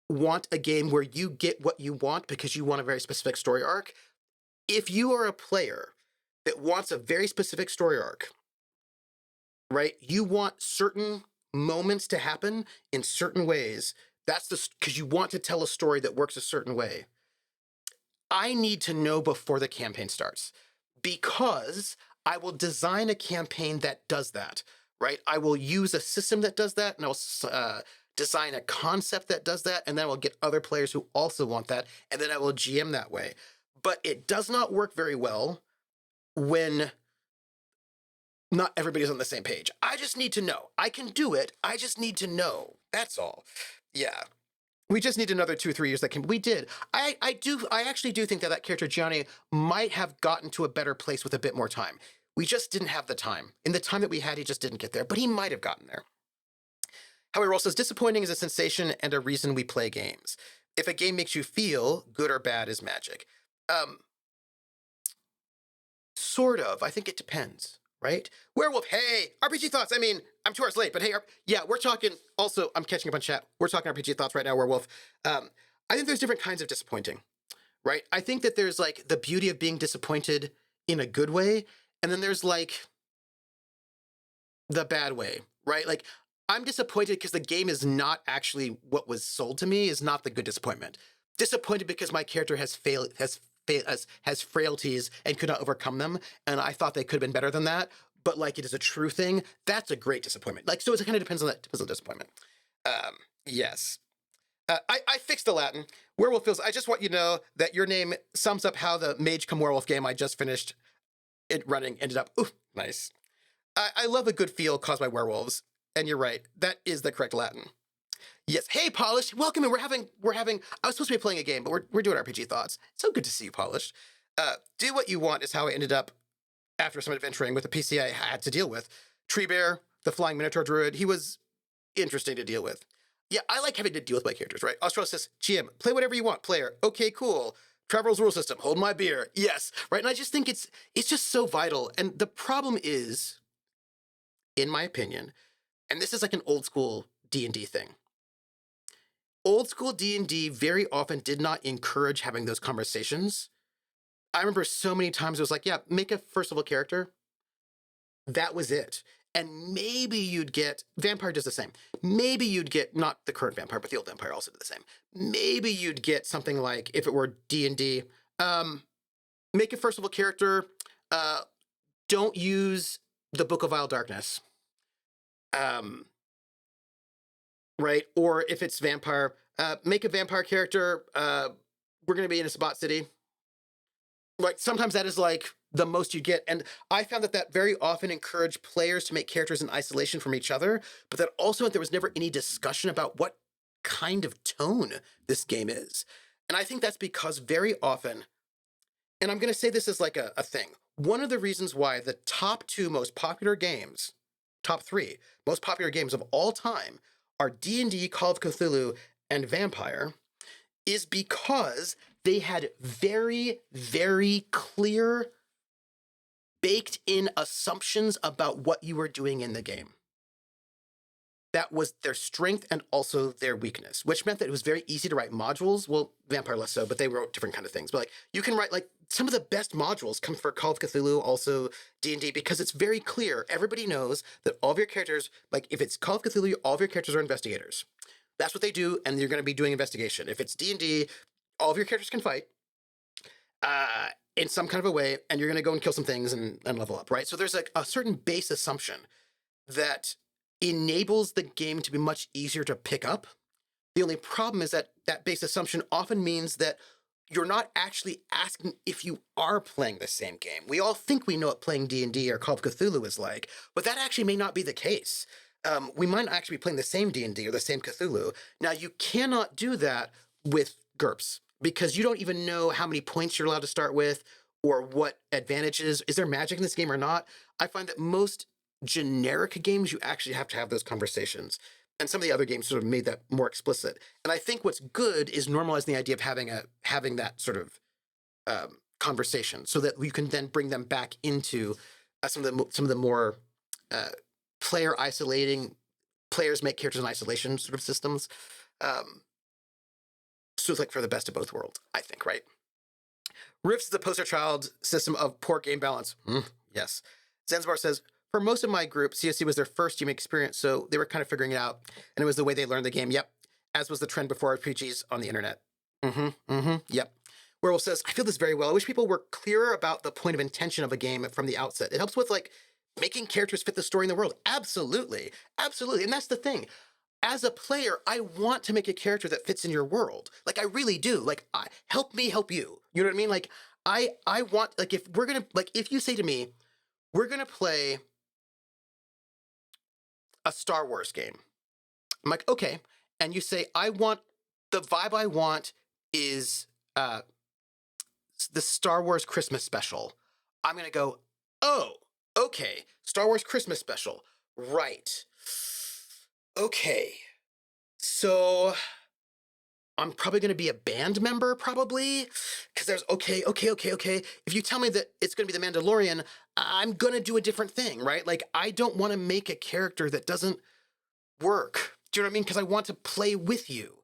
want a game where you get what you want because you want a very specific story arc. If you are a player that wants a very specific story arc, right? You want certain moments to happen in certain ways. That's because you want to tell a story that works a certain way. I need to know before the campaign starts, because I will design a campaign that does that, right? I will use a system that does that, and I'll design a concept that does that, and then I will get other players who also want that, and then I will GM that way. But it does not work very well when not everybody's on the same page. I just need to know. I can do it. I just need to know. That's all. Yeah. We just need another 2 or 3 years. We did. I actually do think that character Gianni might have gotten to a better place with a bit more time. We just didn't have the time. In the time that we had, he just didn't get there, but he might have gotten there. Howie Roll says, disappointing is a sensation and a reason we play games. If a game makes you feel good or bad is magic. sort of. I think it depends, right? Werewolf, hey, RPG thoughts. I mean, I'm 2 hours late, but hey, yeah, we're talking. Also, I'm catching up on chat. We're talking RPG thoughts right now, Werewolf. I think there's different kinds of disappointing, right? I think that there's like the beauty of being disappointed in a good way, and then there's like the bad way, right? Like I'm disappointed because the game is not actually what was sold to me, is not the good disappointment. Disappointed because my character has frailties and could not overcome them, and I thought they could have been better than that. But like it is a true thing. That's a great disappointment. Like so, it kind of depends on that. Depends on the disappointment. Yes. I fixed the Latin. Werewolf feels. I just want you to know that your name sums up how the Mage Come Werewolf game I just finished it running ended up. Ooh, nice. I love a good feel caused by werewolves, and you're right. That is the correct Latin. Yes. Hey, Polished. Welcome in. We're having. I was supposed to be playing a game, but we're doing RPG thoughts. It's so good to see you, Polished. Do what you want is how I ended up after some adventuring with the PC I had to deal with. Tree Bear, the Flying Minotaur Druid. He was interesting to deal with. Yeah, I like having to deal with my characters, right? Austral says, GM, play whatever you want, player. Okay, cool. Travel's rule system, hold my beer. Yes, right? And I just think it's just so vital. And the problem is, in my opinion, and this is like an old school D&D thing. Old school D&D very often did not encourage having those conversations. I remember so many times it was like, yeah, make a first level character. That was it. And maybe you'd get Vampire does the same. Maybe you'd get not the current Vampire, but the old Vampire also did the same. Maybe you'd get something like if it were D&D, make a first level character. Don't use the Book of Vile Darkness, right? Or if it's Vampire, make a Vampire character. We're going to be in a spot city. Like sometimes that is like the most you get. And I found that very often encouraged players to make characters in isolation from each other, but that also meant there was never any discussion about what kind of tone this game is. And I think that's because very often, and I'm going to say this as like a thing, one of the reasons why the top 2 most popular games, top 3 most popular games of all time are D&D, Call of Cthulhu, and Vampire is because they had very, very clear, baked in assumptions about what you were doing in the game. That was their strength and also their weakness, which meant that it was very easy to write modules. Well, Vampire less so, but they wrote different kind of things. But like you can write like some of the best modules come for Call of Cthulhu, also D&D, because it's very clear. Everybody knows that all of your characters, like if it's Call of Cthulhu, all of your characters are investigators. That's what they do, and you're going to be doing investigation. If it's D&D, all of your characters can fight in some kind of a way, and you're going to go and kill some things and level up, right? So there's like a certain base assumption that enables the game to be much easier to pick up. The only problem is that that base assumption often means that you're not actually asking if you are playing the same game. We all think we know what playing D&D or Call of Cthulhu is like, but that actually may not be the case. We might actually be playing the same D&D or the same Cthulhu. Now, you cannot do that with GURPS because you don't even know how many points you're allowed to start with or what advantages. Is there magic in this game or not? I find that most generic games, you actually have to have those conversations. And some of the other games sort of made that more explicit. And I think what's good is normalizing the idea of having that sort of conversation so that you can then bring them back into some of the more player isolating, players make characters in isolation sort of systems. So it's like for the best of both worlds, I think, right? Rifts is the poster child system of poor game balance. Yes. Zanzibar says, for most of my group, CSC was their first game experience, so they were kind of figuring it out, and it was the way they learned the game. Yep. As was the trend before RPGs on the internet. Yep. Werewolf says, I feel this very well. I wish people were clearer about the point of intention of a game from the outset. It helps with like making characters fit the story in the world. Absolutely. Absolutely. And that's the thing. As a player, I want to make a character that fits in your world. Like I really do. Like help me help you. You know what I mean? Like I want, like if we're going to, like if you say to me, we're going to play a Star Wars game. I'm like, okay. And you say, the vibe I want is the Star Wars Christmas special. I'm going to go, oh, okay. Star Wars Christmas special. Right. Okay. So I'm probably going to be a band member, probably, because there's okay. If you tell me that it's going to be the Mandalorian, I'm going to do a different thing, right? Like, I don't want to make a character that doesn't work. Do you know what I mean? Because I want to play with you.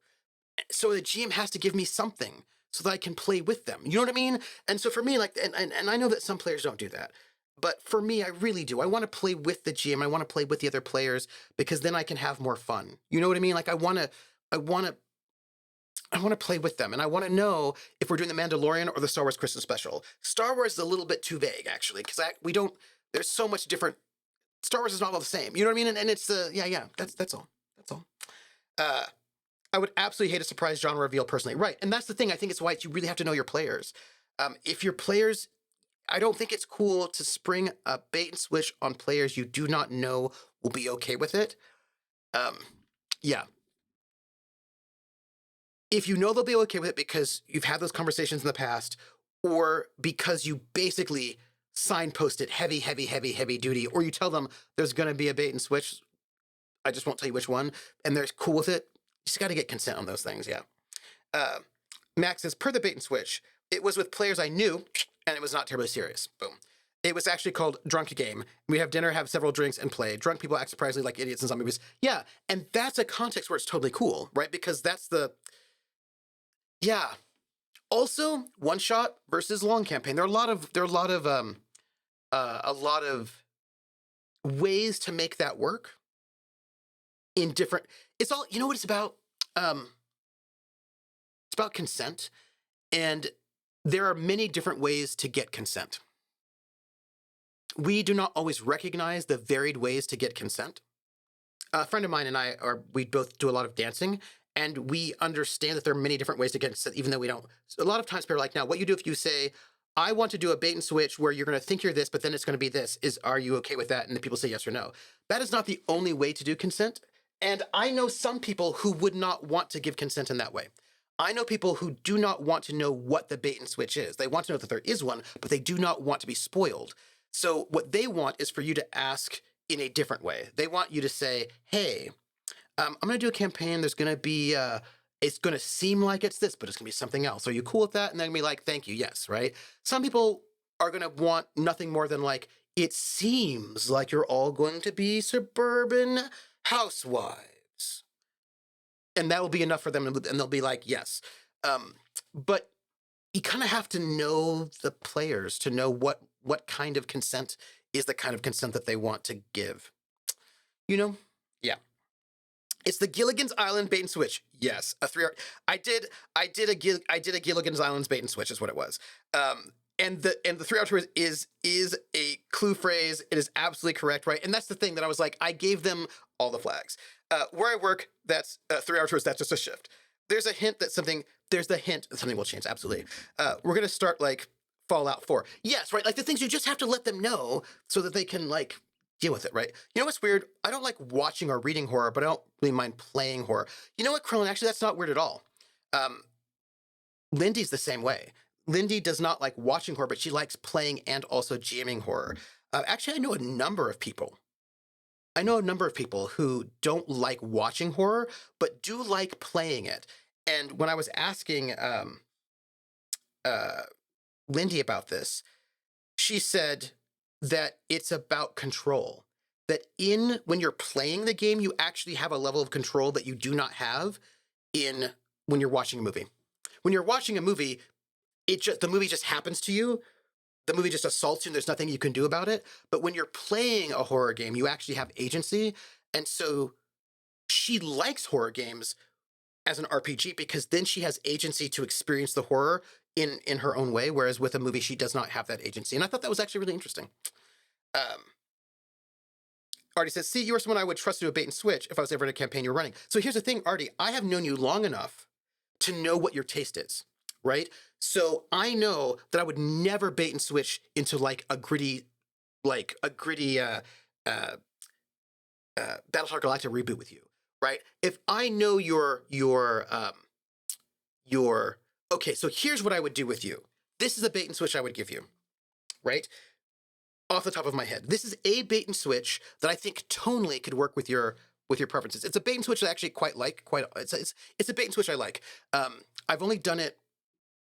So the GM has to give me something so that I can play with them. You know what I mean? And so for me, like, and I know that some players don't do that. But for me, I really do. I want to play with the GM. I want to play with the other players because then I can have more fun. You know what I mean? Like I want to I want to play with them, and I want to know if we're doing the Mandalorian or the Star Wars Christmas special. Star Wars is a little bit too vague, actually, because we don't. There's so much different. Star Wars is not all the same. You know what I mean? And it's the yeah. That's all. That's all. Uh, I would absolutely hate a surprise genre reveal personally, right? And that's the thing. I think it's why you really have to know your players. If your players, I don't think it's cool to spring a bait and switch on players you do not know will be okay with it. Yeah, if you know they'll be okay with it because you've had those conversations in the past, or because you basically signpost it heavy duty, or you tell them there's going to be a bait and switch, I just won't tell you which one, and they're cool with it, you just got to get consent on those things, yeah. Uh, Max says, per the bait and switch, it was with players I knew, and it was not terribly serious. Boom. It was actually called Drunk Game. We have dinner, have several drinks, and play. Drunk people act surprisingly like idiots in some movies. Yeah, and that's a context where it's totally cool, right? Because that's the yeah. Also, one shot versus long campaign. There are a lot of ways to make that work in different. It's all, you know what it's about. It's about consent, and there are many different ways to get consent. We do not always recognize the varied ways to get consent. A friend of mine and I we both do a lot of dancing, and we understand that there are many different ways to get consent, even though we don't. So a lot of times people are like, now, what you do if you say, I want to do a bait and switch where you're going to think you're this, but then it's going to be this, are you okay with that? And the people say yes or no. That is not the only way to do consent. And I know some people who would not want to give consent in that way. I know people who do not want to know what the bait and switch is. They want to know that there is one, but they do not want to be spoiled. So what they want is for you to ask in a different way. They want you to say, hey, I'm going to do a campaign. There's going to be, it's going to seem like it's this, but it's going to be something else. Are you cool with that? And they're going to be like, thank you, yes, right? Some people are going to want nothing more than like, it seems like you're all going to be suburban housewives. And that will be enough for them, and they'll be like, yes. But you kind of have to know the players to know what kind of consent is the kind of consent that they want to give. You know? Yeah. It's the Gilligan's Island bait and switch. Yes, a 3 hour. I did a Gilligan's Island's bait and switch is what it was. And the 3 hour tour is a clue phrase. It is absolutely correct, right? And that's the thing that I was like, I gave them all the flags. Where I work, that's 3 hour tours. That's just a shift. There's a hint that something. There's the hint that something will change. Absolutely. We're gonna start like Fallout 4. Yes, right. Like the things you just have to let them know so that they can like deal with it, right? You know what's weird? I don't like watching or reading horror, but I don't really mind playing horror. You know what, Krillin? Actually, that's not weird at all. Lindy's the same way. Lindy does not like watching horror, but she likes playing and also jamming horror. Actually, I know a number of people. I know a number of people who don't like watching horror, but do like playing it. And when I was asking Lindy about this, she said that it's about control. That when you're playing the game, you actually have a level of control that you do not have when you're watching a movie. When you're watching a movie, the movie just happens to you. The movie just assaults you and there's nothing you can do about it. But when you're playing a horror game, you actually have agency. And so she likes horror games as an RPG because then she has agency to experience the horror in her own way, whereas with a movie, she does not have that agency. And I thought that was actually really interesting. Artie says, see, you are someone I would trust to do a bait and switch if I was ever in a campaign you're running. So here's the thing, Artie, I have known you long enough to know what your taste is, right? So I know that I would never bait and switch into like a gritty Battlestar Galactica reboot with you, right? If I know okay, so here's what I would do with you. This is a bait and switch I would give you, right? Off the top of my head, this is a bait and switch that I think tonally could work with your with your preferences. It's a bait and switch I actually quite like. It's a bait and switch I like. I've only done it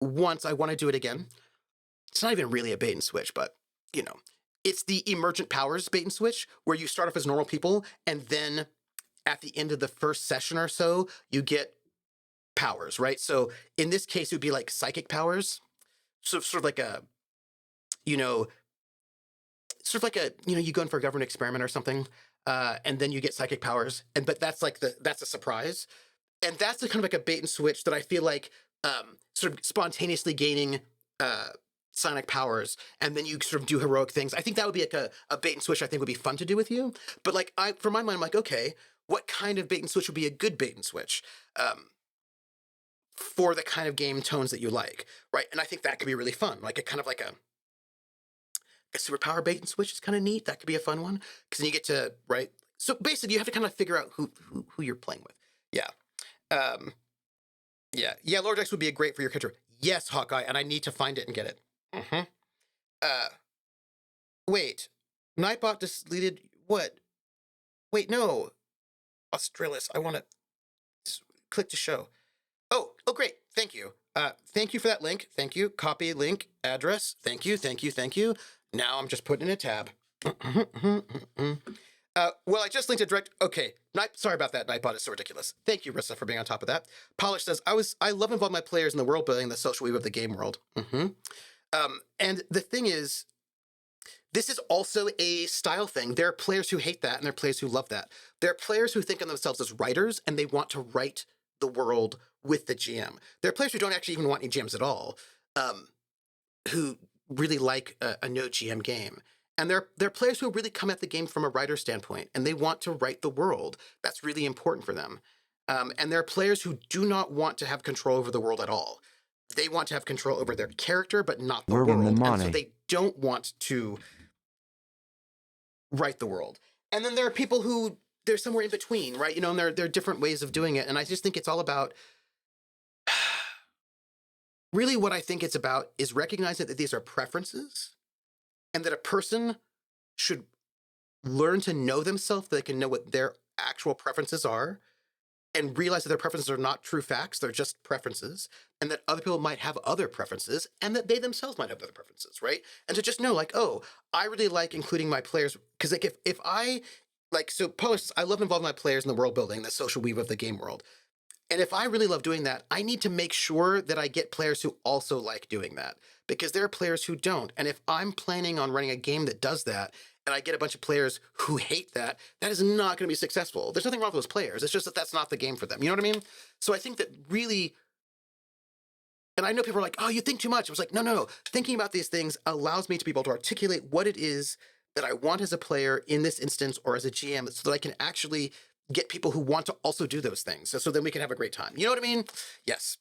once. I want to do it again. It's not even really a bait and switch, but you know, it's the emergent powers bait and switch where you start off as normal people and then at the end of the first session or so, you get powers, right? So in this case, it would be like psychic powers. So sort of like a, you know, you go in for a government experiment or something, and then you get psychic powers, but that's a surprise, and that's kind of like a bait and switch that I feel like sort of spontaneously gaining psionic powers, and then you sort of do heroic things. I think that would be like a bait and switch. I think would be fun to do with you. But like for my mind, I'm like, okay, what kind of bait and switch would be a good bait and switch? For the kind of game tones that you like, right? And I think that could be really fun, like a kind of like a superpower bait and switch is kind of neat. That could be a fun one because then you get to right. So basically, you have to kind of figure out who you're playing with. Yeah, yeah. Lord X would be a great for your character. Yes, Hawkeye, and I need to find it and get it. Wait, Nightbot deleted what? Wait, no, Australis. I want to click to show. Oh, great. Thank you. Thank you for that link. Thank you. Copy link address. Thank you. Now I'm just putting in a tab. Well, I just linked a direct. Okay. Sorry about that. Nightbot is so ridiculous. Thank you, Rissa, for being on top of that. Polish says, I love involving my players in the world building, the social weave of the game world. And the thing is, this is also a style thing. There are players who hate that, and there are players who love that. There are players who think of themselves as writers, and they want to write the world with the GM. There are players who don't actually even want any GMs at all, who really like a no GM game. And there are players who really come at the game from a writer standpoint, and they want to write the world. That's really important for them. And there are players who do not want to have control over the world at all. They want to have control over their character, but not the world. And so they don't want to write the world. And then there are people who they're somewhere in between, right? And there are different ways of doing it. And I just think it's all about really what I think it's about is recognizing that these are preferences and that a person should learn to know themselves, that they can know what their actual preferences are and realize that their preferences are not true facts. They're just preferences, and that other people might have other preferences and that they themselves might have other preferences, right? And to just know like, oh, I really like including my players because like if I like, so Polish, I love involving my players in the world building, the social weave of the game world. And if I really love doing that, I need to make sure that I get players who also like doing that because there are players who don't. And if I'm planning on running a game that does that and I get a bunch of players who hate that, that is not going to be successful. There's nothing wrong with those players. It's just that that's not the game for them. You know what I mean? So I think that really, and I know people are like, oh, you think too much. I was like, no. Thinking about these things allows me to be able to articulate what it is that I want as a player in this instance or as a GM so that I can actually get people who want to also do those things. So then we can have a great time. You know what I mean? Yes.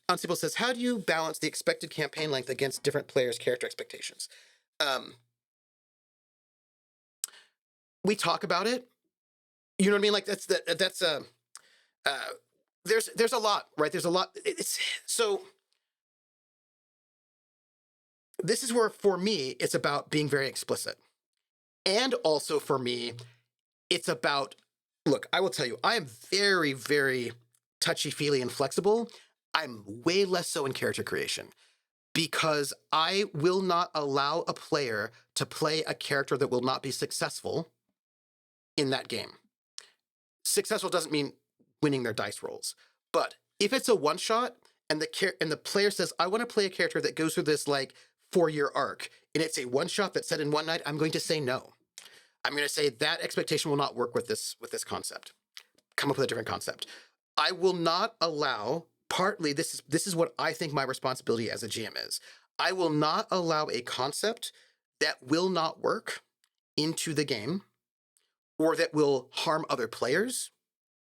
Unstable says, how do you balance the expected campaign length against different players' character expectations? We talk about it. You know what I mean? Like there's a lot, right? There's a lot. So this is where, for me, it's about being very explicit. And also for me, it's about, look, I will tell you, I am very, very touchy-feely and flexible. I'm way less so in character creation because I will not allow a player to play a character that will not be successful in that game. Successful doesn't mean winning their dice rolls. But if it's a one-shot and the player says, I want to play a character that goes through this like 4-year arc, and it's a one-shot that's set in one night, I'm going to say no. I'm going to say that expectation will not work with this concept. Come up with a different concept. I will not allow, partly, this is what I think my responsibility as a GM is. I will not allow a concept that will not work into the game or that will harm other players,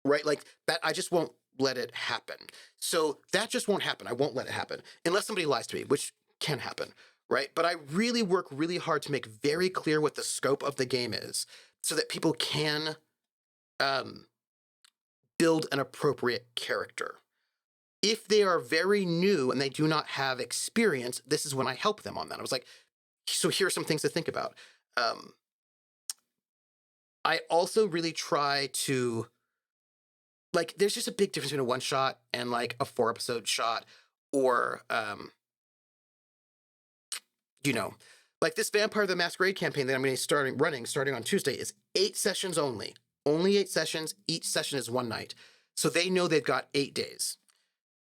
right? Like that, I just won't let it happen. So that just won't happen. I won't let it happen unless somebody lies to me, which can happen. Right? But I really work really hard to make very clear what the scope of the game is so that people can build an appropriate character. If they are very new and they do not have experience, this is when I help them on that. I was like, so here are some things to think about. I also really try to like. There's just a big difference between a one shot and like a 4 episode shot, or you know, like this Vampire the Masquerade campaign that I'm going to starting on Tuesday is 8 sessions only 8 sessions. Each session is one night, so they know they've got 8 days.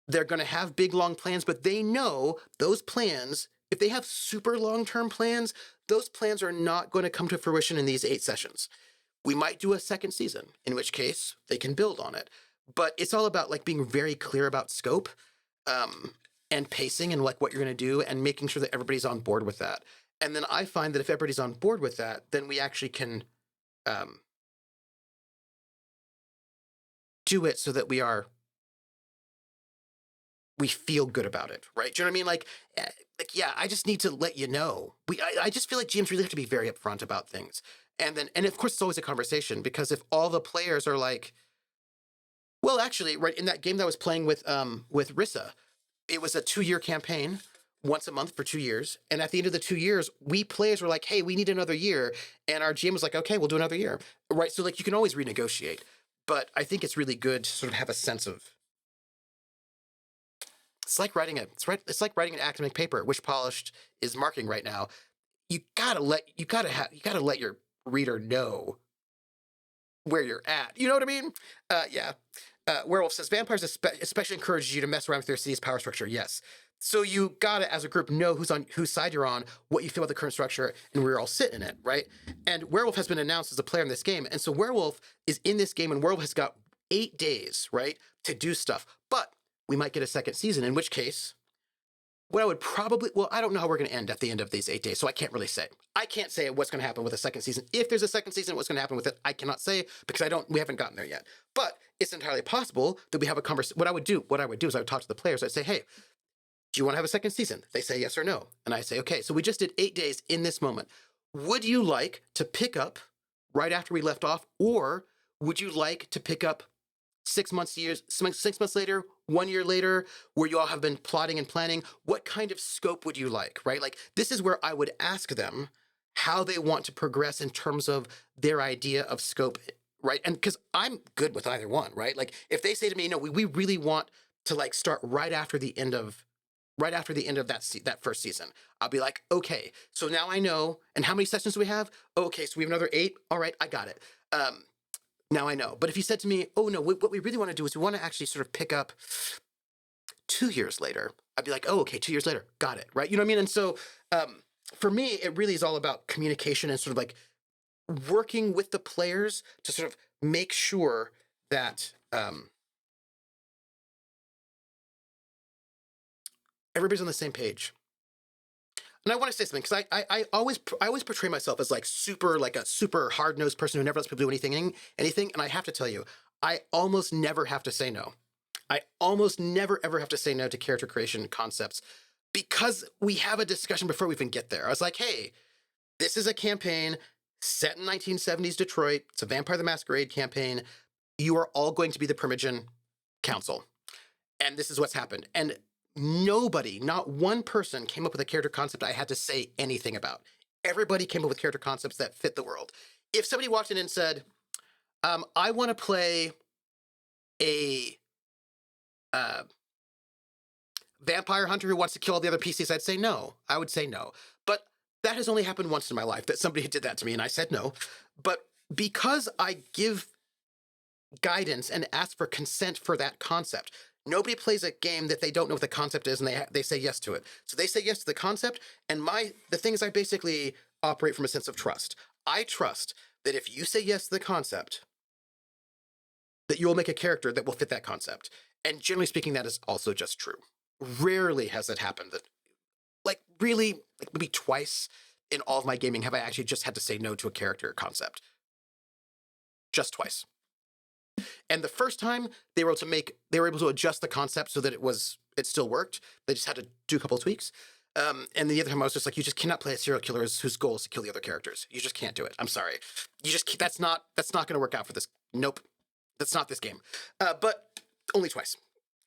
They're going to have big long plans, but they know those plans. If they have super long term plans, those plans are not going to come to fruition in these 8 sessions. We might do a second season, in which case they can build on it. But it's all about like being very clear about scope, and pacing and like what you're going to do and making sure that everybody's on board with that. And then I find that if everybody's on board with that, then we actually can do it so that we feel good about it, right? Do you know what I mean? Yeah, I just need to let you know. I just feel like GMs really have to be very upfront about things. And of course, it's always a conversation, because if all the players are like, well, actually, right, in that game that I was playing with Rissa, it was a 2-year campaign, once a month for 2 years. And at the end of the 2 years, we players were like, hey, we need another year. And our GM was like, okay, we'll do another year. Right. So like you can always renegotiate. But I think it's really good to sort of have a sense of, it's like writing an academic paper. Wish Polished is marking right now. You gotta let your reader know where you're at. You know what I mean? Yeah. Werewolf says vampires especially encourage you to mess around with your city's power structure. Yes. So you gotta, as a group, know whose side you're on, what you feel about the current structure, and where you all sit in it, right? And Werewolf has been announced as a player in this game, and so Werewolf is in this game, and Werewolf has got 8 days, right, to do stuff. But we might get a second season, in which case, what I would probably, well, I don't know how we're going to end at the end of these 8 days, so I can't really say. I can't say what's going to happen with a second season. If there's a second season, what's going to happen with it, I cannot say, because we haven't gotten there yet. But it's entirely possible that we have a conversation. What I would do is I would talk to the players. I'd say, hey, do you want to have a second season? They say yes or no. And I say, okay, so we just did 8 days in this moment. Would you like to pick up right after we left off, or would you like to pick up 6 months later, 1 year later, where you all have been plotting and planning? What kind of scope would you like, right? Like, this is where I would ask them how they want to progress in terms of their idea of scope, right? And because I'm good with either one, right? Like, if they say to me, no, we really want to like start right after the end of that first season, I'll be like, okay, so now I know. And how many sessions do we have? Okay, so we have another 8. All right, I got it. Now I know. But if you said to me, oh no, what we really want to do is we want to actually sort of pick up 2 years later, I'd be like, oh, okay, 2 years later, got it, right? You know what I mean? And so for me, it really is all about communication and sort of like working with the players to sort of make sure that everybody's on the same page. And I want to say something, because I always portray myself as like a super hard nosed person who never lets people do anything. And I have to tell you, I almost never have to say no. I almost never ever have to say no to character creation concepts, because we have a discussion before we even get there. I was like, hey, this is a campaign set in 1970s Detroit. It's a Vampire the Masquerade campaign. You are all going to be the Primogen Council, and this is what's happened. And nobody, not one person, came up with a character concept I had to say anything about. Everybody came up with character concepts that fit the world. If somebody walked in and said, I want to play a vampire hunter who wants to kill all the other PCs, I'd say no. I would say no. But that has only happened once in my life, that somebody did that to me, and I said no. But because I give guidance and ask for consent for that concept, nobody plays a game that they don't know what the concept is, and they say yes to it. So they say yes to the concept, and the thing is, I basically operate from a sense of trust. I trust that if you say yes to the concept, that you will make a character that will fit that concept. And generally speaking, that is also just true. Rarely has it happened that, like, really, like maybe twice in all of my gaming have I actually just had to say no to a character concept. Just twice. And the first time they were able to adjust the concept so that it still worked. They just had to do a couple of tweaks. And the other time I was just like, you just cannot play a serial killer whose goal is to kill the other characters. You just can't do it. I'm sorry. That's not going to work out for this. Nope. That's not this game. But only twice.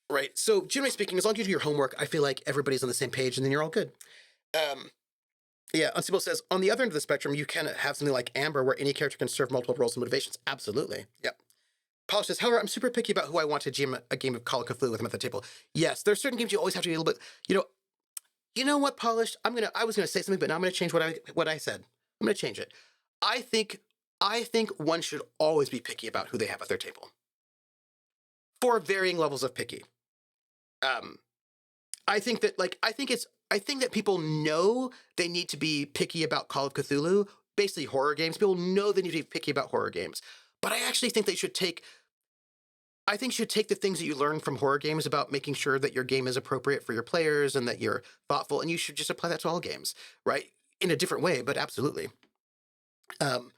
Right. So generally speaking, as long as you do your homework, I feel like everybody's on the same page, and then you're all good. Yeah, Unstable says, on the other end of the spectrum, you can have something like Amber where any character can serve multiple roles and motivations. Absolutely. Yep. Polish says, however, I'm super picky about who I want to GM a game of Call of Cthulhu with them at the table. Yes, there's certain games you always have to be a little bit, you know what, Polished? I was gonna say something, but now I'm gonna change what I said. I'm gonna change it. I think I think one should always be picky about who they have at their table. For varying levels of picky. Um, I think that people know they need to be picky about Call of Cthulhu, basically horror games. People know they need to be picky about horror games. But I actually think they should take should take the things that you learn from horror games about making sure that your game is appropriate for your players and that you're thoughtful, and you should just apply that to all games, right? In a different way, but absolutely. Um,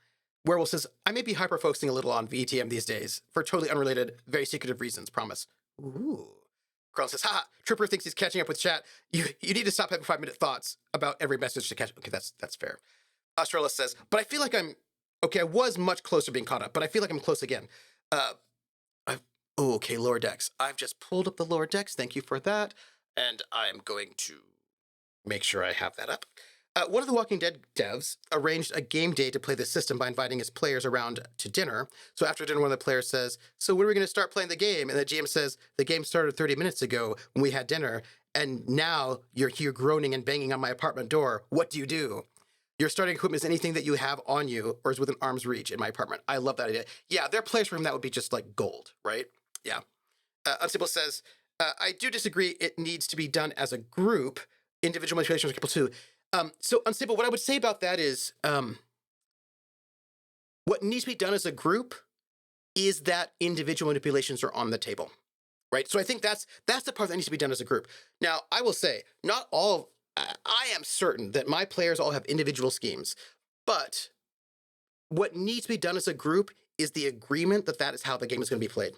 Werewolf says, I may be hyper focusing a little on VTM these days for totally unrelated, very secretive reasons, promise. Ooh. Carl says, haha, Tripper thinks he's catching up with chat. You need to stop having 5-minute thoughts about every message to catch. Okay, that's fair. Australis says, but I feel like I was much closer to being caught up, but I feel like I'm close again. Uh, okay, lower decks. I've just pulled up the lower decks. Thank you for that. And I'm going to make sure I have that up. One of the Walking Dead devs arranged a game day to play the system by inviting his players around to dinner. So after dinner, one of the players says, so when are we going to start playing the game? And the GM says, the game started 30 minutes ago when we had dinner, and now you're here groaning and banging on my apartment door. What do you do? Your starting equipment is anything that you have on you or is within arm's reach in my apartment. I love that idea. Yeah, their players for him, that would be just like gold, right? Yeah. Unstable says, I do disagree. It needs to be done as a group. Individual manipulations are people too. So Unstable, what I would say about that is what needs to be done as a group is that individual manipulations are on the table, right? So I think that's the part that needs to be done as a group. Now, I will say, not all. I am certain that my players all have individual schemes, but what needs to be done as a group is the agreement that that is how the game is going to be played.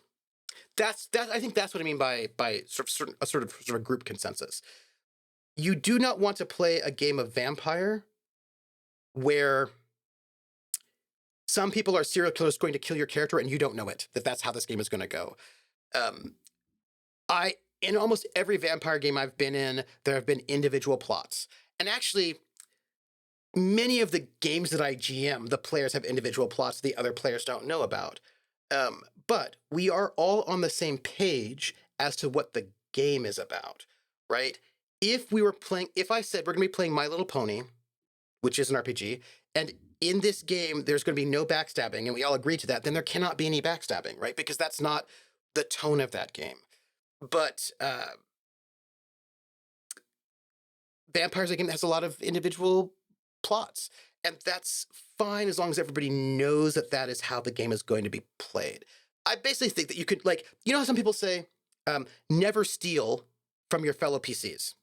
I think that's what I mean by sort of group consensus. You do not want to play a game of vampire where some people are serial killers going to kill your character and you don't know it, that's how this game is going to go. In almost every vampire game I've been in, there have been individual plots. And actually, many of the games that I GM, the players have individual plots the other players don't know about. But we are all on the same page as to what the game is about, right? If I said we're going to be playing My Little Pony, which is an RPG, and in this game there's going to be no backstabbing, and we all agree to that, then there cannot be any backstabbing, right? Because that's not the tone of that game. But Vampires, again, has a lot of individual plots, and that's fine as long as everybody knows that that is how the game is going to be played. I basically think that you could, like, you know how some people say, never steal from your fellow PCs.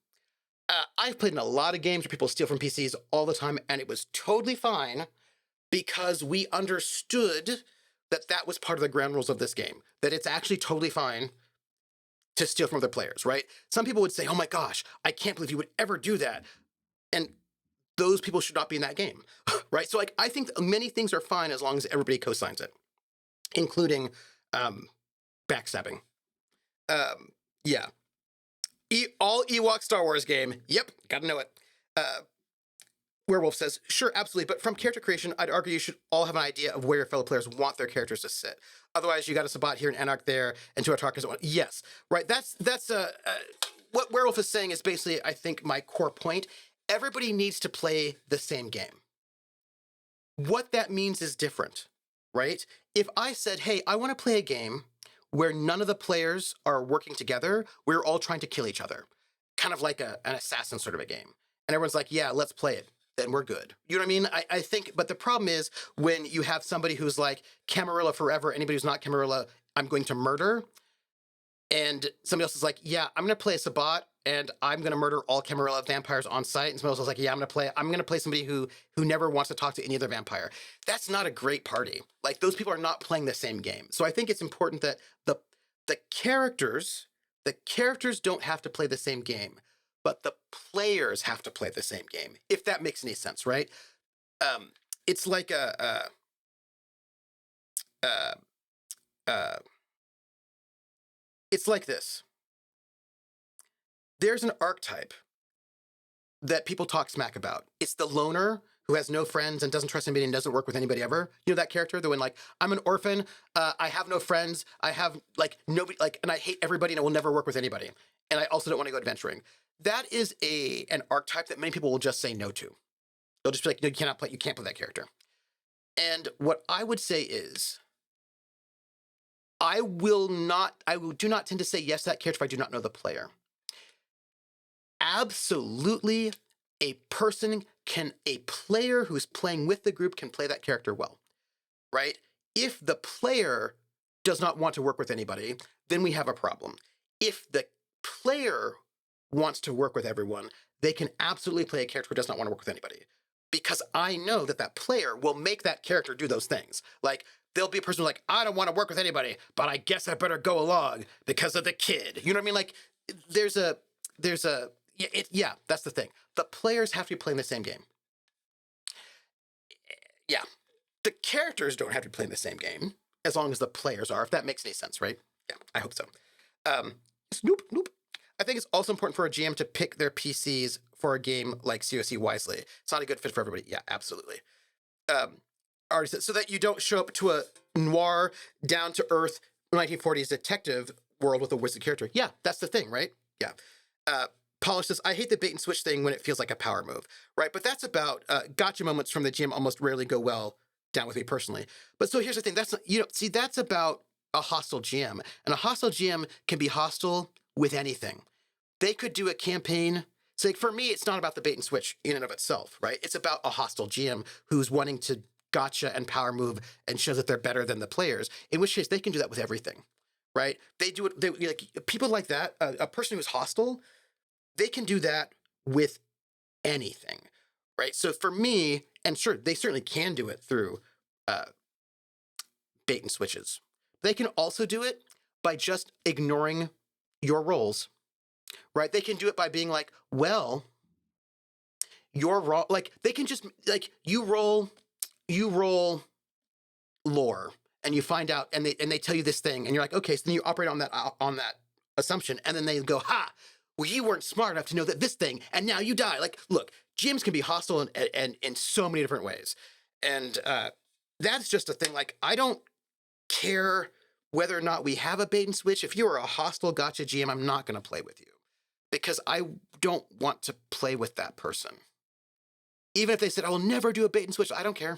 I've played in a lot of games where people steal from PCs all the time, and it was totally fine because we understood that that was part of the ground rules of this game, that it's actually totally fine to steal from other players, right? Some people would say, oh my gosh, I can't believe you would ever do that. And those people should not be in that game, right? So, like, I think many things are fine as long as everybody co-signs it, including backstabbing. Yeah. All Ewok Star Wars game. Yep, gotta know it. Werewolf says, sure, absolutely, but from character creation, I'd argue you should all have an idea of where your fellow players want their characters to sit. Otherwise, you got a Sabbat here, an Anarch there, and two Autarkas. Yes, right. That's what Werewolf is saying is basically, I think, my core point. Everybody needs to play the same game. What that means is different, right? If I said, hey, I want to play a game where none of the players are working together, we're all trying to kill each other, kind of like an assassin sort of a game, and everyone's like, yeah, let's play it, then we're good. You know what I mean? I think, but the problem is when you have somebody who's like, Camarilla forever, anybody who's not Camarilla, I'm going to murder. And somebody else is like, yeah, I'm going to play a Sabbat and I'm going to murder all Camarilla vampires on site. And somebody else is like, yeah, I'm going to play somebody who never wants to talk to any other vampire. That's not a great party. Like, those people are not playing the same game. So I think it's important that the characters don't have to play the same game, but the players have to play the same game, if that makes any sense, right? It's like it's like this. There's an archetype that people talk smack about. It's the loner who has no friends and doesn't trust anybody and doesn't work with anybody ever. You know that character, the one like, I'm an orphan, I have no friends, I have like nobody, like, and I hate everybody and I will never work with anybody. And I also don't want to go adventuring. That is an archetype that many people will just say no to. They'll just be like, no, you can't play that character. And what I would say is, I do not tend to say yes to that character if I do not know the player. Absolutely, a player who's playing with the group can play that character well, right? If the player does not want to work with anybody, then we have a problem. If the player wants to work with everyone, they can absolutely play a character who does not want to work with anybody. Because I know that player will make that character do those things. Like, there'll be a person who's like, I don't want to work with anybody, but I guess I better go along because of the kid. You know what I mean? Like, that's the thing. The players have to be playing the same game. Yeah. The characters don't have to be playing the same game as long as the players are, if that makes any sense, right? Yeah, I hope so. Nope. I think it's also important for a GM to pick their PCs for a game like COC wisely. It's not a good fit for everybody. Yeah, absolutely. So that you don't show up to a noir, down-to-earth 1940s detective world with a wizard character. Yeah, that's the thing, right? Yeah. Polish says, I hate the bait and switch thing when it feels like a power move, right? But that's about gotcha moments from the GM almost rarely go well down with me personally. But so here's the thing. That's about a hostile GM. And a hostile GM can be hostile with anything. They could do a campaign. So like for me, it's not about the bait and switch in and of itself, right? It's about a hostile GM who's wanting to gotcha and power move and shows that they're better than the players, in which case they can do that with everything, right? They do it, like people like that, a person who's hostile, they can do that with anything, right? So for me, and sure, they certainly can do it through bait and switches. They can also do it by just ignoring your roles, right? They can do it by being like, well, you're wrong. Like they can just like you roll lore and you find out and they tell you this thing and you're like, okay, so then you operate on that assumption and then they go, ha, well, you weren't smart enough to know that this thing and now you die. Like, look, GMs can be hostile and in so many different ways. And that's just a thing. Like, I don't care whether or not we have a bait and switch. If you are a hostile gotcha GM, I'm not going to play with you because I don't want to play with that person. Even if they said, I will never do a bait and switch, I don't care.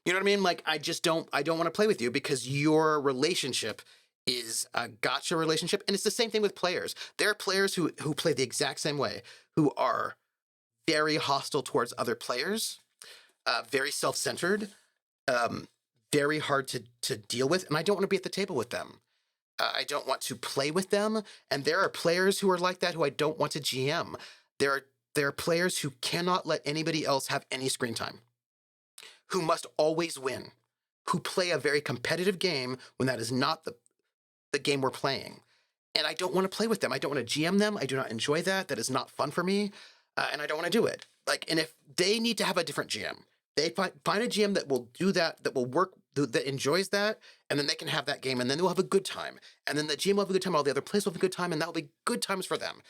You know what I mean? Like, I don't want to play with you because your relationship is a gotcha relationship. And it's the same thing with players. There are players who play the exact same way, who are very hostile towards other players, very self-centered, very hard to deal with. And I don't want to be at the table with them. I don't want to play with them. And there are players who are like that who I don't want to GM. There are players who cannot let anybody else have any screen time, who must always win, who play a very competitive game when that is not the game we're playing. And I don't want to play with them. I don't want to GM them. I do not enjoy that. That is not fun for me. And I don't want to do it. Like, and if they need to have a different GM, they find a GM that will do that will work, that enjoys that, and then they can have that game, and then they'll have a good time. And then the GM will have a good time, all the other players will have a good time, and that'll be good times for them.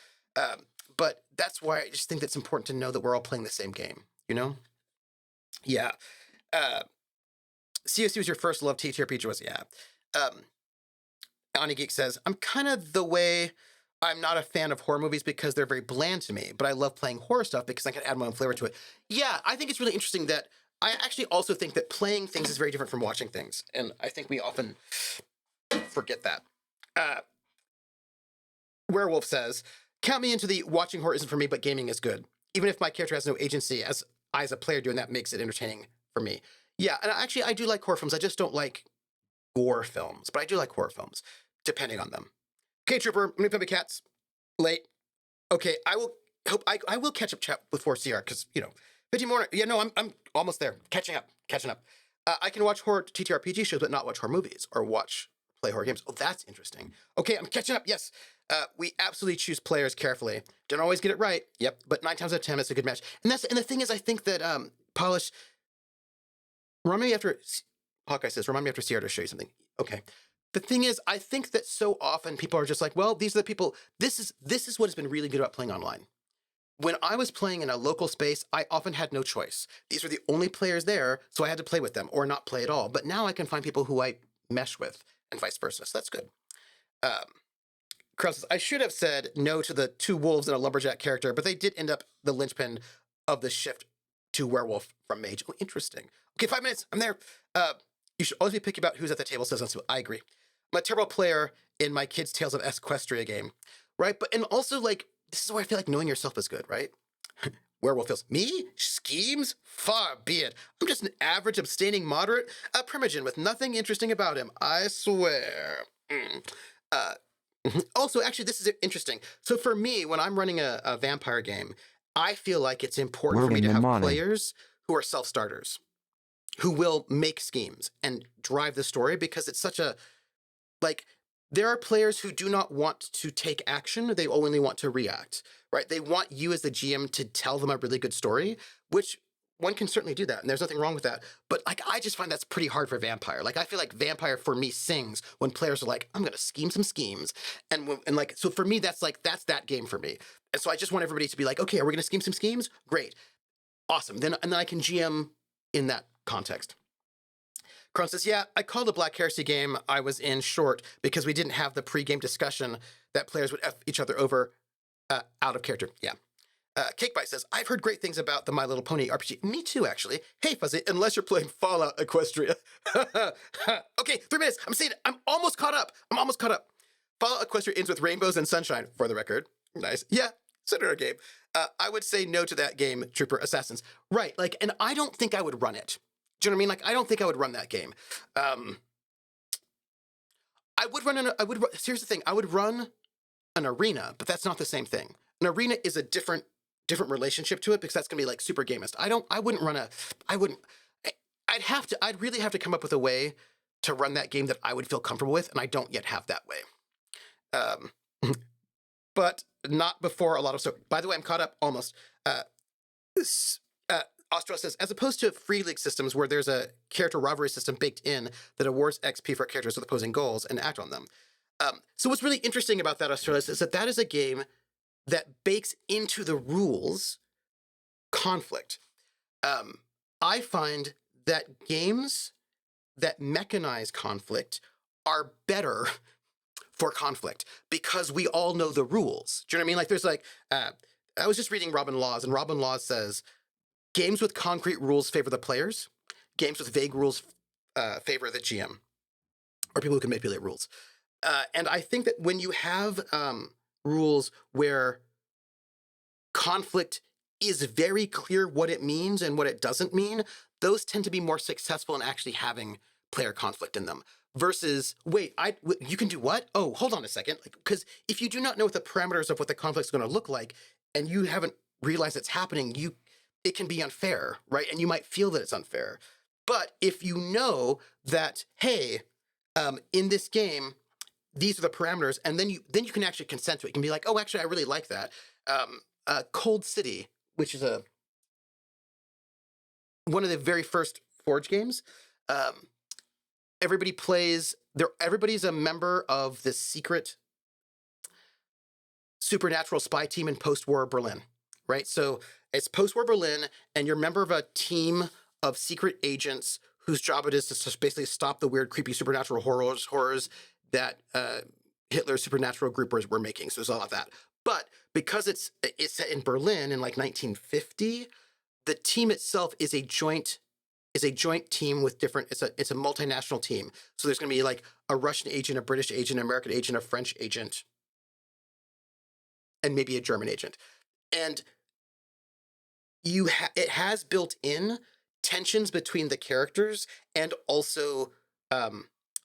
But that's why I just think that's important to know that we're all playing the same game, you know? Yeah. COC was your first love, TTRPG was, yeah. Ani Geek says, I'm kind of the way I'm not a fan of horror movies because they're very bland to me, but I love playing horror stuff because I can add my own flavor to it. Yeah, I think it's really interesting that I actually also think that playing things is very different from watching things. And I think we often forget that. Werewolf says, count me into the watching horror isn't for me, but gaming is good. Even if my character has no agency, as a player doing that makes it entertaining for me. Yeah, and actually I do like horror films. I just don't like gore films, but I do like horror films, depending on them. Okay, Trooper, let me put my cats. Late. Okay, I will catch up chat with 4CR because 15 more. Yeah, no, I'm almost there. Catching up. I can watch horror TTRPG shows, but not watch horror movies or play horror games. Oh, that's interesting. Okay, I'm catching up. Yes, we absolutely choose players carefully. Don't always get it right. Yep, but 9 times out of 10, it's a good match. And the thing is, I think that Polish. Remind me after Hawkeye says. Remind me after CR to show you something. Okay. The thing is, I think that so often people are just like, well, these are the people. This is what has been really good about playing online. when I was playing in a local space, I often had no choice. These were the only players there, so I had to play with them or not play at all. But now I can find people who I mesh with and vice versa. So that's good. Um, Carl says, I should have said no to the two wolves and a lumberjack character, but they did end up the linchpin of the shift to werewolf from mage. Oh, interesting. Okay, 5 minutes. I'm there. You should always be picky about who's at the table, says Unsu. I agree. I'm a terrible player in my kids' Tales of Equestria game, right? But, and also, like, this is where I feel like knowing yourself is good, right? Werewolf feels, me? Schemes? Far be it. I'm just an average, abstaining moderate, a primogen with nothing interesting about him. I swear. Also, actually, this is interesting. So for me, when I'm running a vampire game, I feel like it's important for me to have players who are self-starters, who will make schemes and drive the story, because it's such a, like, there are players who do not want to take action. They only want to react, right? They want you as the GM to tell them a really good story, which one can certainly do that, and there's nothing wrong with that. But like, I just find that's pretty hard for Vampire. Like, I feel like Vampire for me sings when players are like, I'm gonna scheme some schemes, and like, so for me, that's that game for me. And so I just want everybody to be like, okay, are we gonna scheme some schemes? Great, awesome. Then I can GM in that context. Kron says, yeah, I called the Black Heresy game I was in short because we didn't have the pre-game discussion that players would F each other over out of character. Yeah. Cakebite says, I've heard great things about the My Little Pony RPG. Me too, actually. Hey, Fuzzy, unless you're playing Fallout Equestria. Okay, 3 minutes. I'm saying I'm almost caught up. Fallout Equestria ends with rainbows and sunshine, for the record. Nice. Yeah, Senator game. I would say no to that game, Trooper Assassins. Right, like, and I don't think I would run it. Do you know what I mean? Like, I don't think I would run that game. I would run here's the thing. I would run an arena, but that's not the same thing. An arena is a different relationship to it, because that's gonna be like super gamist. I'd really have to come up with a way to run that game that I would feel comfortable with, and I don't yet have that way. But not before a lot of, so by the way, I'm caught up almost. Ostro says, as opposed to free league systems where there's a character rivalry system baked in that awards XP for characters with opposing goals and act on them. So what's really interesting about that, Australis, is that is a game that bakes into the rules conflict. I find that games that mechanize conflict are better for conflict because we all know the rules. Do you know what I mean? Like, there's like, I was just reading Robin Laws, and Robin Laws says, games with concrete rules favor the players. Games with vague rules favor the GM, or people who can manipulate rules. And I think that when you have rules where conflict is very clear what it means and what it doesn't mean, those tend to be more successful in actually having player conflict in them. Versus, wait, you can do what? Oh, hold on a second. Because if you do not know what the parameters of what the conflict is going to look like, and you haven't realized it's happening, it can be unfair, right? And you might feel that it's unfair. But if you know that, hey, in this game, these are the parameters, and then you can actually consent to it. You can be like, oh, actually, I really like that. Cold City, which is one of the very first Forge games. Everybody's a member of the secret supernatural spy team in post-war Berlin, right? So it's post-war Berlin, and you're a member of a team of secret agents whose job it is to basically stop the weird, creepy supernatural horrors that Hitler's supernatural group were making. So there's a lot of that. But because it's set in Berlin in like 1950, the team itself is a joint team with different. It's a multinational team. So there's going to be like a Russian agent, a British agent, an American agent, a French agent, and maybe a German agent. And it has built in tensions between the characters and also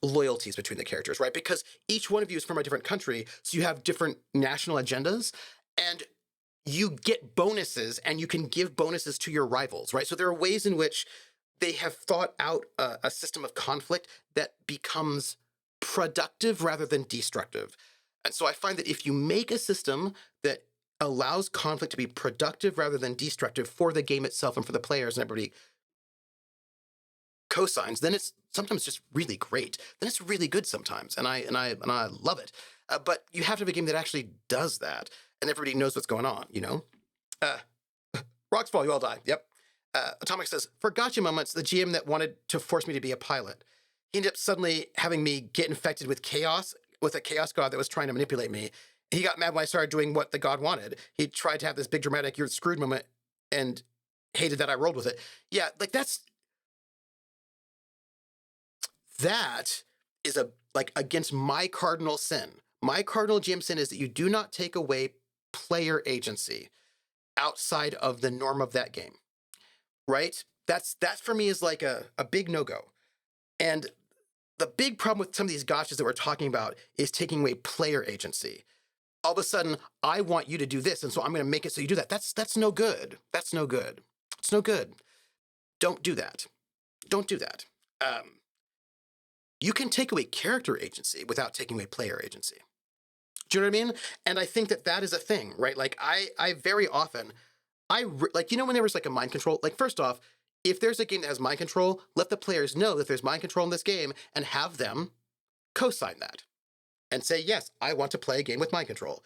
loyalties between the characters, right? Because each one of you is from a different country, so you have different national agendas, and you get bonuses, and you can give bonuses to your rivals, right? So there are ways in which they have thought out a system of conflict that becomes productive rather than destructive. And so I find that if you make a system that allows conflict to be productive rather than destructive for the game itself and for the players and everybody cosigns, then it's sometimes just really great. Then it's really good sometimes, and I love it. But you have to have a game that actually does that, and everybody knows what's going on, you know? Uh, Rocks fall, you all die. Yep. Atomic says, for gotcha moments, the GM that wanted to force me to be a pilot, he ended up suddenly having me get infected with chaos, with a chaos god that was trying to manipulate me. He got mad when I started doing what the god wanted. He tried to have this big dramatic "you're screwed" moment and hated that I rolled with it. Yeah, like that is a like against my cardinal sin. My cardinal GM sin is that you do not take away player agency outside of the norm of that game. Right? That for me is like a big no-go. And the big problem with some of these gotchas that we're talking about is taking away player agency. All of a sudden, I want you to do this, and so I'm going to make it so you do that. That's no good. That's no good. It's no good. Don't do that. Don't do that. You can take away character agency without taking away player agency. Do you know what I mean? And I think that is a thing, right? Like I very often, like, you know, when there was like a mind control, like first off, if there's a game that has mind control, let the players know that there's mind control in this game and have them co-sign that and say, yes, I want to play a game with mind control.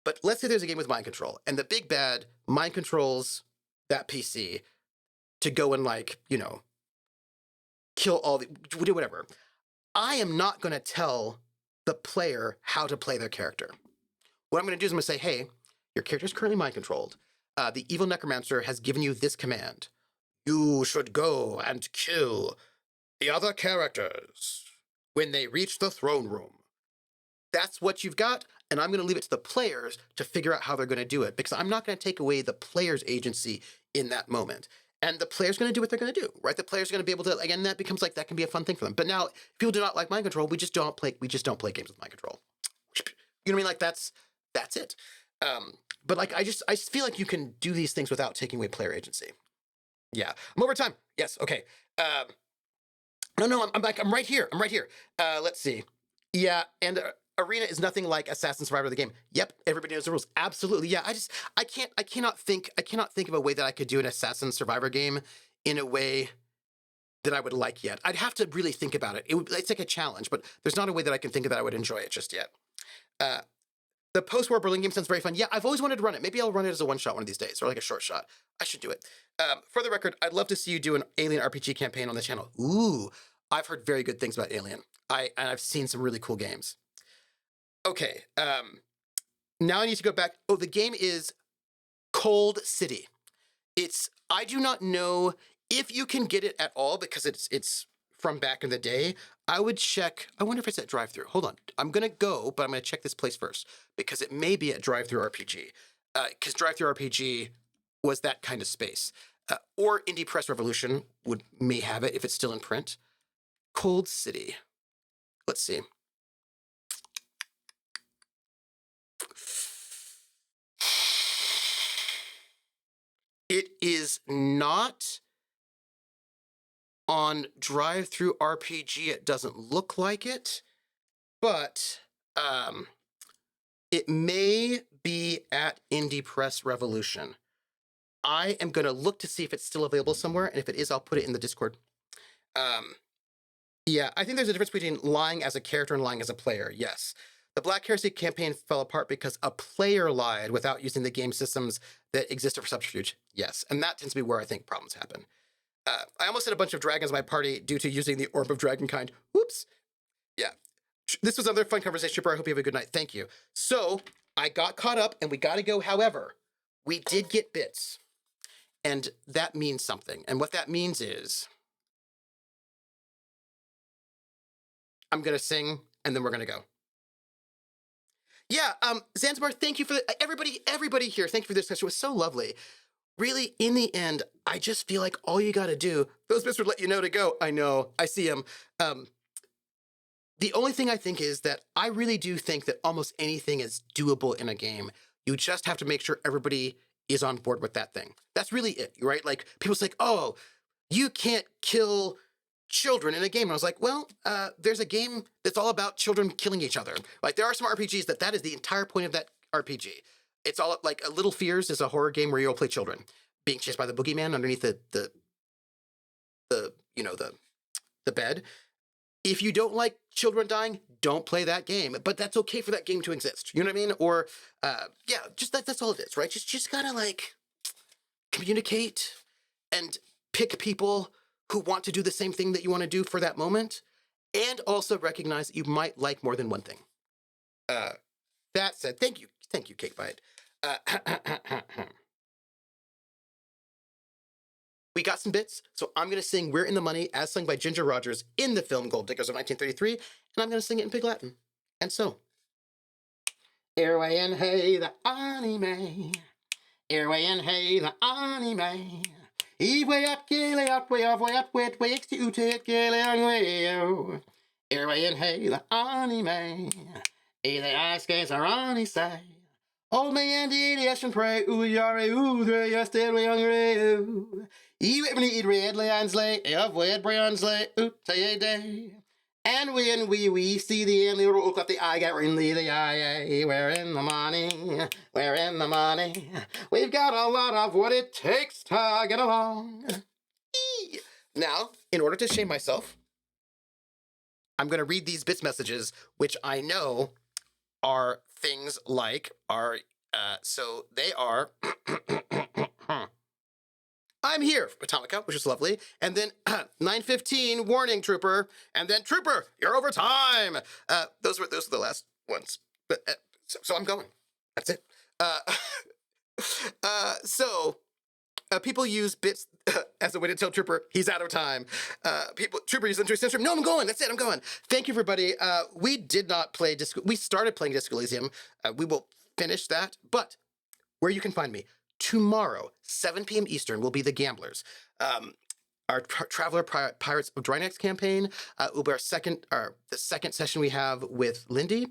But let's say there's a game with mind control and the big bad mind controls that PC to go and, like, you know, kill all the, do whatever. I am not going to tell the player how to play their character. What I'm going to do is I'm going to say, hey, your character is currently mind controlled. The evil necromancer has given you this command. You should go and kill the other characters when they reach the throne room. That's what you've got, and I'm going to leave it to the players to figure out how they're going to do it, because I'm not going to take away the player's agency in that moment. And the player's going to do what they're going to do, right? The player's going to be able to, again, that becomes like, that can be a fun thing for them. But now, if people do not like mind control, we just don't play games with mind control. You know what I mean? Like, that's it. But like, I just feel like you can do these things without taking away player agency. Yeah. I'm over time. Yes. Okay. No, I'm right here. Let's see. Yeah. And Arena is nothing like Assassin Survivor the game. Yep. Everybody knows the rules. Absolutely. Yeah. I cannot think of a way that I could do an Assassin Survivor game in a way that I would like yet. I'd have to really think about it. It's like a challenge, but there's not a way that I can think of that I would enjoy it just yet. The post-war Berlin game sounds very fun. Yeah, I've always wanted to run it. Maybe I'll run it as a one-shot one of these days, or like a short shot. I should do it. For the record, I'd love to see you do an Alien RPG campaign on the channel. Ooh, I've heard very good things about Alien. I've seen some really cool games. Okay, now I need to go back. Oh, the game is Cold City. I do not know if you can get it at all because it's from back in the day. I would check. I wonder if it's at Drive-Thru. Hold on. I'm going to go, but I'm going to check this place first because it may be at Drive-Thru RPG. Because Drive-Thru RPG was that kind of space. Or Indie Press Revolution may have it if it's still in print. Cold City. Let's see. It is not on Drive-Thru RPG. It doesn't look like it, but it may be at Indie Press Revolution. I am going to look to see if it's still available somewhere, and if it is, I'll put it in the Discord. Yeah, I think there's a difference between lying as a character and lying as a player, yes. The Black Heresy campaign fell apart because a player lied without using the game systems that existed for subterfuge, yes. And that tends to be where I think problems happen. I almost had a bunch of dragons in my party due to using the Orb of Dragonkind. Whoops. Yeah. This was another fun conversation, Tripper. I hope you have a good night. Thank you. So, I got caught up, and we got to go. However, we did get bits. And that means something. And what that means is I'm going to sing, and then we're going to go. Yeah, Zanzibar, thank you for everybody here. Thank you for this discussion. It was so lovely. Really, in the end, I just feel like all you got to do, those bits would let you know to go. I know, I see them. The only thing I think is that I really do think that almost anything is doable in a game. You just have to make sure everybody is on board with that thing. That's really it, right? Like, people say, oh, you can't kill children in a game. And I was like, well, there's a game that's all about children killing each other. Like, there are some RPGs that is the entire point of that RPG. It's all like Little Fears is a horror game where you'll play children being chased by the boogeyman underneath the bed. If you don't like children dying, don't play that game. But that's okay for that game to exist. You know what I mean? Or yeah, just that's all it is, right? Just gotta like communicate and pick people who want to do the same thing that you want to do for that moment, and also recognize that you might like more than one thing. That said, thank you, Cake Bite. We got some bits, so I'm going to sing We're in the Money as sung by Ginger Rogers in the film Gold Diggers of 1933, and I'm going to sing it in Pig Latin. And so, Airway and hey the anime, Airway and hey the anime, Ewe at gale at way of way at wet wakes to ute gale and way. Airway and hey the anime, the ice skates are on his side. Old man did yes and pray, ooh yare ooh there you're still young ray. You even eat red lions lay, of red browns lay, ooh say a day. And when we see the end, the roll up the eye, got in the eye, we're in the money, we're in the money. We've got a lot of what it takes to get along. Now, in order to shame myself, I'm going to read these bits messages, which I know are things like so they are I'm here, Metallica, which is lovely, and then 9:15 warning, Trooper, and then Trooper, you're over time. Those were the last ones, but so I'm going. That's it. People use bits as a way to tell Trooper he's out of time. Trooper use Entry Syndrome. No, I'm going. That's it. I'm going. Thank you, everybody. We did not play Disco. We started playing Disco Elysium. We will finish that. But where you can find me tomorrow, 7 p.m. Eastern, will be The Gamblers. Our Traveler Pirates of Drynex campaign will be the second session we have with Lindy.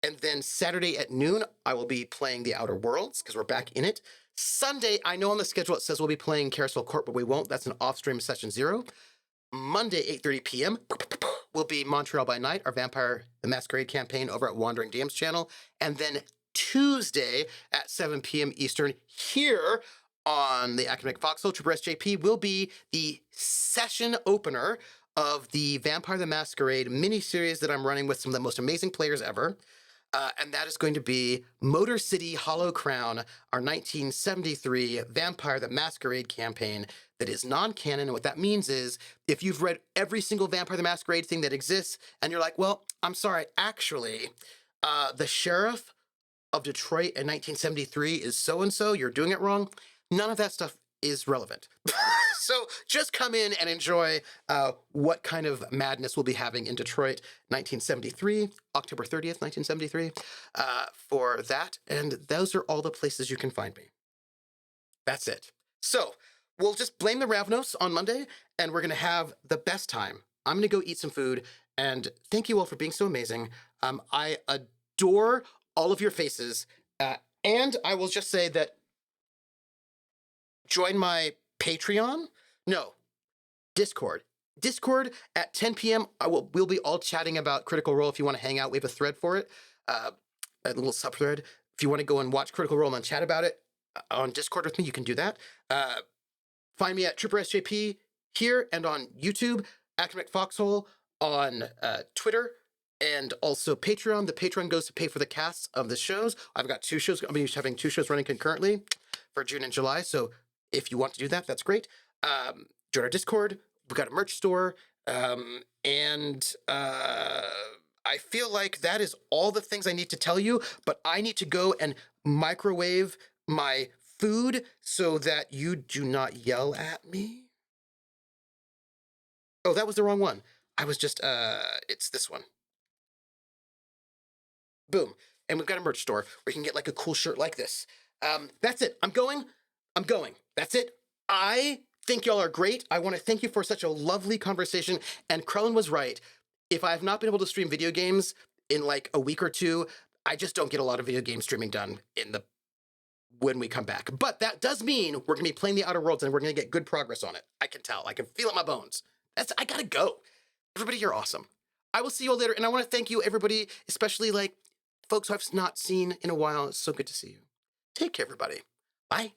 And then Saturday at noon, I will be playing The Outer Worlds because we're back in it. Sunday, I know on the schedule it says we'll be playing Carousel Court, but we won't. That's an off-stream session 0. Monday, 8:30 p.m. will be Montreal by Night, our Vampire the Masquerade campaign over at Wandering DM's channel. And then Tuesday at 7 p.m. Eastern here on the Academic Foxhole, Trooper SJP will be the session opener of the Vampire the Masquerade miniseries that I'm running with some of the most amazing players ever. And that is going to be Motor City Hollow Crown, our 1973 Vampire the Masquerade campaign that is non-canon. And what that means is if you've read every single Vampire the Masquerade thing that exists, and you're like, well, I'm sorry, actually, the sheriff of Detroit in 1973 is so-and-so, you're doing it wrong, none of that stuff is relevant. So just come in and enjoy what kind of madness we'll be having in Detroit, 1973, October 30th, 1973, for that. And those are all the places you can find me. That's it. So we'll just blame the Ravnos on Monday, and we're going to have the best time. I'm going to go eat some food, and thank you all for being so amazing. I adore all of your faces, and I will just say that join my Patreon? No, Discord. Discord at 10 p.m. We'll be all chatting about Critical Role if you want to hang out. We have a thread for it, a little subthread. If you want to go and watch Critical Role and chat about it on Discord with me, you can do that. Find me at Trooper SJP here and on YouTube, Academic Foxhole on Twitter, and also Patreon. The Patreon goes to pay for the casts of the shows. I've got 2 shows. I'm having 2 shows running concurrently for June and July. So if you want to do that, that's great. Join our Discord. We've got a merch store. And I feel like that is all the things I need to tell you, but I need to go and microwave my food so that you do not yell at me. Oh, that was the wrong one. I was just, it's this one. Boom. And we've got a merch store where you can get like a cool shirt like this. That's it. I'm going. That's it. I think y'all are great. I want to thank you for such a lovely conversation. And Krellin was right. If I have not been able to stream video games in like a week or 2, I just don't get a lot of video game streaming done when we come back. But that does mean we're going to be playing The Outer Worlds and we're going to get good progress on it. I can tell. I can feel it in my bones. I got to go. Everybody, you're awesome. I will see you all later. And I want to thank you, everybody, especially like folks who I've not seen in a while. It's so good to see you. Take care, everybody. Bye.